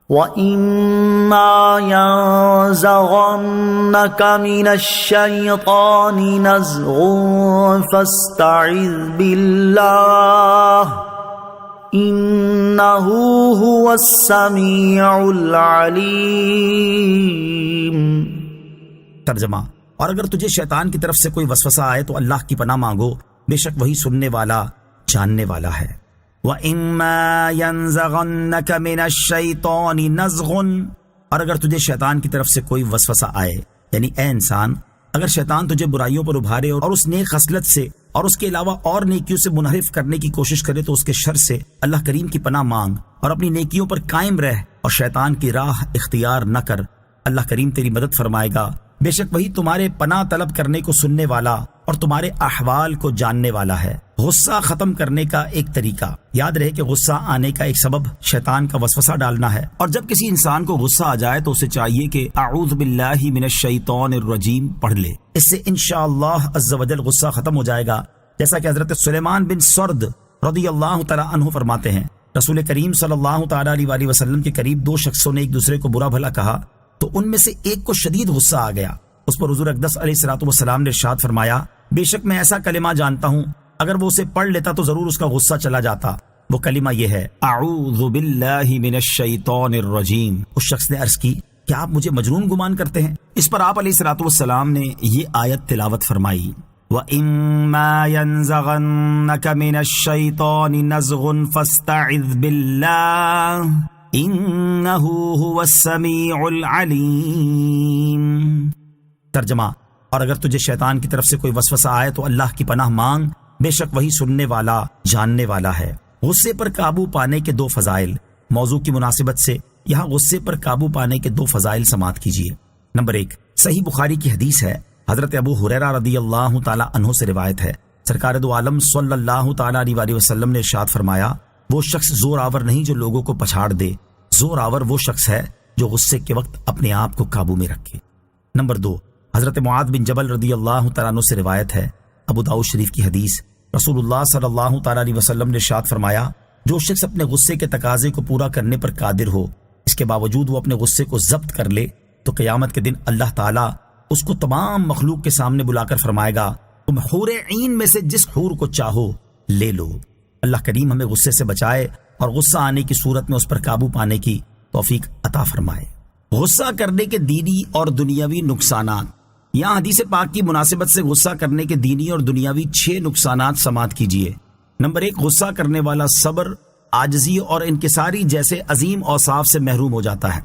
وَإِمَّا يَنزَغَنَّكَ مِنَ الشَّيْطَانِ نَزْغٌ فَاسْتَعِذْ بِاللَّهِ إِنَّهُ هُوَ السَّمِيعُ الْعَلِيمُ۔ ترجمہ، اور اگر تجھے شیطان کی طرف سے کوئی وسوسہ آئے تو اللہ کی پناہ مانگو، بے شک وہی سننے والا جاننے والا ہے۔ وَإِمَّا يَنزَغَنَّكَ مِنَ الشَّيْطَانِ نَزْغٌ، اور اگر تجھے شیطان کی طرف سے کوئی وسوسہ آئے، یعنی اے انسان اگر شیطان تجھے برائیوں پر ابھارے اور اس نیک خصلت سے اور اس کے علاوہ اور نیکیوں سے منحرف کرنے کی کوشش کرے تو اس کے شر سے اللہ کریم کی پناہ مانگ اور اپنی نیکیوں پر قائم رہ اور شیطان کی راہ اختیار نہ کر، اللہ کریم تیری مدد فرمائے گا، بے شک وہی تمہارے پناہ طلب کرنے کو سننے والا اور تمہارے احوال کو جاننے والا ہے۔ غصہ ختم کرنے کا ایک طریقہ، یاد رہے کہ غصہ آنے کا ایک سبب شیطان کا وسوسہ ڈالنا ہے، اور جب کسی انسان کو غصہ آ جائے تو اسے چاہیے کہ اعوذ باللہ من الشیطان الرجیم پڑھ لے، اس سے انشاءاللہ عز و جل غصہ ختم ہو جائے گا، جیسا کہ حضرت سلیمان بن سرد رضی اللہ تعالیٰ عنہ فرماتے ہیں رسول کریم صلی اللہ تعالیٰ علیہ وسلم کے قریب دو شخصوں نے ایک دوسرے کو برا بھلا کہا تو ان میں سے ایک کو شدید غصہ آ گیا، اس پر حضور اقدس علیہ الصلوۃ والسلام نے ارشاد فرمایا بے شک میں ایسا کلمہ جانتا ہوں اگر وہ اسے پڑھ لیتا تو ضرور اس کا غصہ چلا جاتا، وہ کلمہ یہ ہے اعوذ باللہ من الشیطان الرجیم۔ اس شخص نے عرض کی کیا آپ مجھے مجنون گمان کرتے ہیں؟ اس پر آپ علیہ الصلوۃ والسلام نے یہ آیت تلاوت فرمائی وَإِمَّا يَنزَغَنَّكَ مِنَ الشَّيْطَانِ نَزْغٌ فَاسْتَعِذْ بِاللَّهِ إِنَّهُ هُوَ السَّمِيعُ الْعَلِيمُ۔ ترجمہ، اور اگر تجھے شیطان کی طرف سے کوئی وسوسہ آئے تو اللہ کی پناہ مانگ، بے شک وہی سننے والا جاننے والا ہے۔ غصے پر قابو پانے کے دو فضائل، موضوع کی مناسبت سے یہاں غصے پر قابو پانے کے دو فضائل سماعت کیجیے۔ نمبر 1، صحیح بخاری کی حدیث ہے، حضرت ابو ہریرہ رضی اللہ تعالیٰ عنہ سے روایت ہے، سرکار دو عالم صلی اللہ تعالیٰ علیہ وسلم نے ارشاد فرمایا وہ شخص زور آور نہیں جو لوگوں کو پچھاڑ دے، زور آور وہ شخص ہے جو غصے کے وقت اپنے آپ کو قابو میں رکھے۔ نمبر 2، حضرت معاذ بن جبل رضی اللہ تعالیٰ عنہ سے روایت ہے، ابو داؤد شریف کی حدیث، رسول اللہ صلی اللہ تعالیٰ علیہ وسلم نے ارشاد فرمایا جو شخص اپنے غصے کے تقاضے کو پورا کرنے پر قادر ہو، اس کے باوجود وہ اپنے غصے کو ضبط کر لے تو قیامت کے دن اللہ تعالیٰ اس کو تمام مخلوق کے سامنے بلا کر فرمائے گا تم حور عین میں سے جس حور کو چاہو لے لو۔ اللہ کریم ہمیں غصے سے بچائے اور غصہ آنے کی صورت میں اس پر قابو پانے کی توفیق عطا فرمائے۔ غصہ کرنے کے دینی اور دنیاوی نقصانات، یہاں حدیث پاک کی مناسبت سے غصہ کرنے کے دینی اور دنیاوی 6 نقصانات سماعت کیجیے۔ نمبر 1، غصہ کرنے والا صبر، عاجزی اور انکساری جیسے عظیم اوصاف سے محروم ہو جاتا ہے۔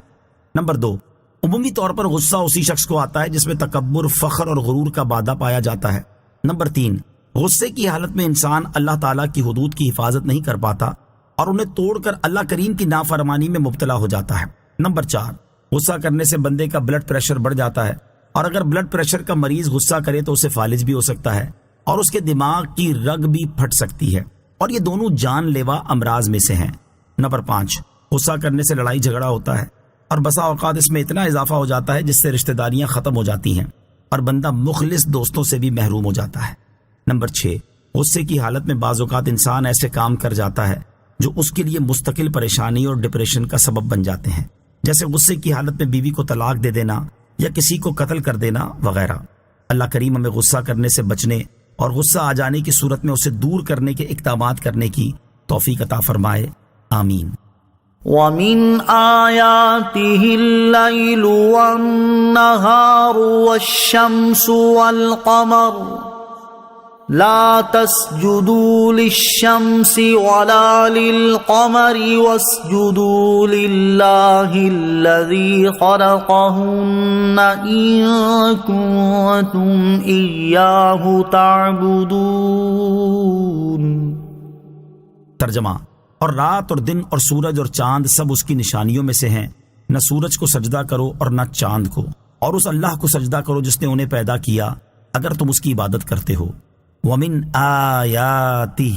نمبر 2، عمومی طور پر غصہ اسی شخص کو آتا ہے جس میں تکبر، فخر اور غرور کا بادہ پایا جاتا ہے۔ نمبر 3، غصے کی حالت میں انسان اللہ تعالیٰ کی حدود کی حفاظت نہیں کر پاتا اور انہیں توڑ کر اللہ کریم کی نافرمانی میں مبتلا ہو جاتا ہے۔ نمبر 4، غصہ کرنے سے بندے کا بلڈ پریشر بڑھ جاتا ہے اور اگر بلڈ پریشر کا مریض غصہ کرے تو اسے فالج بھی ہو سکتا ہے اور اس کے دماغ کی رگ بھی پھٹ سکتی ہے، اور یہ دونوں جان لیوا امراض میں سے ہیں۔ نمبر 5، غصہ کرنے سے لڑائی جھگڑا ہوتا ہے اور بسا اوقات اس میں اتنا اضافہ ہو جاتا ہے جس سے رشتہ داریاں ختم ہو جاتی ہیں اور بندہ مخلص دوستوں سے بھی محروم ہو جاتا ہے۔ نمبر 6، غصے کی حالت میں بعض اوقات انسان ایسے کام کر جاتا ہے جو اس کے لیے مستقل پریشانی اور ڈپریشن کا سبب بن جاتے ہیں، جیسے غصے کی حالت میں بیوی کو طلاق دے دینا یا کسی کو قتل کر دینا وغیرہ۔ اللہ کریم ہمیں غصہ کرنے سے بچنے اور غصہ آ جانے کی صورت میں اسے دور کرنے کے اقدامات کرنے کی توفیق عطا فرمائے، آمین۔ وَمِنْ آيَاتِهِ اللَّيْلُ وَالنَّهَارُ وَالشَّمْسُ وَالْقَمَرُ لا تسجدوا للشمس ولا للقمر واسجدوا لله الذي خلقهن إن كنتم إياه تعبدون. ترجمہ: اور رات اور دن اور سورج اور چاند سب اس کی نشانیوں میں سے ہیں. نہ سورج کو سجدہ کرو اور نہ چاند کو، اور اس اللہ کو سجدہ کرو جس نے انہیں پیدا کیا اگر تم اس کی عبادت کرتے ہو. وَمِنْ آیَاتِهِ،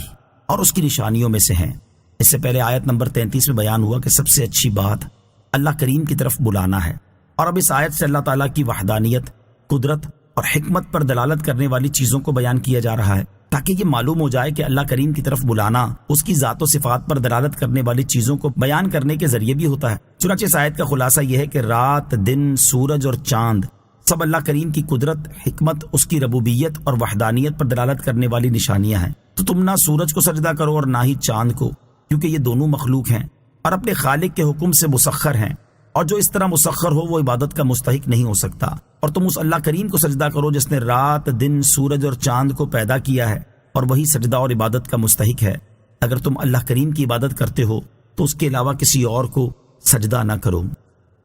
اور اس کی نشانیوں میں سے ہیں. اس سے پہلے آیت نمبر 33 میں بیان ہوا کہ سب سے اچھی بات اللہ کریم کی طرف بلانا ہے، اور اب اس آیت سے اللہ تعالیٰ کی وحدانیت، قدرت اور حکمت پر دلالت کرنے والی چیزوں کو بیان کیا جا رہا ہے، تاکہ یہ معلوم ہو جائے کہ اللہ کریم کی طرف بلانا اس کی ذات و صفات پر دلالت کرنے والی چیزوں کو بیان کرنے کے ذریعے بھی ہوتا ہے. چنانچہ اس آیت کا خلاصہ یہ ہے کہ رات، دن، سورج اور چاند سب اللہ کریم کی قدرت، حکمت، اس کی ربوبیت اور وحدانیت پر دلالت کرنے والی نشانیاں ہیں. تو تم نہ سورج کو سجدہ کرو اور نہ ہی چاند کو، کیونکہ یہ دونوں مخلوق ہیں اور اپنے خالق کے حکم سے مسخر ہیں، اور جو اس طرح مسخر ہو وہ عبادت کا مستحق نہیں ہو سکتا. اور تم اس اللہ کریم کو سجدہ کرو جس نے رات، دن، سورج اور چاند کو پیدا کیا ہے، اور وہی سجدہ اور عبادت کا مستحق ہے. اگر تم اللہ کریم کی عبادت کرتے ہو تو اس کے علاوہ کسی اور کو سجدہ نہ کرو.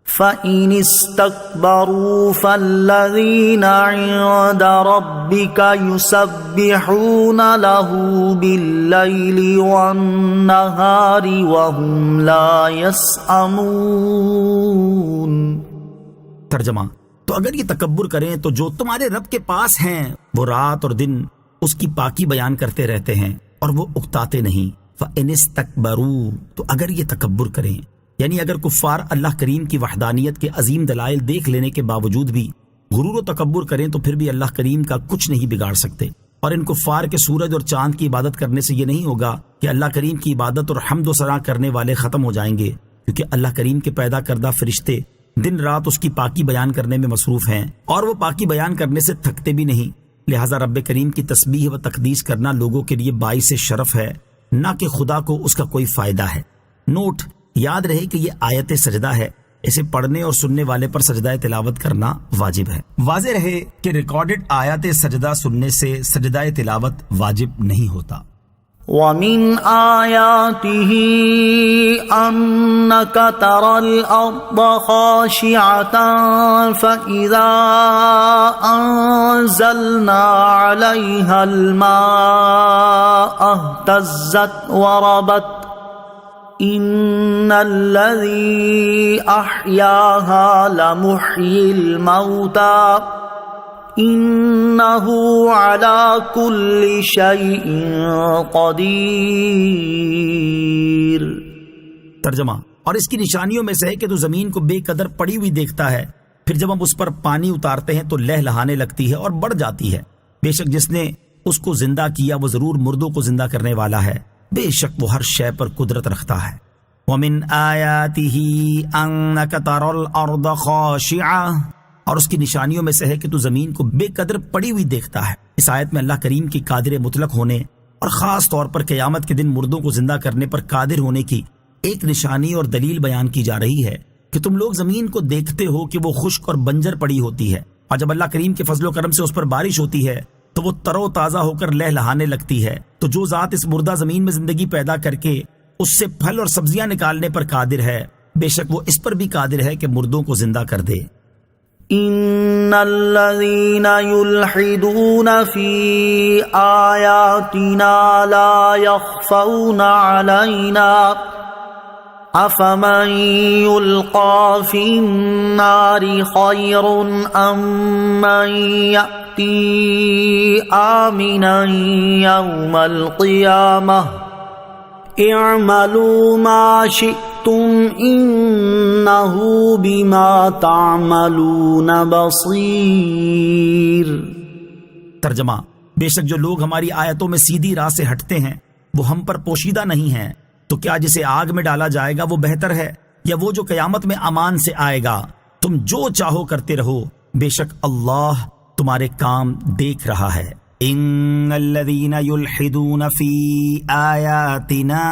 فَإِنِ اسْتَكْبَرُوا فَالَّذِينَ عِندَ رَبِّكَ يُسَبِّحُونَ لَهُ بِاللَّيْلِ وَالنَّهَارِ وَهُمْ لَا يَسْأَمُونَ. ترجمہ: تو اگر یہ تکبر کریں تو جو تمہارے رب کے پاس ہیں وہ رات اور دن اس کی پاکی بیان کرتے رہتے ہیں اور وہ اکتاتے نہیں. فَإِنِ اسْتَكْبَرُوا، تو اگر یہ تکبر کریں، یعنی اگر کفار اللہ کریم کی وحدانیت کے عظیم دلائل دیکھ لینے کے باوجود بھی غرور و تکبر کریں تو پھر بھی اللہ کریم کا کچھ نہیں بگاڑ سکتے. اور ان کفار کے سورج اور چاند کی عبادت کرنے سے یہ نہیں ہوگا کہ اللہ کریم کی عبادت اور حمد و ثنا کرنے والے ختم ہو جائیں گے، کیونکہ اللہ کریم کے پیدا کردہ فرشتے دن رات اس کی پاکی بیان کرنے میں مصروف ہیں، اور وہ پاکی بیان کرنے سے تھکتے بھی نہیں. لہٰذا رب کریم کی تسبیح و تقدیس کرنا لوگوں کے لیے باعث شرف ہے، نہ کہ خدا کو اس کا کوئی فائدہ ہے. نوٹ: یاد رہے کہ یہ آیت سجدہ ہے، اسے پڑھنے اور سننے والے پر سجدہ تلاوت کرنا واجب ہے. واضح رہے کہ ریکارڈڈ آیات سجدہ سننے سے سجدہ تلاوت واجب نہیں ہوتا. وَمِنْ آيَاتِهِ أَنَّكَ تَرَى الْأَرْضَ خَاشِعَةً فَإِذَا أَنزَلْنَا عَلَيْهَا الْمَاءَ اهْتَزَّتْ وَرَبَتْ إِنَّ الَّذِي أَحْيَاهَا لَمُحْيِي الْمَوْتَى إِنَّهُ عَلَى كُلِّ شَيْءٍ قَدِيرٌ. ترجمہ: اور اس کی نشانیوں میں سے ہے کہ تو زمین کو بے قدر پڑی ہوئی دیکھتا ہے، پھر جب ہم اس پر پانی اتارتے ہیں تو لہ لہانے لگتی ہے اور بڑھ جاتی ہے. بے شک جس نے اس کو زندہ کیا وہ ضرور مردوں کو زندہ کرنے والا ہے، بے شک وہ ہر شے پر قدرت رکھتا ہے. وَمِنْ آيَاتِهِ أَنَّكَ تَرَى الْأَرْضَ خَاشِعَةً، اور اس کی نشانیوں میں سے ہے کہ تو زمین کو بے قدر پڑی ہوئی دیکھتا ہے. اس آیت میں اللہ کریم کی قادر مطلق ہونے اور خاص طور پر قیامت کے دن مردوں کو زندہ کرنے پر قادر ہونے کی ایک نشانی اور دلیل بیان کی جا رہی ہے کہ تم لوگ زمین کو دیکھتے ہو کہ وہ خشک اور بنجر پڑی ہوتی ہے، اور جب اللہ کریم کے فضل و کرم سے اس پر بارش ہوتی ہے تو وہ تر و تازہ ہو کر لہ لہانے لگتی ہے. تو جو ذات اس مردہ زمین میں زندگی پیدا کر کے اس سے پھل اور سبزیاں نکالنے پر قادر ہے، بے شک وہ اس پر بھی قادر ہے کہ مردوں کو زندہ کر دے. ان الذين يلحدون في آياتنا لا يخفون علينا افمن يلقى في النار خير ام من يأتي آمنا يوم القيامة اعملوا ما شئتم انہ بما تعملون بصیر. ترجمہ: بے شک جو لوگ ہماری آیتوں میں سیدھی راہ سے ہٹتے ہیں وہ ہم پر پوشیدہ نہیں ہیں، تو کیا جسے آگ میں ڈالا جائے گا وہ بہتر ہے یا وہ جو قیامت میں امان سے آئے گا؟ تم جو چاہو کرتے رہو، بے شک اللہ تمہارے کام دیکھ رہا ہے. ان الذین یلحدون فی آیاتنا،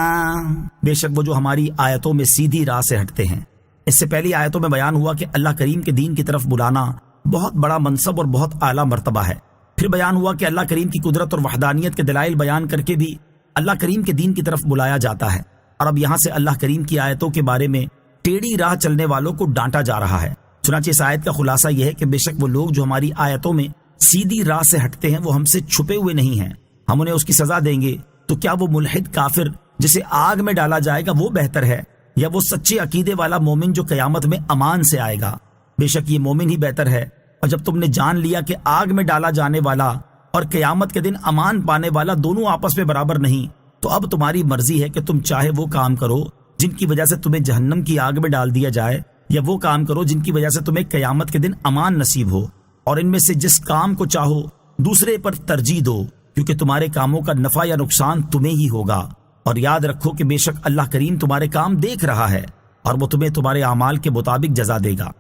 بے شک وہ جو ہماری آیتوں میں سیدھی راہ سے ہٹتے ہیں. اس سے پہلی آیتوں میں بیان ہوا کہ اللہ کریم کے دین کی طرف بلانا بہت بڑا منصب اور بہت اعلیٰ مرتبہ ہے، پھر بیان ہوا کہ اللہ کریم کی قدرت اور وحدانیت کے دلائل بیان کر کے بھی اللہ کریم کے دین کی طرف بلایا جاتا ہے، اور اب یہاں سے اللہ کریم کی آیتوں کے بارے میں ٹیڑھی راہ چلنے والوں کو ڈانٹا جا رہا ہے۔ چنانچہ اس آیت کا خلاصہ یہ ہے کہ بے شک وہ لوگ جو ہماری آیتوں میں سیدھی راہ سے ہٹتے ہیں وہ ہم سے چھپے ہوئے نہیں ہیں، ہم انہیں اس کی سزا دیں گے۔ تو کیا وہ ملحد کافر جسے آگ میں ڈالا جائے گا وہ بہتر ہے، یا وہ سچے عقیدے والا مومن جو قیامت میں امان سے آئے گا؟ بے شک یہ مومن ہی بہتر ہے۔ اور جب تم نے جان لیا کہ آگ میں ڈالا جانے والا اور قیامت کے دن امان پانے والا دونوں آپس میں برابر نہیں، تو اب تمہاری مرضی ہے کہ تم چاہے وہ کام کرو جن کی وجہ سے تمہیں جہنم کی آگ میں ڈال دیا جائے، یا وہ کام کرو جن کی وجہ سے تمہیں قیامت کے دن امان نصیب ہو، اور ان میں سے جس کام کو چاہو دوسرے پر ترجیح دو، کیونکہ تمہارے کاموں کا نفع یا نقصان تمہیں ہی ہوگا۔ اور یاد رکھو کہ بے شک اللہ کریم تمہارے کام دیکھ رہا ہے اور وہ تمہیں تمہارے اعمال کے مطابق جزا دے گا۔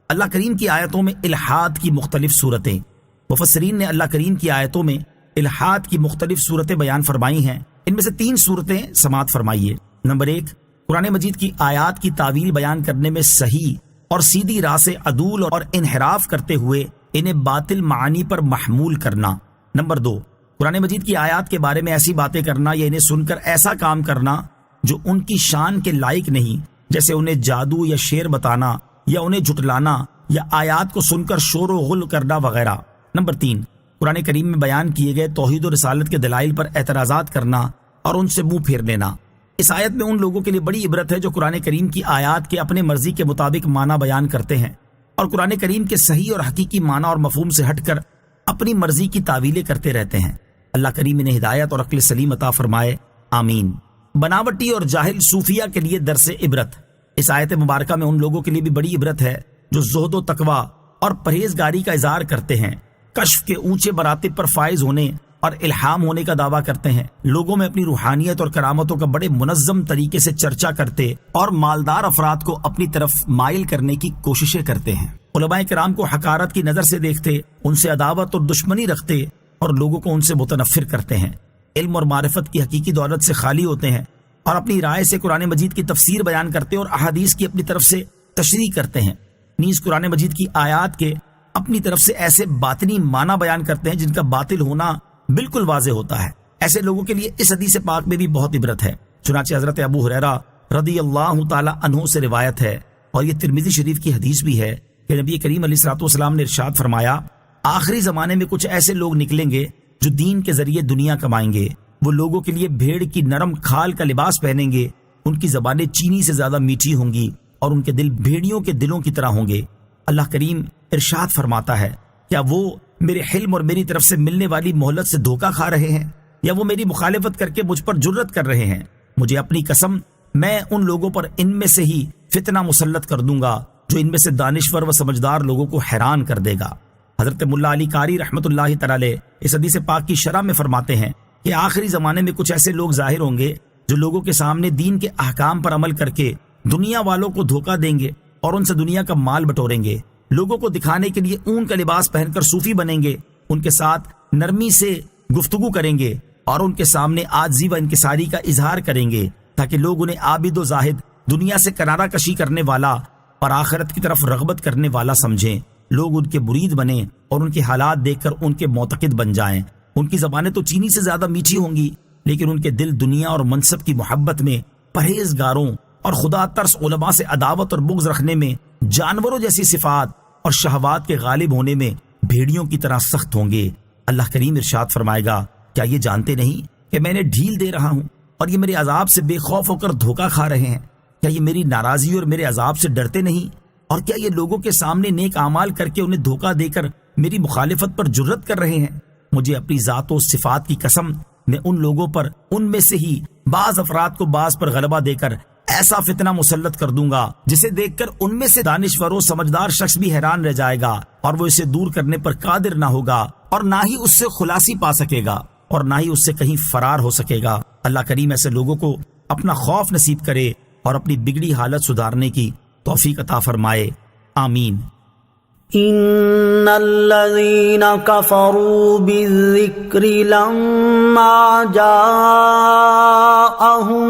اللہ کریم کی آیتوں میں الحاد کی مختلف صورتیں، مفسرین نے اللہ کریم کی آیتوں میں الحاد کی مختلف صورتیں بیان فرمائی ہیں۔ ان میں سے 3 صورتیں سماعت فرمائیے۔ نمبر 1، قرآن مجید کی آیات کی تعویل بیان کرنے میں صحیح اور سیدھی راہ سے عدول اور انحراف کرتے ہوئے انہیں باطل معانی پر محمول کرنا۔ نمبر 2، قرآن مجید کی آیات کے بارے میں ایسی باتیں کرنا یا انہیں سن کر ایسا کام کرنا جو ان کی شان کے لائق نہیں، جیسے انہیں جادو یا شعر بتانا یا انہیں جھٹلانا یا آیات کو سن کر شور و غل کرنا وغیرہ۔ نمبر 3، قرآن کریم میں بیان کیے گئے توحید و رسالت کے دلائل پر اعتراضات کرنا اور ان سے منہ پھیر لینا۔ اس آیت میں ان لوگوں کے لیے بڑی عبرت ہے جو قرآن کریم کی آیات کے اپنے مرضی کے مطابق معنی بیان کرتے ہیں اور قرآن کریم کے صحیح اور حقیقی معنی اور مفہوم سے ہٹ کر اپنی مرضی کی تعویلیں کرتے رہتے ہیں۔ اللہ کریم انہیں ہدایت اور عقل سلیم عطا فرمائے، آمین۔ بناوٹی اور جاہل صوفیہ کے لیے درس عبرت۔ اس آیت مبارکہ میں ان لوگوں کے لیے بھی بڑی عبرت ہے جو زہد و تقوی اور پرہیزگاری کا اظہار کرتے ہیں، کشف کے اونچے مراتب پر فائز ہونے اور الہام ہونے کا دعویٰ کرتے ہیں، لوگوں میں اپنی روحانیت اور کرامتوں کا بڑے منظم طریقے سے چرچا کرتے اور مالدار افراد کو اپنی طرف مائل کرنے کی کوششیں کرتے ہیں، علماء کرام کو حقارت کی نظر سے دیکھتے، ان سے عداوت اور دشمنی رکھتے اور لوگوں کو ان سے متنفر کرتے ہیں، علم اور معرفت کی حقیقی دولت سے خالی ہوتے ہیں اور اپنی رائے سے قرآن مجید کی تفسیر بیان کرتے اور احادیث کی اپنی طرف سے تشریح کرتے ہیں، نیز قرآن مجید کی آیات کے اپنی طرف سے ایسے باطنی معنی بیان کرتے ہیں جن کا باطل ہونا بالکل واضح ہوتا ہے۔ ایسے لوگوں کے لیے اس حدیث پاک میں بھی بہت عبرت ہے۔ چنانچہ حضرت ابو ہریرہ رضی اللہ تعالی عنہ سے روایت ہے اور یہ ترمذی شریف کی حدیث بھی ہے کہ نبی کریم علیہ الصلوۃ والسلام نے ارشاد فرمایا، آخری زمانے میں کچھ ایسے لوگ نکلیں گے جو دین کے ذریعے دنیا کمائیں گے، وہ لوگوں کے لیے بھیڑ کی نرم کھال کا لباس پہنیں گے، ان کی زبانیں چینی سے زیادہ میٹھی ہوں گی اور ان کے دل بھیڑیوں کے دلوں کی طرح ہوں گے۔ اللہ کریم ارشاد فرماتا ہے، کیا وہ میرے حلم اور میری طرف سے ملنے والی مہلت سے دھوکہ کھا رہے ہیں یا وہ میری مخالفت کر کے مجھ پر جرت کر رہے ہیں؟ مجھے اپنی قسم، میں ان لوگوں پر ان میں سے ہی فتنہ مسلط کر دوں گا جو ان میں سے دانشور و سمجھدار لوگوں کو حیران کر دے گا۔ حضرت ملا علی قاری رحمۃ اللہ تعالی اس حدیث پاک کی شرح میں فرماتے ہیں کہ آخری زمانے میں کچھ ایسے لوگ ظاہر ہوں گے جو لوگوں کے سامنے دین کے احکام پر عمل کر کے دنیا والوں کو دھوکہ دیں گے اور ان سے دنیا کا مال بٹوریں گے، لوگوں کو دکھانے کے لیے اون کا لباس پہن کر صوفی بنیں گے، ان کے ساتھ نرمی سے گفتگو کریں گے اور ان کے سامنے عاجزی و انکساری کا اظہار کریں گے تاکہ لوگ انہیں عابد و زاہد، دنیا سے کنارہ کشی کرنے والا اور آخرت کی طرف رغبت کرنے والا سمجھیں، لوگ ان کے مرید بنیں اور ان کے حالات دیکھ کر ان کے معتقد بن جائیں۔ ان کی زبانیں تو چینی سے زیادہ میٹھی ہوں گی لیکن ان کے دل دنیا اور منصب کی محبت میں، پرہیزگاروں اور خدا ترس علماء سے عداوت اور بغض رکھنے میں، جانوروں جیسی صفات اور شہوات کے غالب ہونے میں بھیڑیوں کی طرح سخت ہوں گے۔ اللہ کریم ارشاد فرمائے گا، کیا یہ جانتے نہیں کہ میں نے ڈھیل دے رہا ہوں اور یہ میرے عذاب سے بے خوف ہو کر دھوکہ کھا رہے ہیں؟ کیا یہ میری ناراضی اور میرے عذاب سے ڈرتے نہیں؟ اور کیا یہ لوگوں کے سامنے نیک اعمال کر کے انہیں دھوکہ دے کر میری مخالفت پر جرت کر رہے ہیں؟ مجھے اپنی ذات و صفات کی قسم، میں ان لوگوں پر، ان میں سے ہی بعض افراد کو بعض پر غلبہ دے کر ایسا فتنہ مسلط کر دوں گا جسے دیکھ کر ان میں سے دانشور و سمجھدار شخص بھی حیران رہ جائے گا اور وہ اسے دور کرنے پر قادر نہ ہوگا اور نہ ہی اس سے خلاصی پا سکے گا اور نہ ہی اس سے کہیں فرار ہو سکے گا۔ اللہ کریم ایسے لوگوں کو اپنا خوف نصیب کرے اور اپنی بگڑی حالت سدھارنے کی توفیق عطا فرمائے، آمین۔ ان الذين كفروا بالذكر لما جاءهم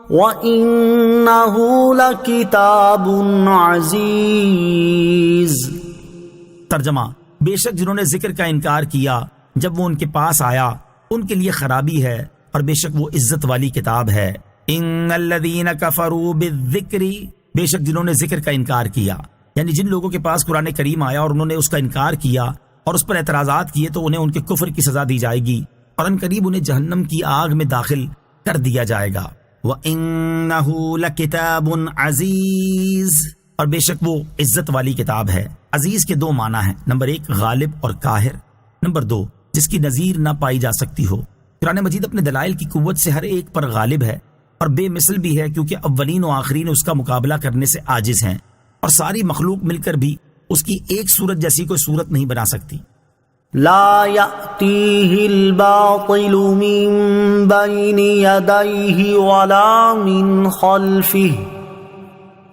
وانه لكتاب عزيز۔ ترجمہ، بے شک جنہوں نے ذکر کا انکار کیا جب وہ ان کے پاس آیا ان کے لیے خرابی ہے، اور بے شک وہ عزت والی کتاب ہے۔ ان الذین کفروا بالذکر، بے شک جنہوں نے ذکر کا انکار کیا، یعنی جن لوگوں کے پاس قرآن کریم آیا اور انہوں نے اس کا انکار کیا اور اس پر اعتراضات کیے تو انہیں ان کے کفر کی سزا دی جائے گی، اور ان قریب انہیں جہنم کی آگ میں داخل کر دیا جائے گا۔ وَإِنَّهُ لَكِتَابٌ عَزِيزٌ، اور بے شک وہ عزت والی کتاب ہے۔ عزیز کے دو معنی ہیں، نمبر 1 غالب اور قاہر، نمبر 2 جس کی نظیر نہ پائی جا سکتی ہو۔ قرآن مجید اپنے دلائل کی قوت سے ہر ایک پر غالب ہے اور بے مثل بھی ہے، کیونکہ اولین و آخرین اس کا مقابلہ کرنے سے عاجز ہیں، اور ساری مخلوق مل کر بھی اس کی ایک صورت جیسی کوئی صورت نہیں بنا سکتی۔ لا يأتيه الباطل من بين يديه ولا من خلفه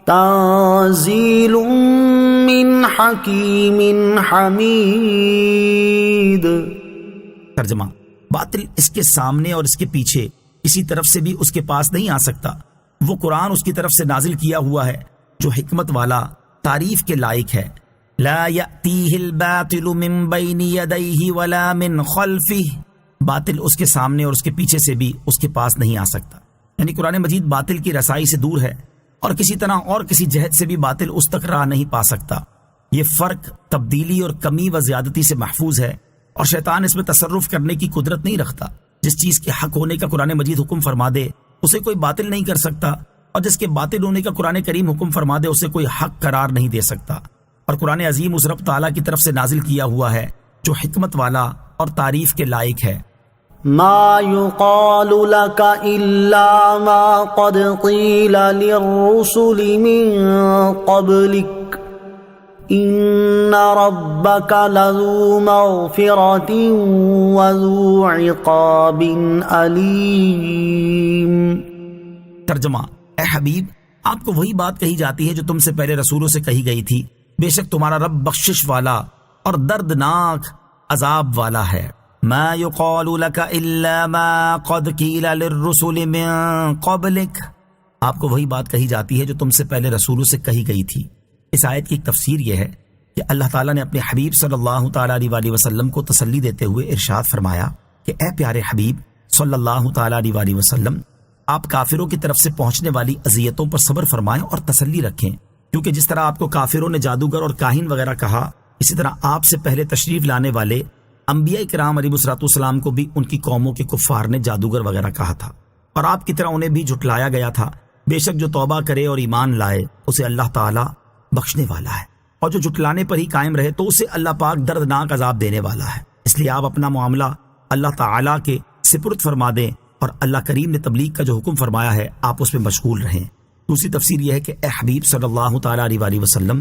تنزيل من حكيم حميد۔ ترجمہ، باطل اس کے سامنے اور اس کے پیچھے کسی طرف سے بھی اس کے پاس نہیں آ سکتا۔ وہ قرآن اس کی طرف سے نازل کیا ہوا ہے جو حکمت والا، تعریف کے لائق ہے۔ لا یأتیہ الباطل من بین یدیہ ولا من خلفہ، باطل اس کے سامنے اور اس کے پیچھے سے بھی اس کے پاس نہیں آ سکتا، یعنی قرآن مجید باطل کی رسائی سے دور ہے اور کسی طرح اور کسی جہت سے بھی باطل اس تک راہ نہیں پا سکتا۔ یہ فرق تبدیلی اور کمی و زیادتی سے محفوظ ہے، اور شیطان اس میں تصرف کرنے کی قدرت نہیں رکھتا۔ جس چیز کے حق ہونے کا قرآن مجید حکم فرما دے اسے کوئی باطل نہیں کر سکتا، اور جس کے باطل ہونے کا قرآن کریم حکم فرما دے اسے کوئی حق قرار نہیں دے سکتا۔ اور قرآن عظیم اس رب تعالیٰ کی طرف سے نازل کیا ہوا ہے جو حکمت والا اور تعریف کے لائق ہے۔ ما يقال لك إلا ما قد قيل للرسل من قبلك إن ربك لذو مغفرة وذو عقاب أليم۔ ترجمہ، اے حبیب، آپ کو وہی بات کہی جاتی ہے جو تم سے پہلے رسولوں سے کہی گئی تھی، بے شک تمہارا رب بخشش والا اور دردناک عذاب والا ہے۔ ما يقال لك الا ما قد قيل للرسل من قبلك، آپ کو وہی بات کہی جاتی ہے جو تم سے پہلے رسولوں سے کہی گئی تھی۔ اس آیت کی ایک تفسیر یہ ہے کہ اللہ تعالیٰ نے اپنے حبیب صلی اللہ تعالیٰ علیہ وسلم کو تسلی دیتے ہوئے ارشاد فرمایا کہ اے پیارے حبیب صلی اللہ تعالیٰ علیہ وسلم، آپ کافروں کی طرف سے پہنچنے والی اذیتوں پر صبر فرمائیں اور تسلی رکھیں، کیونکہ جس طرح آپ کو کافروں نے جادوگر اور کاہن وغیرہ کہا، اسی طرح آپ سے پہلے تشریف لانے والے انبیاء کرام علیہ السلام کو بھی ان کی قوموں کے کفار نے جادوگر وغیرہ کہا تھا، اور آپ کی طرح انہیں بھی جھٹلایا گیا تھا۔ بے شک جو توبہ کرے اور ایمان لائے اسے اللہ تعالیٰ بخشنے والا ہے، اور جو جھٹلانے پر ہی قائم رہے تو اسے اللہ پاک دردناک عذاب دینے والا ہے۔ اس لیے آپ اپنا معاملہ اللہ تعالیٰ کے سپرد فرما دیں، اور اللہ کریم نے تبلیغ کا جو حکم فرمایا ہے آپ اس میں مشغول رہیں۔ دوسری تفسیر یہ ہے کہ اے حبیب صلی اللہ تعالیٰ علیہ وسلم،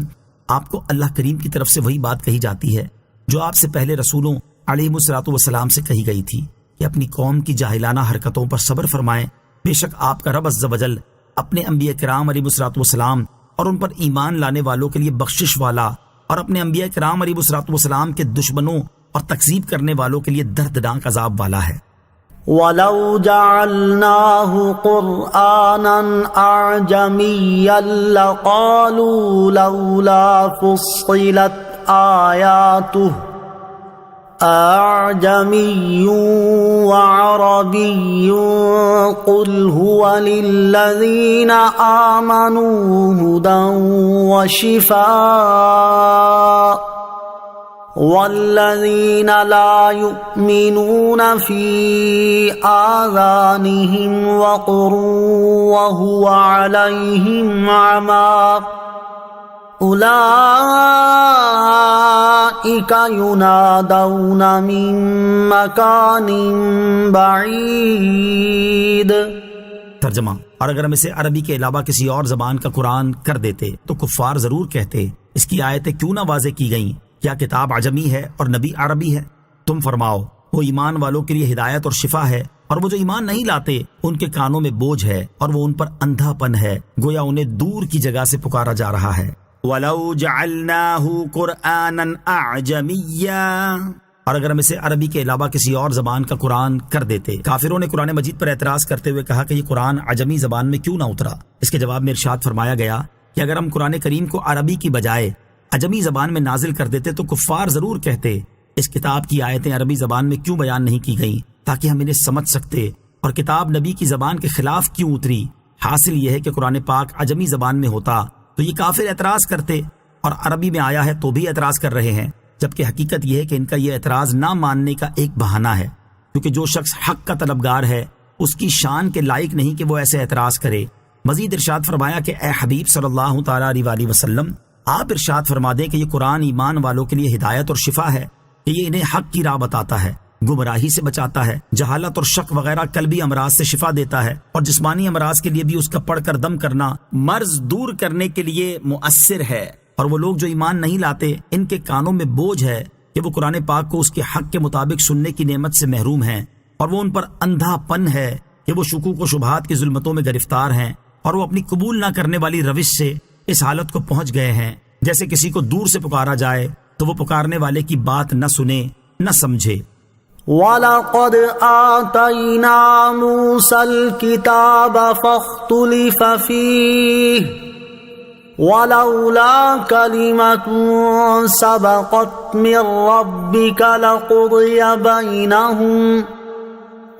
آپ کو اللہ کریم کی طرف سے وہی بات کہی جاتی ہے جو آپ سے پہلے رسولوں علیہ السلام سے کہی گئی تھی کہ اپنی قوم کی جاہلانہ حرکتوں پر صبر فرمائیں۔ بے شک آپ کا رب عز و جل اپنے انبیاء کرام علیہ السلام اور ان پر ایمان لانے والوں کے لیے بخشش والا، اور اپنے انبیاء کرام علیہ السلام کے دشمنوں اور تکذیب کرنے والوں کے لیے دردناک عذاب والا ہے۔ وَلَوْ جَعَلْنَاهُ قُرْآنًا أَعْجَمِيًّا لَقَالُوا لَوْلَا فُصِّلَتْ آيَاتُهُ أَعْجَمِيٌّ وَعَرَبِيٌّ قُلْ هُوَ لِلَّذِينَ آمَنُوا هُدًى وَشِفَاءٌ وَالَّذِينَ لَا يُؤْمِنُونَ فِي آذَانِهِمْ وَقْرٌ وَهُوَ عَلَيْهِمْ عَمًى أُولَئِكَ يُنَادَوْنَ مِن مَّكَانٍ بَعِيدٍ۔ ترجمہ، اور اگر ہم اسے عربی کے علاوہ کسی اور زبان کا قرآن کر دیتے تو کفار ضرور کہتے اس کی آیتیں کیوں نہ واضح کی گئیں، کیا کتاب عجمی ہے اور نبی عربی ہے؟ تم فرماؤ وہ ایمان والوں کے لیے ہدایت اور شفا ہے، اور وہ جو ایمان نہیں لاتے ان کے کانوں میں بوجھ ہے اور وہ ان پر اندھا پن ہے، گویا انہیں دور کی جگہ سے پکارا جا رہا ہے۔ وَلَوْ جَعَلْنَاهُ قُرْآنًا أَعْجَمِيًّا، اور اگر ہم اسے عربی کے علاوہ کسی اور زبان کا قرآن کر دیتے۔ کافروں نے قرآن مجید پر اعتراض کرتے ہوئے کہا کہ یہ قرآن عجمی زبان میں کیوں نہ اترا؟ اس کے جواب میں ارشاد فرمایا گیا کہ اگر ہم قرآن کریم کو عربی کی بجائے عجمی زبان میں نازل کر دیتے تو کفار ضرور کہتے اس کتاب کی آیتیں عربی زبان میں کیوں بیان نہیں کی گئیں تاکہ ہم انہیں سمجھ سکتے، اور کتاب نبی کی زبان کے خلاف کیوں اتری۔ حاصل یہ ہے کہ قرآن پاک عجمی زبان میں ہوتا تو یہ کافر اعتراض کرتے، اور عربی میں آیا ہے تو بھی اعتراض کر رہے ہیں، جبکہ حقیقت یہ ہے کہ ان کا یہ اعتراض نہ ماننے کا ایک بہانہ ہے، کیونکہ جو شخص حق کا طلبگار ہے اس کی شان کے لائق نہیں کہ وہ ایسے اعتراض کرے۔ مزید ارشاد فرمایا کہ اے حبیب صلی اللہ تعالیٰ علیہ وآلہ وسلم، آپ ارشاد فرما دیں کہ یہ قرآن ایمان والوں کے لیے ہدایت اور شفا ہے، کہ یہ انہیں حق کی راہ بتاتا ہے، گمراہی سے بچاتا ہے، جہالت اور شک وغیرہ قلبی امراض سے شفا دیتا ہے، اور جسمانی امراض کے لیے بھی اس کا پڑھ کر دم کرنا مرض دور کرنے کے لیے مؤثر ہے۔ اور وہ لوگ جو ایمان نہیں لاتے ان کے کانوں میں بوجھ ہے کہ وہ قرآن پاک کو اس کے حق کے مطابق سننے کی نعمت سے محروم ہیں، اور وہ ان پر اندھا پن ہے کہ وہ شکوک و شبہات کی ظلمتوں میں گرفتار ہیں، اور وہ اپنی قبول نہ کرنے والی روش سے اس حالت کو پہنچ گئے ہیں جیسے کسی کو دور سے پکارا جائے تو وہ پکارنے والے کی بات نہ سنے نہ سمجھے۔ وَلَقَدْ آتَيْنَا مُوسَى الْكِتَابَ فَاخْتُلِفَ فِيهِ وَلَوْلَا كَلِمَةٌ سَبَقَتْ مِنْ رَبِّكَ لَقُضِيَ بَيْنَهُمْ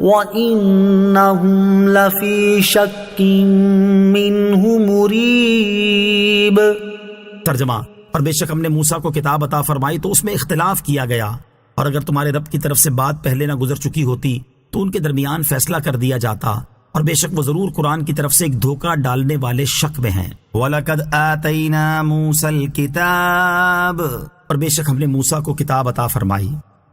وَإِنَّهُمْ لَفِي شَكٍّ مِّنْهُ مُرِيبٍ۔ ترجمہ، اور بے شک ہم نے موسیٰ کو کتاب عطا فرمائی تو اس میں اختلاف کیا گیا، اور اگر تمہارے رب کی طرف سے بات پہلے نہ گزر چکی ہوتی تو ان کے درمیان فیصلہ کر دیا جاتا، اور بے شک وہ ضرور قرآن کی طرف سے ایک دھوکہ ڈالنے والے شک میں ہیں۔ وَلَقَدْ آتَيْنَا مُوسَى الْكِتَابَ، اور بے شک ہم نے موسیٰ کو کتاب عطا فرمائی،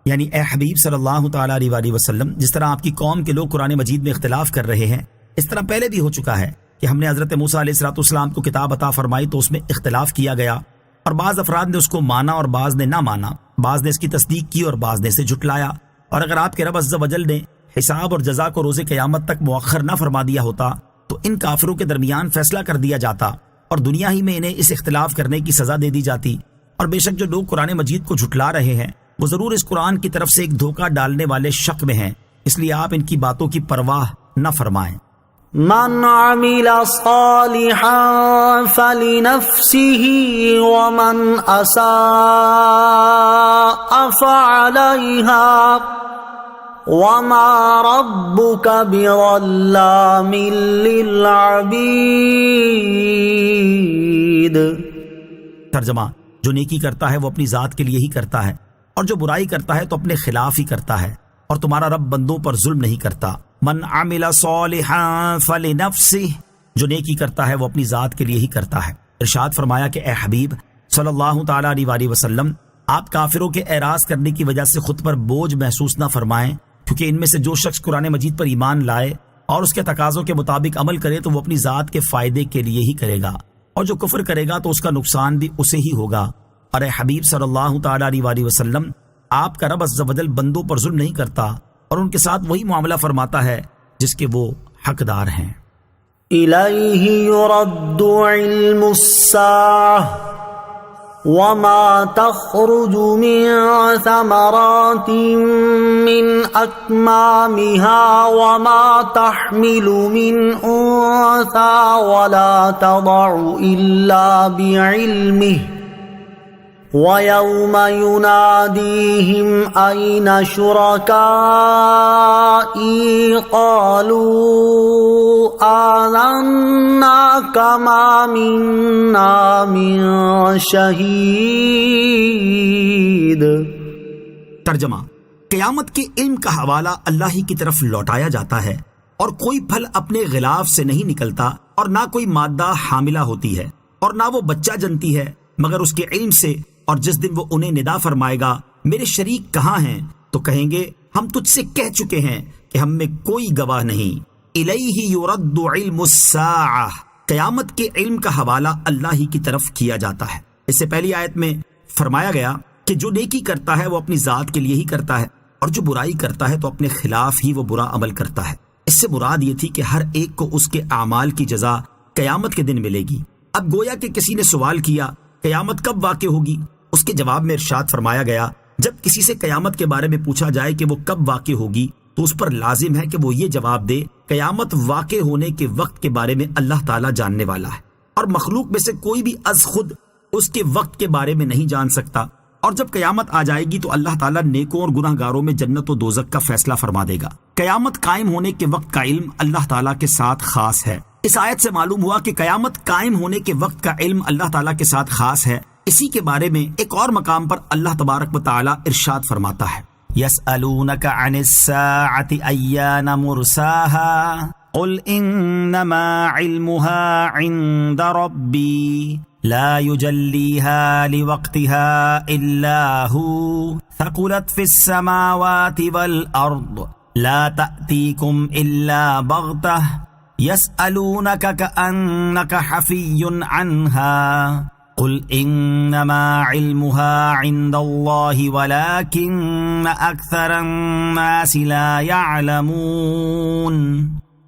یعنی اے حبیب صلی اللہ تعالیٰ علیہ وآلہ وسلم، جس طرح آپ کی قوم کے لوگ قرآن مجید میں اختلاف کر رہے ہیں، اس طرح پہلے بھی ہو چکا ہے کہ ہم نے حضرت موسیٰ علیہ السلام کو کتاب عطا فرمائی تو اس میں اختلاف کیا گیا، اور بعض افراد نے اس کو مانا اور بعض نے نہ مانا، بعض نے اس کی تصدیق کی اور بعض نے اسے جھٹلایا۔ اور اگر آپ کے رب عز و جل نے حساب اور جزا کو روز قیامت تک مؤخر نہ فرما دیا ہوتا تو ان کافروں کے درمیان فیصلہ کر دیا جاتا اور دنیا ہی میں انہیں اس اختلاف کرنے کی سزا دے دی جاتی۔ اور بے شک جو لوگ قرآن مجید کو جھٹلا رہے ہیں وہ ضرور اس قرآن کی طرف سے ایک دھوکہ ڈالنے والے شک میں ہیں، اس لیے آپ ان کی باتوں کی پرواہ نہ فرمائیں۔ من عمل صالحا فلنفسه ومن اساء فعليها وما ربك بظلام للعبید۔ ترجمہ، جو نیکی کرتا ہے وہ اپنی ذات کے لیے ہی کرتا ہے، اور جو برائی کرتا ہے تو اپنے خلاف ہی کرتا ہے، اور تمہارا رب بندوں پر ظلم نہیں کرتا۔ من عمل صالحا فلنفسه، جو نیکی کرتا ہے وہ اپنی ذات کے لیے ہی کرتا ہے۔ ارشاد فرمایا کہ اے حبیب صلی اللہ تعالیٰ علیہ وآلہ وسلم، آپ کافروں کے اعراض کرنے کی وجہ سے خود پر بوجھ محسوس نہ فرمائیں، کیونکہ ان میں سے جو شخص قرآن مجید پر ایمان لائے اور اس کے تقاضوں کے مطابق عمل کرے تو وہ اپنی ذات کے فائدے کے لیے ہی کرے گا، اور جو کفر کرے گا تو اس کا نقصان بھی اسے ہی ہوگا۔ اور اے حبیب صلی اللہ تعالیٰ علیہ وآلہ وسلم، آپ کا رب عز و جل بندوں پر ظلم نہیں کرتا اور ان کے ساتھ وہی معاملہ فرماتا ہے جس کے وہ حقدار ہیں۔ الیہ یرد علم الساعہ وما تخرج من ثمرات من اکمامها وما تحمل من انثى ولا تضع الا بعلمه وَيَوْمَ يُنَادِيهِمْ أَيْنَ شُرَكَائِي قَالُوا آذَنَّا كَمَا مِنَّا مِن شَهِيدٍ۔ ترجمہ، قیامت کے علم کا حوالہ اللہ ہی کی طرف لوٹایا جاتا ہے، اور کوئی پھل اپنے غلاف سے نہیں نکلتا، اور نہ کوئی مادہ حاملہ ہوتی ہے، اور نہ وہ بچہ جنتی ہے مگر اس کے علم سے۔ اور جس دن وہ انہیں ندا فرمائے گا میرے شریک کہاں ہیں، تو کہیں گے ہم تجھ سے کہہ چکے ہیں کہ ہم میں کوئی گواہ نہیں۔ الیہ یرد علم الساعہ، قیامت کے علم کا حوالہ اللہ ہی کی طرف کیا جاتا ہے۔ اس سے پہلی آیت میں فرمایا گیا کہ جو نیکی کرتا ہے وہ اپنی ذات کے لیے ہی کرتا ہے، اور جو برائی کرتا ہے تو اپنے خلاف ہی وہ برا عمل کرتا ہے۔ اس سے مراد یہ تھی کہ ہر ایک کو اس کے اعمال کی جزا قیامت کے دن ملے گی۔ اب گویا کہ کسی نے سوال کیا قیامت کب واقع ہوگی؟ اس کے جواب میں ارشاد فرمایا گیا جب کسی سے قیامت کے بارے میں پوچھا جائے کہ وہ کب واقع ہوگی تو اس پر لازم ہے کہ وہ یہ جواب دے قیامت واقع ہونے کے وقت کے بارے میں اللہ تعالیٰ جاننے والا ہے، اور مخلوق میں سے کوئی بھی از خود اس کے وقت کے بارے میں نہیں جان سکتا، اور جب قیامت آ جائے گی تو اللہ تعالیٰ نیکوں اور گناہ گاروں میں جنت و دوزخ کا فیصلہ فرما دے گا۔ قیامت قائم ہونے کے وقت کا علم اللہ تعالیٰ کے ساتھ خاص ہے۔ اس آیت سے معلوم ہوا کہ قیامت قائم ہونے کے وقت کا علم اللہ تعالیٰ کے ساتھ خاص ہے۔ اسی کے بارے میں ایک اور مقام پر اللہ تبارک و تعالیٰ ارشاد فرماتا ہے، يسألونك عن الساعة أيان مرساها قل إنما علمها عند ربي لا يجليها لوقتها إلا هو ثقلت في السماوات والأرض لا تأتيكم إلا بغتة يسألونك كأنك حفي عنها قل انما علمها عند الله ولكن اکثر الناس لا يعلمون۔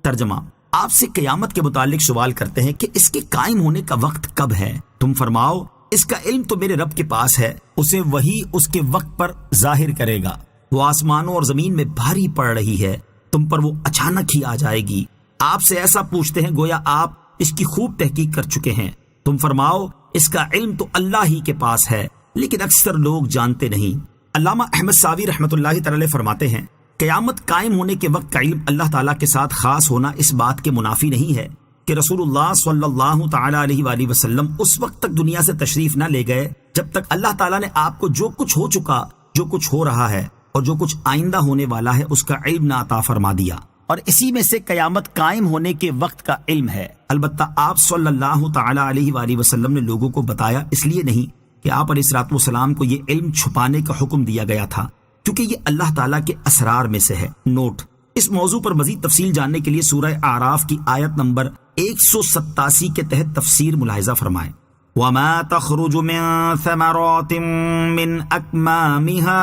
ترجمہ، آپ سے قیامت کے متعلق سوال کرتے ہیں کہ اس کے قائم ہونے کا وقت کب ہے؟ تم فرماؤ اس کا علم تو میرے رب کے پاس ہے، اسے وہی اس کے وقت پر ظاہر کرے گا۔ وہ آسمانوں اور زمین میں بھاری پڑ رہی ہے، تم پر وہ اچانک ہی آ جائے گی۔ آپ سے ایسا پوچھتے ہیں گویا آپ اس کی خوب تحقیق کر چکے ہیں۔ تم فرماؤ اس کا علم تو اللہ ہی کے پاس ہے، لیکن اکثر لوگ جانتے نہیں۔ علامہ احمد ساوی رحمۃ اللہ تعالی فرماتے ہیں، قیامت قائم ہونے کے وقت کا علم اللہ تعالیٰ کے ساتھ خاص ہونا اس بات کے منافی نہیں ہے کہ رسول اللہ صلی اللہ تعالی علیہ وآلہ وسلم اس وقت تک دنیا سے تشریف نہ لے گئے جب تک اللہ تعالیٰ نے آپ کو جو کچھ ہو چکا، جو کچھ ہو رہا ہے اور جو کچھ آئندہ ہونے والا ہے اس کا علم نہ عطا فرما دیا، اور اسی میں سے قیامت قائم ہونے کے وقت کا علم ہے۔ البتہ آپ صلی اللہ تعالی علیہ وآلہ وسلم نے لوگوں کو بتایا اس لیے نہیں کہ آپ علیہ الصلوۃ والسلام کو یہ علم چھپانے کا حکم دیا گیا تھا، کیونکہ یہ اللہ تعالیٰ کے اسرار میں سے ہے۔ نوٹ: اس موضوع پر مزید تفصیل جاننے کے لیے سورہ اعراف کی آیت نمبر 187 کے تحت تفسیر ملاحظہ فرمائیں۔ وَمَا تَخْرُجُ مِن ثَمَرَاتٍ مِّنْ أَكْمَامِهَا،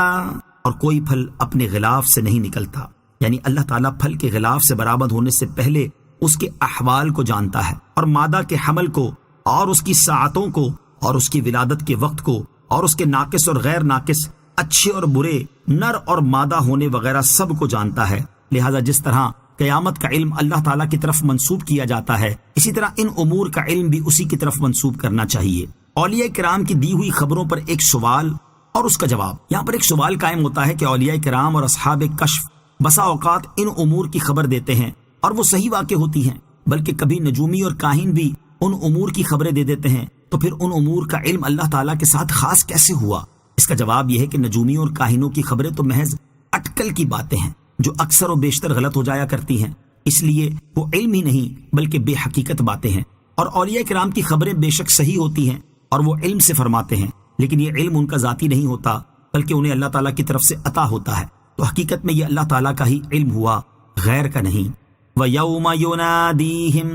اور کوئی پھل اپنے غلاف سے نہیں نکلتا، یعنی اللہ تعالیٰ پھل کے غلاف سے برآمد ہونے سے پہلے اس کے احوال کو جانتا ہے، اور مادہ کے حمل کو اور اس کی ساعتوں کو اور اس کی ولادت کے وقت کو اور اس کے ناقص اور غیر ناقص، اچھے اور برے، نر اور مادہ ہونے وغیرہ سب کو جانتا ہے۔ لہذا جس طرح قیامت کا علم اللہ تعالیٰ کی طرف منسوب کیا جاتا ہے، اسی طرح ان امور کا علم بھی اسی کی طرف منسوب کرنا چاہیے۔ اولیاء کرام کی دی ہوئی خبروں پر ایک سوال اور اس کا جواب۔ یہاں پر ایک سوال قائم ہوتا ہے کہ اولیاء کرام اور اصحاب کشف بسا اوقات ان امور کی خبر دیتے ہیں اور وہ صحیح واقع ہوتی ہیں، بلکہ کبھی نجومی اور کاہن بھی ان امور کی خبریں دے دیتے ہیں، تو پھر ان امور کا علم اللہ تعالیٰ کے ساتھ خاص کیسے ہوا؟ اس کا جواب یہ ہے کہ نجومیوں اور کاہنوں کی خبریں تو محض اٹکل کی باتیں ہیں جو اکثر و بیشتر غلط ہو جایا کرتی ہیں، اس لیے وہ علم ہی نہیں بلکہ بے حقیقت باتیں ہیں۔ اور اولیاء کرام کی خبریں بے شک صحیح ہوتی ہیں اور وہ علم سے فرماتے ہیں، لیکن یہ علم ان کا ذاتی نہیں ہوتا بلکہ انہیں اللہ تعالیٰ کی طرف سے عطا ہوتا ہے، تو حقیقت میں یہ اللہ تعالیٰ کا ہی علم ہوا، غیر کا نہیں۔ وَيَوْمَ يُنَادِيهِمْ،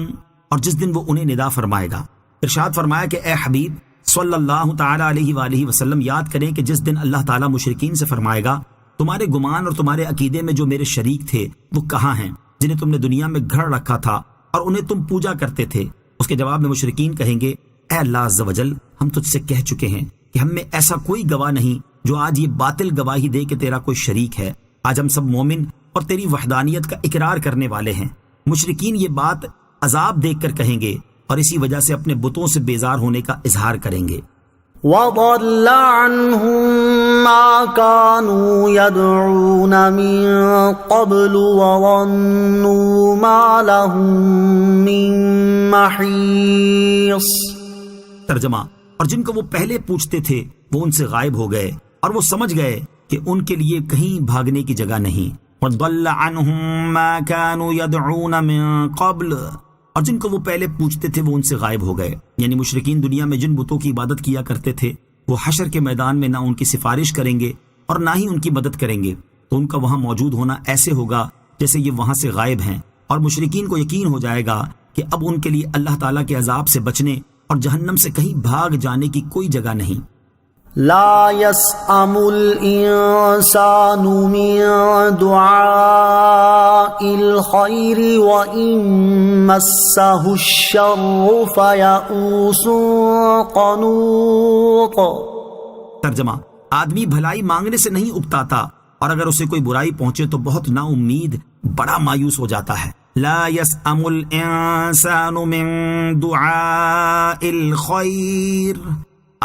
اور جس دن وہ انہیں ندا فرمائے گا۔ ارشاد فرمایا کہ اے حبیب صلی اللہ تعالی علیہ وآلہ وسلم یاد کریں کہ جس دن اللہ تعالیٰ مشرکین سے فرمائے گا تمہارے گمان اور تمہارے عقیدے میں جو میرے شریک تھے وہ کہاں ہیں جنہیں تم نے دنیا میں گھڑ رکھا تھا اور انہیں تم پوجا کرتے تھے؟ اس کے جواب میں مشرکین کہیں گے، اے اللہ عز و جل، ہم تجھ سے کہہ چکے ہیں کہ ہم میں ایسا کوئی گواہ نہیں جو آج یہ باطل گواہی دے کہ تیرا کوئی شریک ہے۔ آج ہم سب مومن اور تیری وحدانیت کا اقرار کرنے والے ہیں۔ مشرکین یہ بات عذاب دیکھ کر کہیں گے اور اسی وجہ سے اپنے بتوں سے بیزار ہونے کا اظہار کریں گے۔ وَضَلَّ عَنْهُمْ مَا كَانُوا يَدْعُونَ مِن قَبْلُ وَظَنُّوا مَا لَهُم مِّن مَّحِيصٍ۔ ترجمہ، اور جن کو وہ پہلے پوچھتے تھے وہ ان سے غائب ہو گئے اور وہ سمجھ گئے کہ ان کے لیے کہیں بھاگنے کی جگہ نہیں۔ وَضَلَّ عَنْهُمْ مَا كَانُوا يَدْعُونَ مِن قَبْلُ، اور جن کو وہ پہلے پوچھتے تھے وہ ان سے غائب ہو گئے، یعنی مشرکین دنیا میں جن بتوں کی عبادت کیا کرتے تھے وہ حشر کے میدان میں نہ ان کی سفارش کریں گے اور نہ ہی ان کی مدد کریں گے، تو ان کا وہاں موجود ہونا ایسے ہوگا جیسے یہ وہاں سے غائب ہیں، اور مشرکین کو یقین ہو جائے گا کہ اب ان کے لیے اللہ تعالیٰ کے عذاب سے بچنے اور جہنم سے کہیں بھاگ جانے کی کوئی جگہ نہیں۔ لا يسأم الإنسان من دعاء الخير وإن مسه الشر فيئوس قنوط۔ ترجمہ، آدمی بھلائی مانگنے سے نہیں اکتاتا اور اگر اسے کوئی برائی پہنچے تو بہت نا امید، بڑا مایوس ہو جاتا ہے۔ لا يسأم الإنسان من دعاء الخير،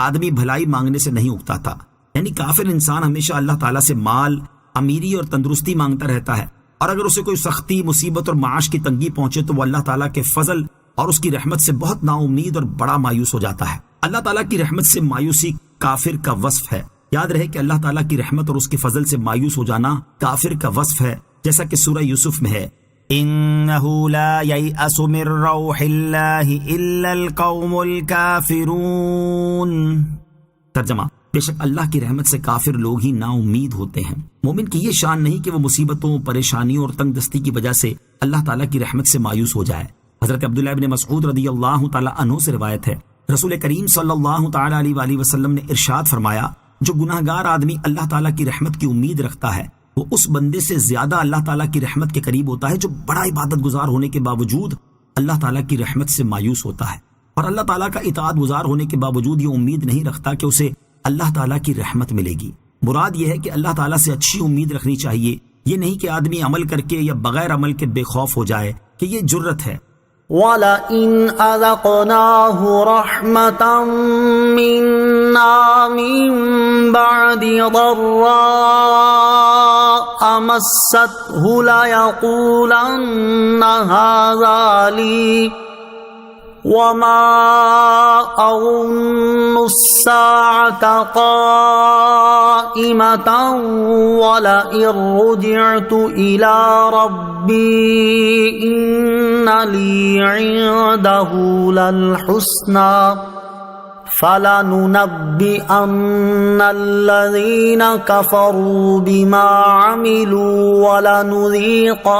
آدمی بھلائی مانگنے سے نہیں اکتا تھا. یعنی کافر انسان ہمیشہ اللہ تعالیٰ سے مال، امیری اور تندرستی مانگتا رہتا ہے، اور اگر اسے کوئی سختی، مصیبت اور معاش کی تنگی پہنچے تو وہ اللہ تعالیٰ کے فضل اور اس کی رحمت سے بہت نا امید اور بڑا مایوس ہو جاتا ہے. اللہ تعالیٰ کی رحمت سے مایوسی کافر کا وصف ہے. یاد رہے کہ اللہ تعالیٰ کی رحمت اور اس کے فضل سے مایوس ہو جانا کافر کا وصف ہے، جیسا کہ سورہ یوسف میں ہے، إِنَّهُ لَا يَيْأَسُ مِن رَّوْحِ اللَّهِ إِلَّا الْقَوْمُ الْكَافِرُونَ. ترجمہ: بے شک اللہ کی رحمت سے کافر لوگ ہی نا امید ہوتے ہیں. مومن کی یہ شان نہیں کہ وہ مصیبتوں، پریشانیوں اور تنگ دستی کی وجہ سے اللہ تعالیٰ کی رحمت سے مایوس ہو جائے. حضرت عبداللہ ابن مسعود رضی اللہ تعالیٰ عنہ سے روایت ہے، رسول کریم صلی اللہ تعالیٰ علیہ وآلہ وسلم نے ارشاد فرمایا، جو گناہ گار آدمی اللہ تعالیٰ کی رحمت کی امید رکھتا ہے وہ اس بندے سے زیادہ اللہ تعالیٰ کی رحمت کے قریب ہوتا ہے جو بڑا عبادت گزار ہونے کے باوجود اللہ تعالیٰ کی رحمت سے مایوس ہوتا ہے، اور اللہ تعالیٰ کا اطاعت گزار ہونے کے باوجود یہ امید نہیں رکھتا کہ اسے اللہ تعالیٰ کی رحمت ملے گی. مراد یہ ہے کہ اللہ تعالیٰ سے اچھی امید رکھنی چاہیے، یہ نہیں کہ آدمی عمل کر کے یا بغیر عمل کے بے خوف ہو جائے کہ یہ جرت ہے. وَلَئِنْ أَذَقْنَاهُ رَحْمَةً مِنَّا مِن بَعْدِ ضَرَّاءَ مَسَّتْهُ لَيَقُولَنَّ هَذَا لِي وَمَا أَظُنُّ السَّاعَةَ قَائِمَةً وَلَئِن رُّجِعْتُ إِلَى رَبِّي إِنَّ لِي عِندَهُ لَلْحُسْنَى فَلَنُنَبِّئَنَّ الَّذِينَ كَفَرُوا بِمَا عَمِلُوا وَلَنُذِيقَنَّهُم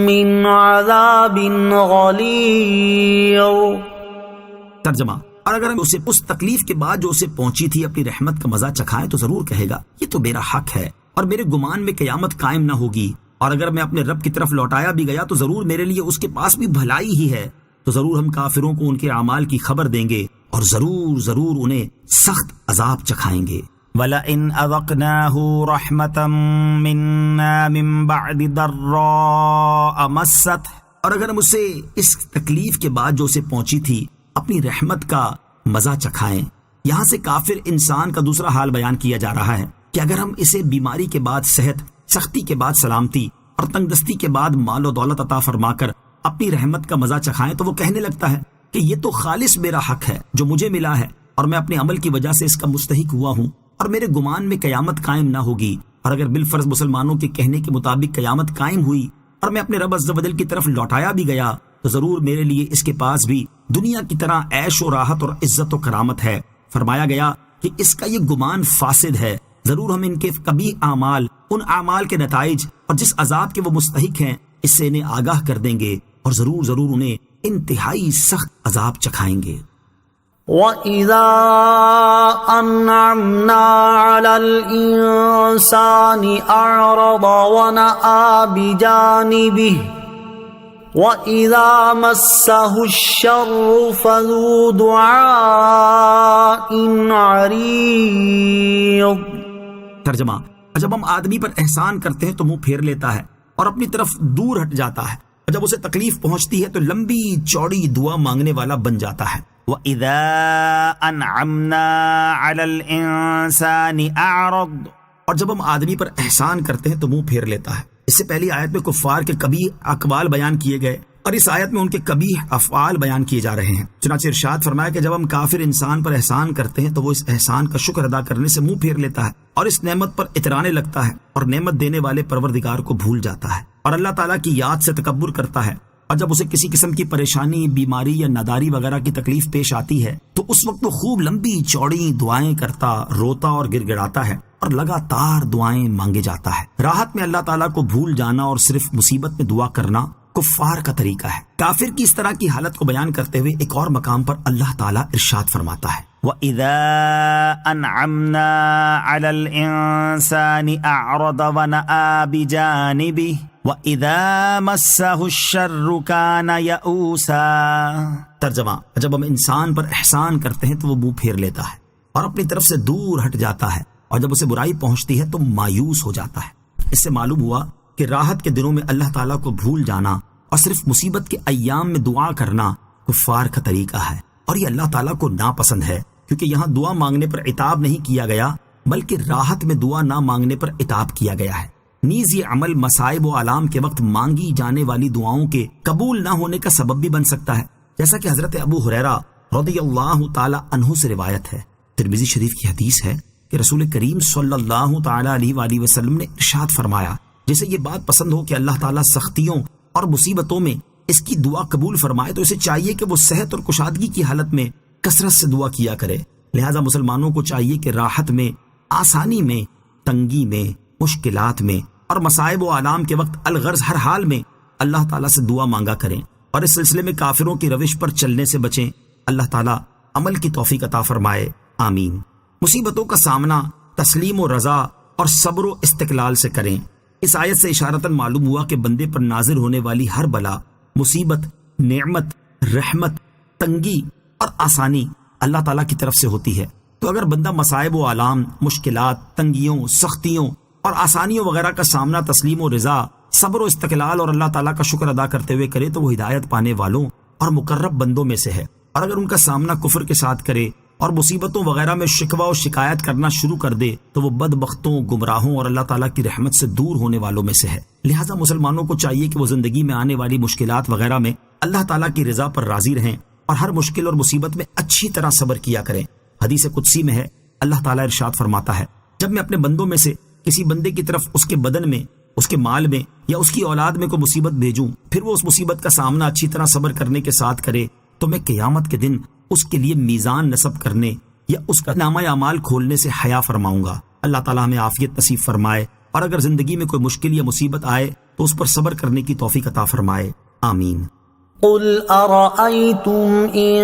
مِّنْ عَذَابٍ غَلِيظٍ. ترجمہ: اور اگر ہم اسے اس تکلیف کے بعد جو اسے پہنچی تھی اپنی رحمت کا مزہ چکھائیں تو ضرور کہے گا یہ تو میرا حق ہے، اور میرے گمان میں قیامت قائم نہ ہوگی، اور اگر میں اپنے رب کی طرف لوٹایا بھی گیا تو ضرور میرے لیے اس کے پاس بھی بھلائی ہی ہے. تو ضرور ہم کافروں کو ان کے اعمال کی خبر دیں گے اور ضرور انہیں سخت عذاب چکھائیں گے. وَلَئِنْ أَذَقْنَاهُ رَحْمَةً مِنَّا مِن بَعْدِ ضَرَّاءَ مَسَّتْهُ، اور اگر ہم اسے اس تکلیف کے بعد جو اسے پہنچی تھی اپنی رحمت کا مزہ چکھائیں. یہاں سے کافر انسان کا دوسرا حال بیان کیا جا رہا ہے کہ اگر ہم اسے بیماری کے بعد صحت، سختی کے بعد سلامتی اور تنگ دستی کے بعد مال و دولت عطا فرما کر اپنی رحمت کا مزہ چکھائیں تو وہ کہنے لگتا ہے کہ یہ تو خالص میرا حق ہے جو مجھے ملا ہے، اور میں اپنے عمل کی وجہ سے اس کا مستحق ہوا ہوں، اور میرے گمان میں قیامت قائم نہ ہوگی. اور اگر بالفرض مسلمانوں کے کہنے کے مطابق قیامت قائم ہوئی اور میں اپنے رب عز و جل کی طرف لوٹایا بھی گیا تو ضرور میرے لیے اس کے پاس بھی دنیا کی طرح عیش و راحت اور عزت و کرامت ہے. فرمایا گیا کہ اس کا یہ گمان فاسد ہے، ضرور ہم ان کے قبیح اعمال، ان اعمال کے نتائج اور جس عذاب کے وہ مستحق ہیں اس سے انہیں آگاہ کر دیں گے، اور ضرور انہیں انتہائی سخت عذاب چکھائیں گے. وَإِذَا أَنْعَمْنَا عَلَى الْإِنسَانِ أَعْرَضَ وَنَأَىٰ بِجَانِبِهِ وَإِذَا مَسَّهُ الشَّرُّ فَذُو دُعَاءٍ عَرِيضٍ. ترجمہ: جب ہم آدمی پر احسان کرتے ہیں تو منہ پھیر لیتا ہے اور اپنی طرف دور ہٹ جاتا ہے، اور جب اسے تکلیف پہنچتی ہے تو لمبی چوڑی دعا مانگنے والا بن جاتا ہے. وَإِذَا أَنْعَمْنَا عَلَى الْإِنسَانِ أَعْرَضَ، اور جب ہم آدمی پر احسان کرتے ہیں تو منہ پھیر لیتا ہے. اس سے پہلی آیت میں کفار کے قبیح اقوال بیان کیے گئے اور اس آیت میں ان کے قبیح افعال بیان کیے جا رہے ہیں. چنانچہ ارشاد فرمایا کہ جب ہم کافر انسان پر احسان کرتے ہیں تو وہ اس احسان کا شکر ادا کرنے سے منہ پھیر لیتا ہے اور اس نعمت پر اترانے لگتا ہے اور نعمت دینے والے پروردگار کو بھول جاتا ہے اور اللہ تعالیٰ کی یاد سے تکبر کرتا ہے. اور جب اسے کسی قسم کی پریشانی، بیماری یا ناداری وغیرہ کی تکلیف پیش آتی ہے تو اس وقت وہ خوب لمبی چوڑی دعائیں کرتا، روتا اور گر گڑاتا ہے اور لگاتار دعائیں مانگے جاتا ہے. راحت میں اللہ تعالیٰ کو بھول جانا اور صرف مصیبت میں دعا کرنا کفار کا طریقہ ہے. کافر کی اس طرح کی حالت کو بیان کرتے ہوئے ایک اور مقام پر اللہ تعالیٰ ارشاد فرماتا ہے، وَإِذَا أَنْعَمْنَا عَلَى الْإِنسَانِ أَعْرَضَ وَنَأَىٰ بِجَانِبِهِ وَإِذَا مَسَّهُ الشَّرُّ كَانَ يَئُوسًا. ترجمہ: جب ہم انسان پر احسان کرتے ہیں تو وہ منہ پھیر لیتا ہے اور اپنی طرف سے دور ہٹ جاتا ہے، اور جب اسے برائی پہنچتی ہے تو مایوس ہو جاتا ہے. اس سے معلوم ہوا کہ راحت کے دنوں میں اللہ تعالیٰ کو بھول جانا اور صرف مصیبت کے ایام میں دعا کرنا کفار کا طریقہ ہے، اور یہ اللہ تعالیٰ کو ناپسند ہے، کیونکہ یہاں دعا مانگنے پر عتاب نہیں کیا گیا بلکہ راحت میں دعا نہ مانگنے پر عتاب کیا گیا ہے۔ نیز یہ عمل مصائب و آلام کے وقت مانگی جانے والی دعاؤں کے قبول نہ ہونے کا سبب بھی بن سکتا ہے، جیسا کہ حضرت ابو ہریرہ رضی اللہ تعالی عنہ سے روایت ہے۔ ترمذی شریف کی حدیث ہے کہ رسول کریم صلی اللہ تعالی علیہ وآلہ وسلم نے ارشاد فرمایا، جسے یہ بات پسند ہو کہ اللہ تعالیٰ سختیوں اور مصیبتوں میں اس کی دعا قبول فرمائے تو اسے چاہیے کہ وہ صحت اور کشادگی کی حالت میں کثرت سے دعا کیا کرے۔ لہذا مسلمانوں کو چاہیے کہ راحت میں، آسانی میں، تنگی میں، مشکلات میں اور مصائب و آلام کے وقت الغرض ہر حال میں اللہ تعالیٰ سے دعا مانگا کریں، اور اس سلسلے میں کافروں کی روش پر چلنے سے بچیں۔ اللہ تعالیٰ عمل کی توفیق عطا فرمائے، آمین۔ مصیبتوں کا سامنا تسلیم و رضا اور صبر و استقلال سے کریں۔ اس آیت سے اشارتاً معلوم ہوا کہ بندے پر نازل ہونے والی ہر بلا، مصیبت، نعمت، رحمت، تنگی اور آسانی اللہ تعالیٰ کی طرف سے ہوتی ہے۔ تو اگر بندہ مصائب و آلام، مشکلات، تنگیوں، سختیوں اور آسانیوں وغیرہ کا سامنا تسلیم و رضا، صبر و استقلال اور اللہ تعالیٰ کا شکر ادا کرتے ہوئے کرے تو وہ ہدایت پانے والوں اور مقرب بندوں میں سے ہے، اور اگر ان کا سامنا کفر کے ساتھ کرے اور مصیبتوں وغیرہ میں شکوہ و شکایت کرنا شروع کر دے تو وہ بدبختوں، گمراہوں اور اللہ تعالیٰ کی رحمت سے دور ہونے والوں میں سے ہے۔ لہٰذا مسلمانوں کو چاہیے کہ وہ زندگی میں آنے والی مشکلات وغیرہ میں اللہ تعالیٰ کی رضا پر راضی رہیں اور ہر مشکل اور مصیبت میں اچھی طرح صبر کیا کریں۔ حدیث قدسی میں ہے، اللہ تعالیٰ ارشاد فرماتا ہے، جب میں اپنے بندوں میں سے کسی بندے کی طرف اس کے بدن میں، اس کے مال میں یا اس کی اولاد میں کوئی مصیبت بھیجوں، پھر وہ اس مصیبت کا سامنا اچھی طرح صبر کرنے کے ساتھ کرے تو میں قیامت کے دن اس کے لیے میزان نصب کرنے یا اس کا نامہ اعمال کھولنے سے حیا فرماؤں گا۔ اللہ تعالیٰ ہمیں عافیت نصیب فرمائے، اور اگر زندگی میں کوئی مشکل یا مصیبت آئے تو اس پر صبر کرنے کی توفیق عطا فرمائے، آمین۔ قل أرأيتم إن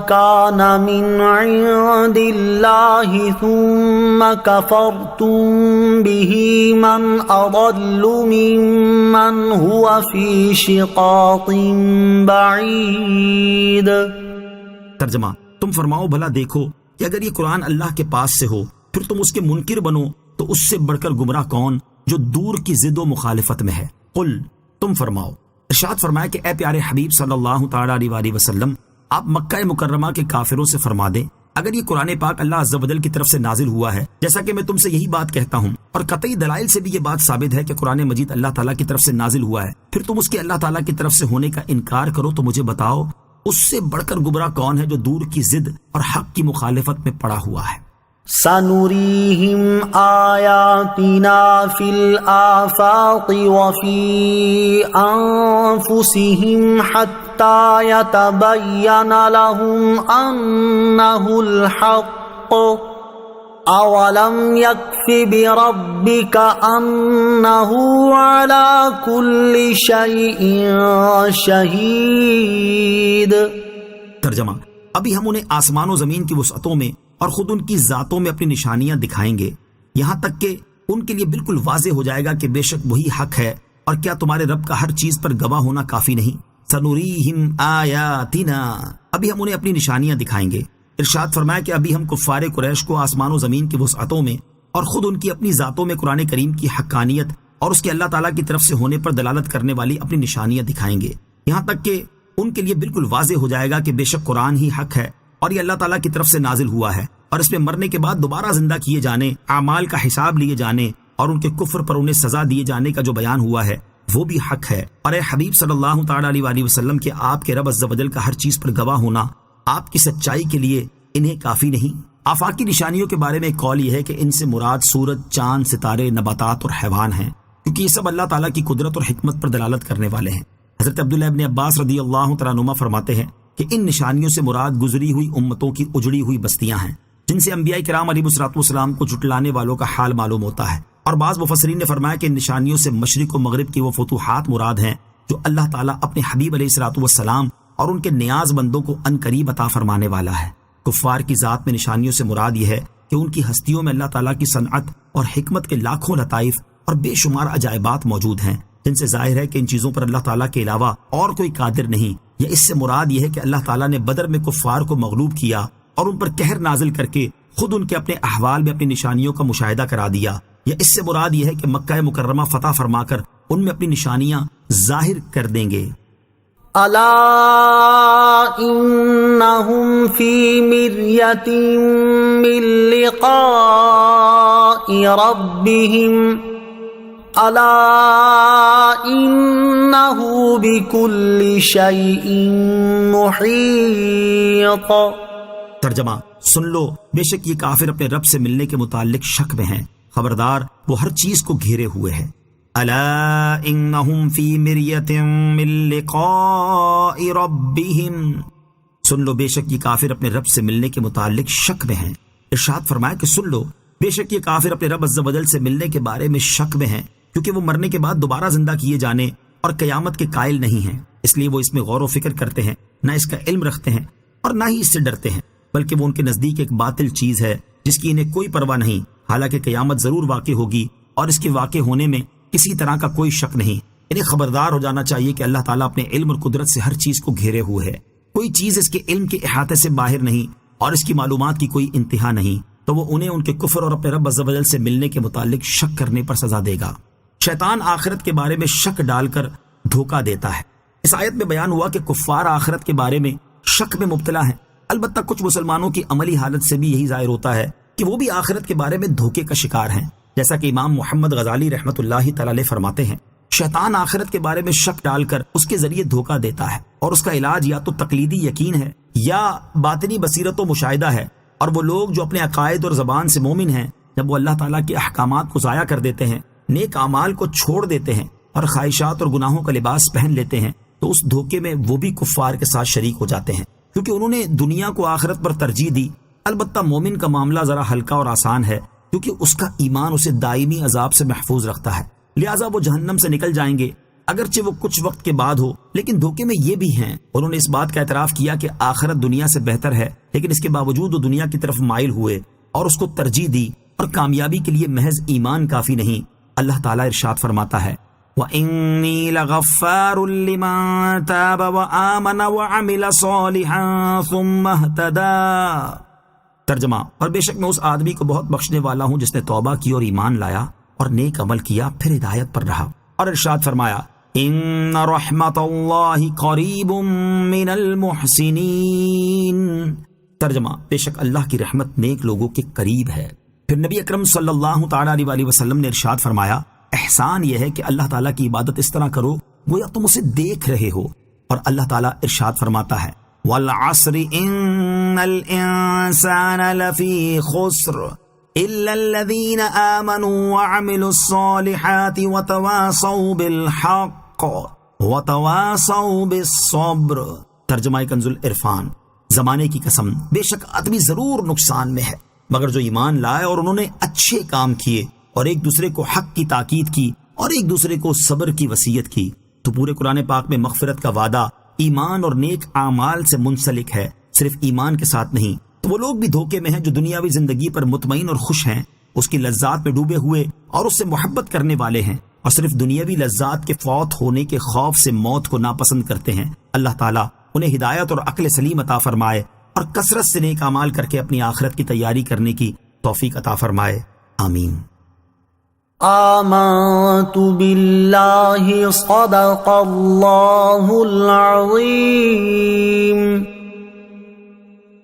كان من عند الله ثم كفرتم به من أضل ممن هو في شقاق بعيد۔ ترجمہ، تم فرماؤ بھلا دیکھو کہ اگر یہ قرآن اللہ کے پاس سے ہو پھر تم اس کے منکر بنو تو اس سے بڑھ کر گمراہ کون جو دور کی ضد و مخالفت میں ہے۔ قل، تم فرماؤ۔ ارشاد فرمایا کہ اے پیارے حبیب صلی اللہ تعالی علیہ وآلہ وسلم، آپ مکہ مکرمہ کے کافروں سے فرما دیں، اگر یہ قرآن پاک اللہ عز و جل کی طرف سے نازل ہوا ہے، جیسا کہ میں تم سے یہی بات کہتا ہوں، اور قطعی دلائل سے بھی یہ بات ثابت ہے کہ قرآن مجید اللہ تعالیٰ کی طرف سے نازل ہوا ہے، پھر تم اس کے اللہ تعالیٰ کی طرف سے ہونے کا انکار کرو تو مجھے بتاؤ اس سے بڑھ کر گمراہ کون ہے جو دور کی ضد اور حق کی مخالفت میں پڑا ہوا ہے۔ سنريهم آياتنا في الآفاق وفي أنفسهم حتى يتبين لهم أنه الحق أولم يكف بربك أنه على كل شيء شهيد۔ ترجمہ، ابھی ہم انہیں آسمان و زمین کی وسعتوں میں اور خود ان کی ذاتوں میں اپنی نشانیاں دکھائیں گے، یہاں تک کہ ان کے لیے بالکل واضح ہو جائے گا کہ بے شک وہی حق ہے، اور کیا تمہارے رب کا ہر چیز پر گواہ ہونا کافی نہیں؟ سنوریہم آیاتنا، ابھی ہم انہیں اپنی نشانیاں دکھائیں گے۔ ارشاد فرمایا کہ ابھی ہم کفار قریش کو آسمان و زمین کی وسعتوں میں اور خود ان کی اپنی ذاتوں میں قرآن کریم کی حقانیت اور اس کے اللہ تعالیٰ کی طرف سے ہونے پر دلالت کرنے والی اپنی نشانیاں دکھائیں گے، یہاں تک کہ ان کے لیے بالکل واضح ہو جائے گا کہ بے شک قرآن ہی حق ہے اور یہ اللہ تعالیٰ کی طرف سے نازل ہوا ہے، اور اس میں مرنے کے بعد دوبارہ زندہ کیے جانے، اعمال کا حساب لیے جانے اور ان کے کفر پر انہیں سزا دیے جانے کا جو بیان ہوا ہے وہ بھی حق ہے۔ اور اے حبیب صلی اللہ تعالی علیہ وآلہ وسلم کے آپ کے رب عز و جل کا ہر چیز پر گواہ ہونا آپ کی سچائی کے لیے انہیں کافی نہیں۔ آفاقی نشانیوں کے بارے میں ایک قول یہ ہے کہ ان سے مراد سورج، چاند، ستارے، نباتات اور حیوان ہیں، کیونکہ یہ سب اللہ تعالیٰ کی قدرت اور حکمت پر دلالت کرنے والے ہیں۔ حضرت عبداللہ ابن عباس رضی اللہ تعالیٰ عنہما فرماتے ہیں کہ ان نشانیوں سے مراد گزری ہوئی امتوں کی اجڑی ہوئی بستیاں ہیں، جن سے انبیاء کرام علیہ الصلوۃ والسلام کو جھٹلانے والوں کا حال معلوم ہوتا ہے۔ اور بعض مفسرین نے فرمایا کہ ان نشانیوں سے مشرق و مغرب کی وہ فتوحات مراد ہیں جو اللہ تعالیٰ اپنے حبیب علیہ الصلوۃ والسلام اور ان کے نیاز بندوں کو ان قریب عطا فرمانے والا ہے۔ کفار کی ذات میں نشانیوں سے مراد یہ ہے کہ ان کی ہستیوں میں اللہ تعالیٰ کی صنعت اور حکمت کے لاکھوں لطائف اور بے شمار عجائبات موجود ہیں، جن سے ظاہر ہے کہ ان چیزوں پر اللہ تعالیٰ کے علاوہ اور کوئی قادر نہیں۔ یا اس سے مراد یہ ہے کہ اللہ تعالیٰ نے بدر میں کفار کو مغلوب کیا اور ان پر قہر نازل کر کے خود ان کے اپنے احوال میں اپنی نشانیوں کا مشاہدہ کرا دیا۔ یا اس سے مراد یہ ہے کہ مکہ مکرمہ فتح فرما کر ان میں اپنی نشانیاں ظاہر کر دیں گے۔ الا انہم فی مریۃ من لقاء ربہم الا انہ بکل شیء محیط۔ ترجمہ: سن لو، بے شک یہ کافر اپنے رب سے ملنے کے متعلق شک میں ہیں، خبردار وہ ہر چیز کو گھیرے ہوئے ہیں۔ الا انہم فی مریۃ من لقاء ربہم، سن لو بے شک یہ کافر اپنے رب سے ملنے کے متعلق شک میں ہیں۔ ارشاد فرمایا کہ سن لو بے شک یہ کافر اپنے رب عز و جل سے ملنے کے بارے میں شک میں ہیں، کیونکہ وہ مرنے کے بعد دوبارہ زندہ کیے جانے اور قیامت کے قائل نہیں ہیں، اس لیے وہ اس میں غور و فکر کرتے ہیں، نہ اس کا علم رکھتے ہیں اور نہ ہی اس سے ڈرتے ہیں، بلکہ وہ ان کے نزدیک ایک باطل چیز ہے جس کی انہیں کوئی پرواہ نہیں، حالانکہ قیامت ضرور واقع ہوگی اور اس کے واقع ہونے میں کسی طرح کا کوئی شک نہیں۔ انہیں خبردار ہو جانا چاہیے کہ اللہ تعالیٰ اپنے علم اور قدرت سے ہر چیز کو گھیرے ہوئے ہے، کوئی چیز اس کے علم کے احاطے سے باہر نہیں اور اس کی معلومات کی کوئی انتہا نہیں، تو وہ انہیں ان کے کفر اور اپنے رب عز و جل سے ملنے کے متعلق شک کرنے پر سزا دے گا۔ شیطان آخرت کے بارے میں شک ڈال کر دھوکہ دیتا ہے۔ اس آیت میں بیان ہوا کہ کفار آخرت کے بارے میں شک میں مبتلا ہیں، البتہ کچھ مسلمانوں کی عملی حالت سے بھی یہی ظاہر ہوتا ہے کہ وہ بھی آخرت کے بارے میں دھوکے کا شکار ہیں، جیسا کہ امام محمد غزالی رحمۃ اللہ تعالی علیہ فرماتے ہیں، شیطان آخرت کے بارے میں شک ڈال کر اس کے ذریعے دھوکہ دیتا ہے، اور اس کا علاج یا تو تقلیدی یقین ہے یا باطنی بصیرت و مشاہدہ ہے، اور وہ لوگ جو اپنے عقائد اور زبان سے مومن ہیں، جب وہ اللہ تعالیٰ کے احکامات کو ضائع کر دیتے ہیں، نیک اعمال کو چھوڑ دیتے ہیں اور خواہشات اور گناہوں کا لباس پہن لیتے ہیں، تو اس دھوکے میں وہ بھی کفار کے ساتھ شریک ہو جاتے ہیں، کیونکہ انہوں نے دنیا کو آخرت پر ترجیح دی۔ البتہ مومن کا معاملہ ذرا ہلکا اور آسان ہے، کیونکہ اس کا ایمان اسے دائمی عذاب سے محفوظ رکھتا ہے، لہٰذا وہ جہنم سے نکل جائیں گے، اگرچہ وہ کچھ وقت کے بعد ہو، لیکن دھوکے میں یہ بھی ہیں، انہوں نے اس بات کا اعتراف کیا کہ آخرت دنیا سے بہتر ہے، لیکن اس کے باوجود وہ دنیا کی طرف مائل ہوئے اور اس کو ترجیح دی، اور کامیابی کے لیے محض ایمان کافی نہیں۔ اللہ تعالیٰ ارشاد فرماتا ہے وَإِنِّي لَغَفَّارٌ لِّمَن تَابَ وَآمَنَ وَعَمِلَ صَالِحًا ثُمَّ اهْتَدَىٰ۔ ترجمہ: اور بے شک میں اس آدمی کو بہت بخشنے والا ہوں جس نے توبہ کی اور ایمان لایا اور نیک عمل کیا پھر ہدایت پر رہا، اور ارشاد فرمایا ان رحمت اللہ قریب من المحسنین۔ ترجمہ: بے شک اللہ کی رحمت نیک لوگوں کے قریب ہے۔ پھر نبی اکرم صلی اللہ تعالی علیہ وسلم نے ارشاد فرمایا احسان یہ ہے کہ اللہ تعالیٰ کی عبادت اس طرح کرو گویا تم اسے دیکھ رہے ہو، اور اللہ تعالیٰ ارشاد فرماتا ہے والعصر ان الانسان لفی خسر الا الذین آمنوا وعملوا الصالحات وتواصوا بالحق وتواصوا بالصبر۔ ترجمہ کنز العرفان۔ زمانے کی قسم بے شک آدمی ضرور نقصان میں ہے، مگر جو ایمان لائے اور انہوں نے اچھے کام کیے اور ایک دوسرے کو حق کی تاکید کی اور ایک دوسرے کو صبر کی وصیت کی، تو پورے قرآن پاک میں مغفرت کا وعدہ ایمان اور نیک اعمال سے منسلک ہے، صرف ایمان کے ساتھ نہیں۔ تو وہ لوگ بھی دھوکے میں ہیں جو دنیاوی زندگی پر مطمئن اور خوش ہیں، اس کی لذات میں ڈوبے ہوئے اور اس سے محبت کرنے والے ہیں، اور صرف دنیاوی لذات کے فوت ہونے کے خوف سے موت کو ناپسند کرتے ہیں۔ اللہ تعالیٰ انہیں ہدایت اور عقل سلیم عطا فرمائے اور کثرت سے نیک اعمال کر کے اپنی آخرت کی تیاری کرنے کی توفیق عطا فرمائے، آمین۔ آمنت باللہ صدق اللہ العظیم۔